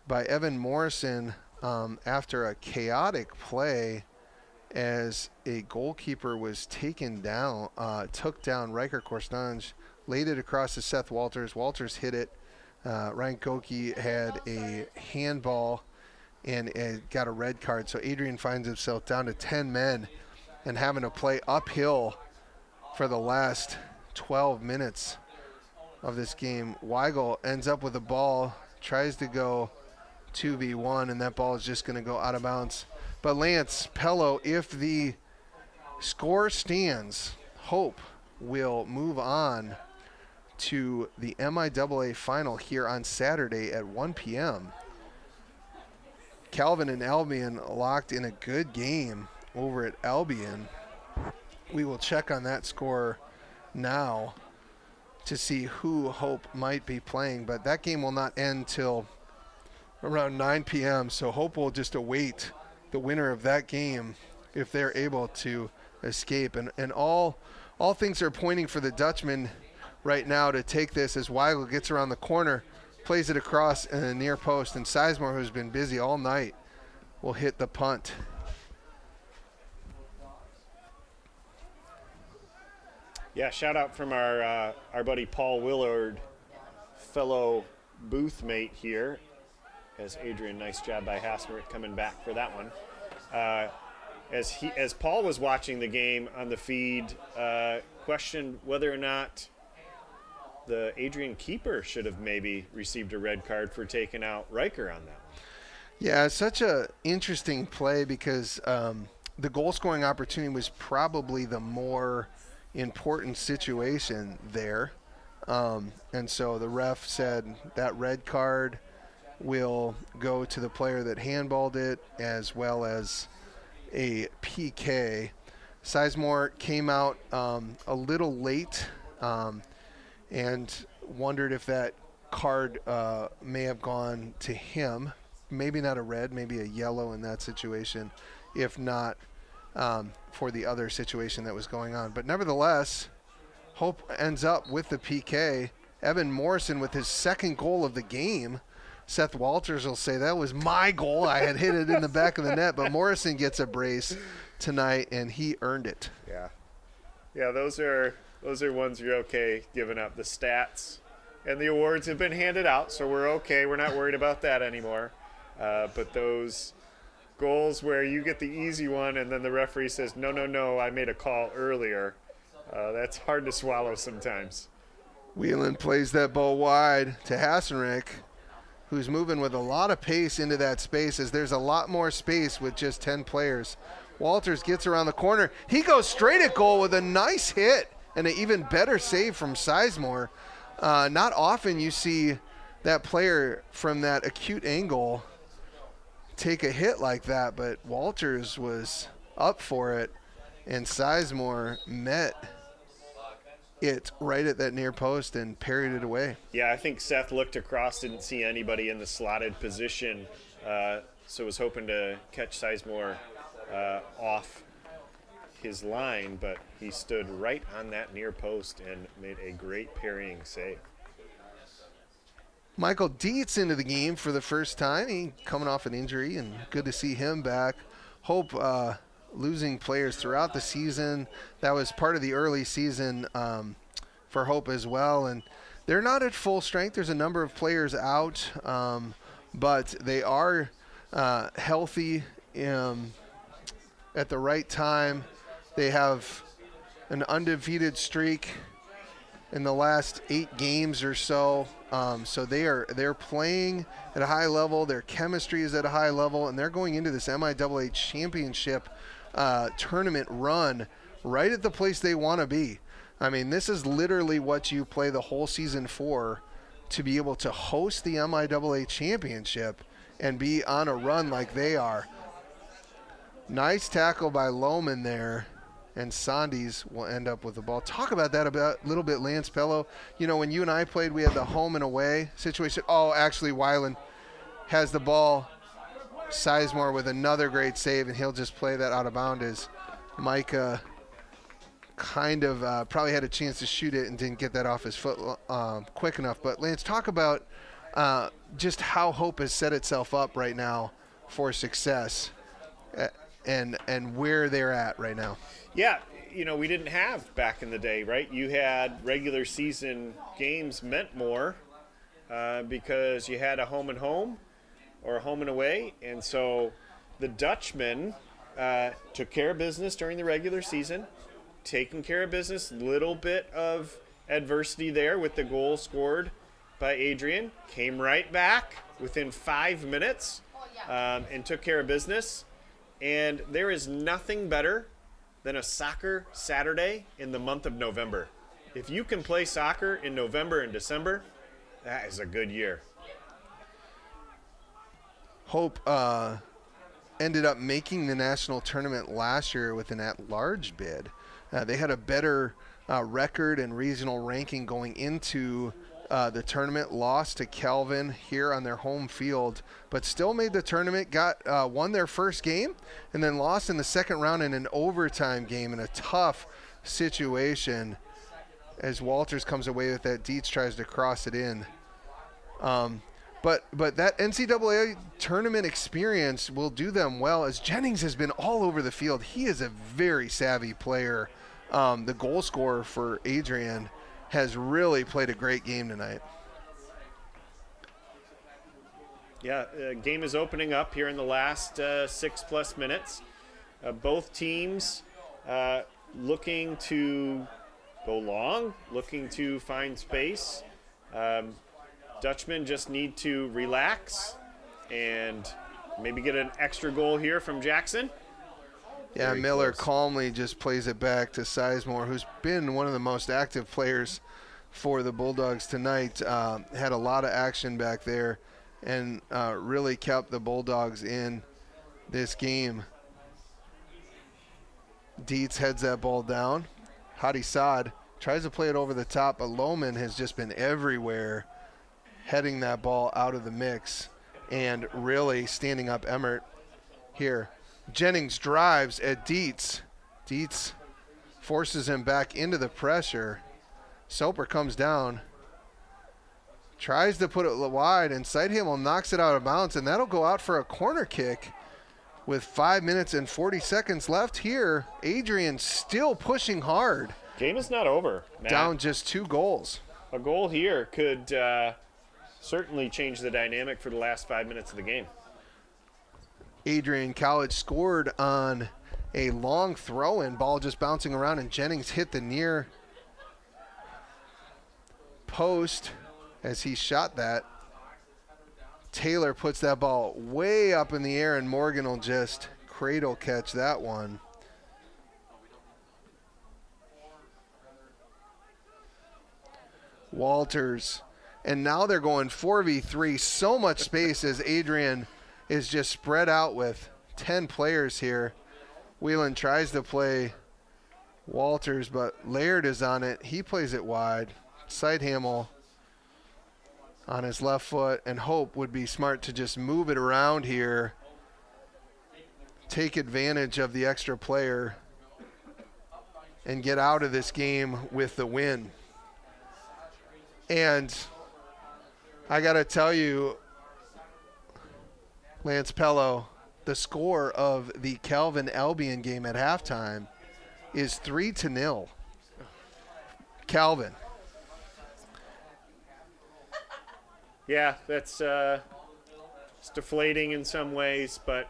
[SPEAKER 3] by Evan Morrison after a chaotic play as a goalkeeper was taken down, took down Riker Korstanj, laid it across to Seth Walters. Walters hit it. Ryan Goki had a handball and got a red card. So Adrian finds himself down to 10 men and having to play uphill for the last 12 minutes of this game. Weigel ends up with the ball, tries to go 2v1, and that ball is just going to go out of bounds. But Lance, Pello, if the score stands, Hope will move on to the MIAA final here on Saturday at 1 p.m. Calvin and Albion locked in a good game over at Albion. We will check on that score now to see who Hope might be playing, but that game will not end till around 9 p.m., so Hope will just await the winner of that game if they're able to escape. And all things are pointing for the Dutchman right now to take this as Weigel gets around the corner, plays it across in the near post, and Sizemore, who's been busy all night, will hit the punt.
[SPEAKER 5] Yeah, shout out from our buddy Paul Willard, fellow booth mate here. As Adrian, nice job by Hasmert coming back for that one. As Paul was watching the game on the feed, questioned whether or not the Adrian keeper should have maybe received a red card for taking out Riker on that one.
[SPEAKER 3] Yeah, it's such a interesting play because the goal scoring opportunity was probably the more important situation there. And so the ref said that red card will go to the player that handballed it, as well as a PK. Sizemore came out a little late and wondered if that card may have gone to him. Maybe not a red, maybe a yellow in that situation, if not for the other situation that was going on. But nevertheless, Hope ends up with the PK. Evan Morrison with his second goal of the game. Seth Walters will say, that was my goal. I had hit it in the back of the net, but Morrison gets a brace tonight, and he earned it.
[SPEAKER 5] Yeah. Yeah, those are ones you're okay giving up. The stats and the awards have been handed out, so we're okay. We're not worried about that anymore. But those goals where you get the easy one and then the referee says, no, I made a call earlier, that's hard to swallow sometimes.
[SPEAKER 3] Whelan plays that ball wide to Hasenrick, who's moving with a lot of pace into that space as there's a lot more space with just 10 players. Walters gets around the corner. He goes straight at goal with a nice hit and an even better save from Sizemore. Not often you see that player from that acute angle take a hit like that, but Walters was up for it, and Sizemore met it right at that near post and parried it away.
[SPEAKER 5] Yeah, I think Seth looked across, didn't see anybody in the slotted position, so was hoping to catch Sizemore off his line, but he stood right on that near post and made a great parrying save.
[SPEAKER 3] Michael Dietz into the game for the first time. He coming off an injury, and good to see him back. Hope losing players throughout the season. That was part of the early season for Hope as well. And they're not at full strength. There's a number of players out, but they are healthy at the right time. They have an undefeated streak in the last 8 games or so. So they're playing at a high level. Their chemistry is at a high level, and they're going into this MIAA championship tournament run right at the place they want to be. I mean, this is literally what you play the whole season for, to be able to host the MIAA championship and be on a run like they are. Nice tackle by Lohman there, and Sondies will end up with the ball. Talk about that a little bit, Lance Pello. You know, when you and I played, we had the home and away situation. Oh, actually, Weiland has the ball. Sizemore with another great save, and he'll just play that out of bounds as Micah kind of probably had a chance to shoot it and didn't get that off his foot quick enough. But Lance, talk about just how Hope has set itself up right now for success and where they're at right now.
[SPEAKER 5] Yeah, you know, we didn't have back in the day, right? You had regular season games meant more because you had a home and home or a home and away. And so the Dutchmen took care of business during the regular season, taking care of business, little bit of adversity there with the goal scored by Adrian, came right back within 5 minutes and took care of business. And there is nothing better than a soccer Saturday in the month of November. If you can play soccer in November and December, that is a good year.
[SPEAKER 3] Hope ended up making the national tournament last year with an at-large bid. They had a better record and regional ranking going into the tournament, lost to Calvin here on their home field, but still made the tournament, won their first game, and then lost in the second round in an overtime game in a tough situation as Walters comes away with that. Dietz tries to cross it in. But that NCAA tournament experience will do them well, as Jennings has been all over the field. He is a very savvy player. The goal scorer for Adrian has really played a great game tonight.
[SPEAKER 5] Yeah, game is opening up here in the last 6+ minutes. Both teams looking to go long, looking to find space. Dutchmen just need to relax and maybe get an extra goal here from Jackson.
[SPEAKER 3] Yeah,
[SPEAKER 5] Very
[SPEAKER 3] Miller
[SPEAKER 5] close.
[SPEAKER 3] calmly just plays it back to Sizemore, who's been one of the most active players for the Bulldogs tonight. Had a lot of action back there and really kept the Bulldogs in this game. Dietz heads that ball down. Hadi Saad tries to play it over the top, but Lohman has just been everywhere. heading that ball out of the mix and really standing up Emmert here. Jennings drives at Dietz. Dietz forces him back into the pressure. Soper comes down, tries to put it wide, and Seidhamel knocks it out of bounds, and that'll go out for a corner kick with 5 minutes and 40 seconds left here. Adrian still pushing hard.
[SPEAKER 5] Game is not over, Matt.
[SPEAKER 3] Down just 2 goals.
[SPEAKER 5] A goal here could certainly change the dynamic for the last 5 minutes of the game.
[SPEAKER 3] Adrian College scored on a long throw-in, ball just bouncing around, and Jennings hit the near post as he shot that. Taylor puts that ball way up in the air, and Morgan will just cradle catch that one. Walters, and now they're going 4v3, so much space as Adrian is just spread out with 10 players here. Whelan tries to play Walters, but Laird is on it. He plays it wide. Seidhamel on his left foot, and Hope would be smart to just move it around here, take advantage of the extra player, and get out of this game with the win. And I got to tell you, Lance Pello, the score of the Calvin Albion game at halftime is 3-0. Calvin.
[SPEAKER 5] Yeah, that's it's deflating in some ways, but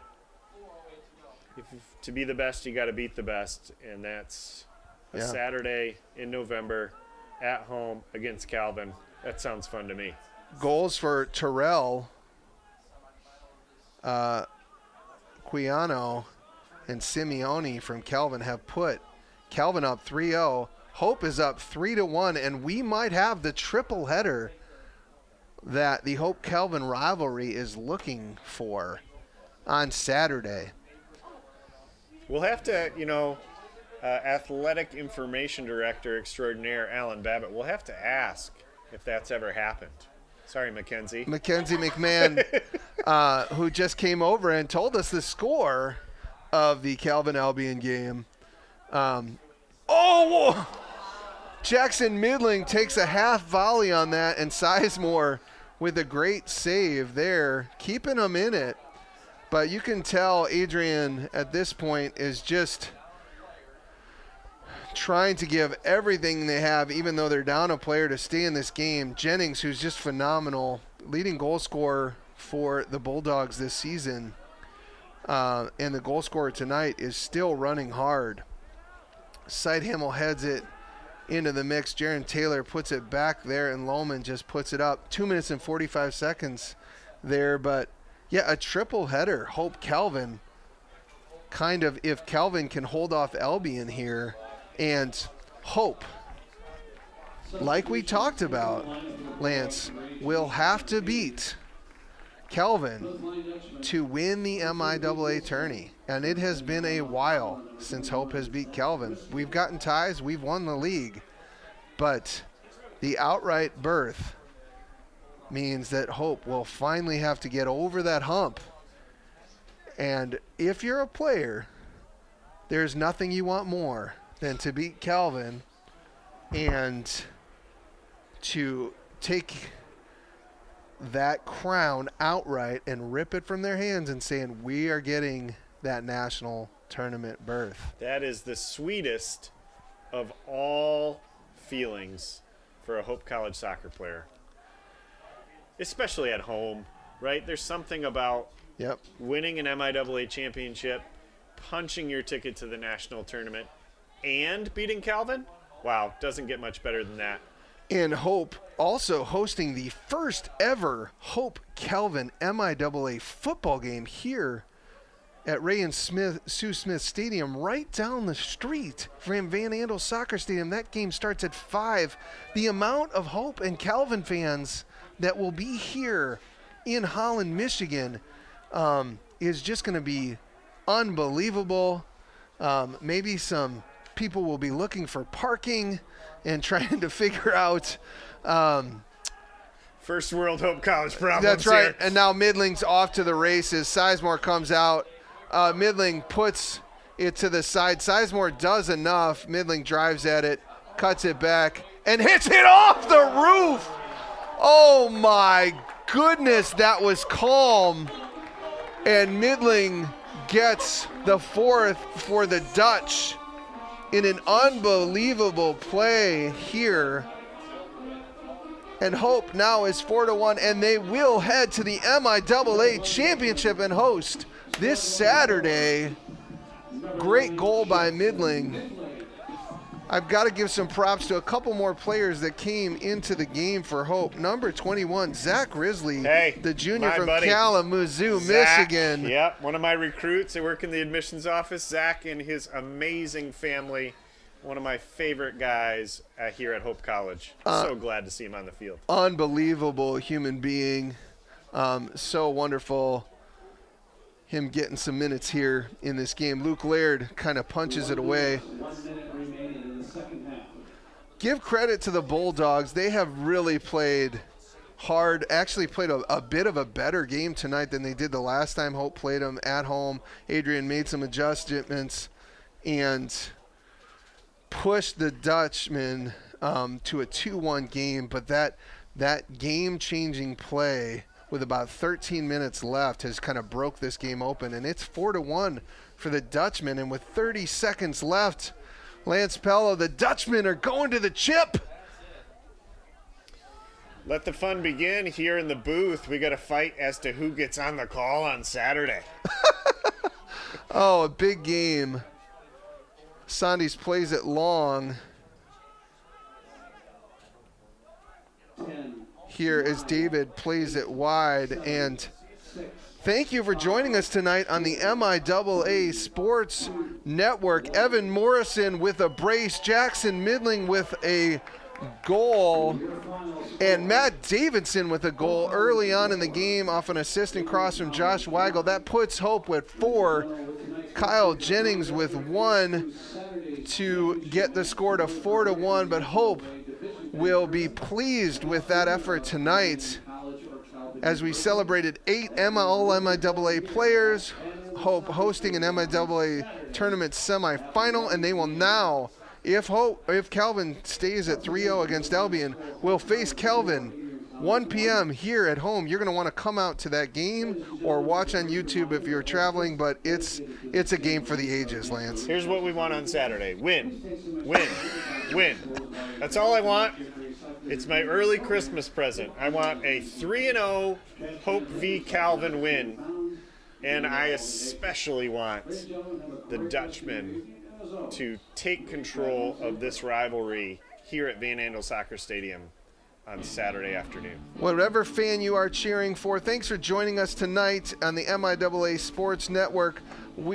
[SPEAKER 5] to be the best, you got to beat the best, and that's a Saturday in November at home against Calvin. That sounds fun to me.
[SPEAKER 3] Goals for Terrell, Quiano, and Simeone from Calvin have put Calvin up 3-0. Hope is up 3-1, and we might have the triple header that the Hope-Calvin rivalry is looking for on Saturday.
[SPEAKER 5] We'll have to, athletic information director extraordinaire Alan Babbitt, we'll have to ask if that's ever happened. Sorry, Mackenzie.
[SPEAKER 3] Mackenzie McMahon, who just came over and told us the score of the Calvin Albion game. Jackson Midling takes a half volley on that, and Sizemore with a great save there, keeping them in it. But you can tell Adrian at this point is just trying to give everything they have, even though they're down a player, to stay in this game. Jennings, who's just phenomenal, leading goal scorer for the Bulldogs this season, and the goal scorer tonight, is still running hard. Seidhamel heads it into the mix. Jaron Taylor puts it back there, and Lohman just puts it up. 2 minutes and 45 seconds there, but yeah, a triple header. Hope Calvin, kind of, if Calvin can hold off Albion here, and Hope, like we talked about, Lance, will have to beat Calvin to win the MIAA tourney. And it has been a while since Hope has beat Calvin. We've gotten ties, we've won the league, but the outright berth means that Hope will finally have to get over that hump. And if you're a player, there's nothing you want more than to beat Calvin and to take that crown outright and rip it from their hands and saying, we are getting that national tournament berth.
[SPEAKER 5] That is the sweetest of all feelings for a Hope College soccer player, especially at home, right? There's something about winning an MIAA championship, punching your ticket to the national tournament, and beating Calvin. Wow, doesn't get much better than that.
[SPEAKER 3] And Hope also hosting the first ever Hope Calvin MIAA football game here at Ray and Sue Smith Stadium, right down the street from Van Andel Soccer Stadium. That game starts at 5. The amount of Hope and Calvin fans that will be here in Holland, Michigan, is just going to be unbelievable. Maybe some people will be looking for parking and trying to figure out
[SPEAKER 5] First world Hope College problems.
[SPEAKER 3] That's right.
[SPEAKER 5] Here.
[SPEAKER 3] And now Midling's off to the races. Sizemore comes out. Midling puts it to the side. Sizemore does enough. Midling drives at it, cuts it back, and hits it off the roof. Oh my goodness, that was calm. And Midling gets the fourth for the Dutch in an unbelievable play here. And Hope now is 4-1, and they will head to the MIAA Championship and host this Saturday. Great goal by Midling. I've got to give some props to a couple more players that came into the game for Hope. Number 21, Zach Risley, the junior from Kalamazoo, Michigan.
[SPEAKER 5] Yep, one of my recruits. I work in the admissions office. Zach and his amazing family. One of my favorite guys here at Hope College. So glad to see him on the field.
[SPEAKER 3] Unbelievable human being. So wonderful. Him getting some minutes here in this game. Luke Laird kind of punches it away. Give credit to the Bulldogs. They have really played hard, actually played a bit of a better game tonight than they did the last time Hope played them at home. Adrian made some adjustments and pushed the Dutchmen to a 2-1 game, but that game-changing play with about 13 minutes left has kind of broke this game open, and it's 4-1 for the Dutchmen. And with 30 seconds left, Lance Pello, the Dutchmen are going to the chip.
[SPEAKER 5] Let the fun begin here in the booth. We got to fight as to who gets on the call on Saturday.
[SPEAKER 3] Oh, a big game. Sandys plays it long. Here as David plays it wide. And thank you for joining us tonight on the MIAA Sports Network. Evan Morrison with a brace, Jackson Midling with a goal, and Matt Davidson with a goal early on in the game off an assist and cross from Josh Weigel. That puts Hope with 4. Kyle Jennings with 1 to get the score to 4-1, but Hope will be pleased with that effort tonight as we celebrated 8 MIAA players. Hope hosting an MIAA tournament semifinal, and they will now, if Calvin stays at 3-0 against Albion, will face Calvin 1 p.m. here at home. You're going to want to come out to that game or watch on YouTube if you're traveling, but it's a game for the ages, Lance.
[SPEAKER 5] Here's what we want on Saturday. Win. That's all I want. It's my early Christmas present. I want a 3-0 Hope v. Calvin win, and I especially want the Dutchmen to take control of this rivalry here at Van Andel Soccer Stadium on Saturday afternoon.
[SPEAKER 3] Whatever fan you are cheering for, thanks for joining us tonight on the MIAA Sports Network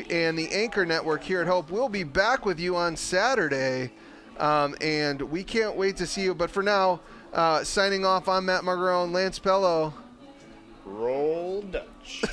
[SPEAKER 3] and the Anchor Network here at Hope. We'll be back with you on Saturday, and we can't wait to see you. But for now, signing off, I'm Matt Margarone, Lance Pello.
[SPEAKER 5] Roll Dutch.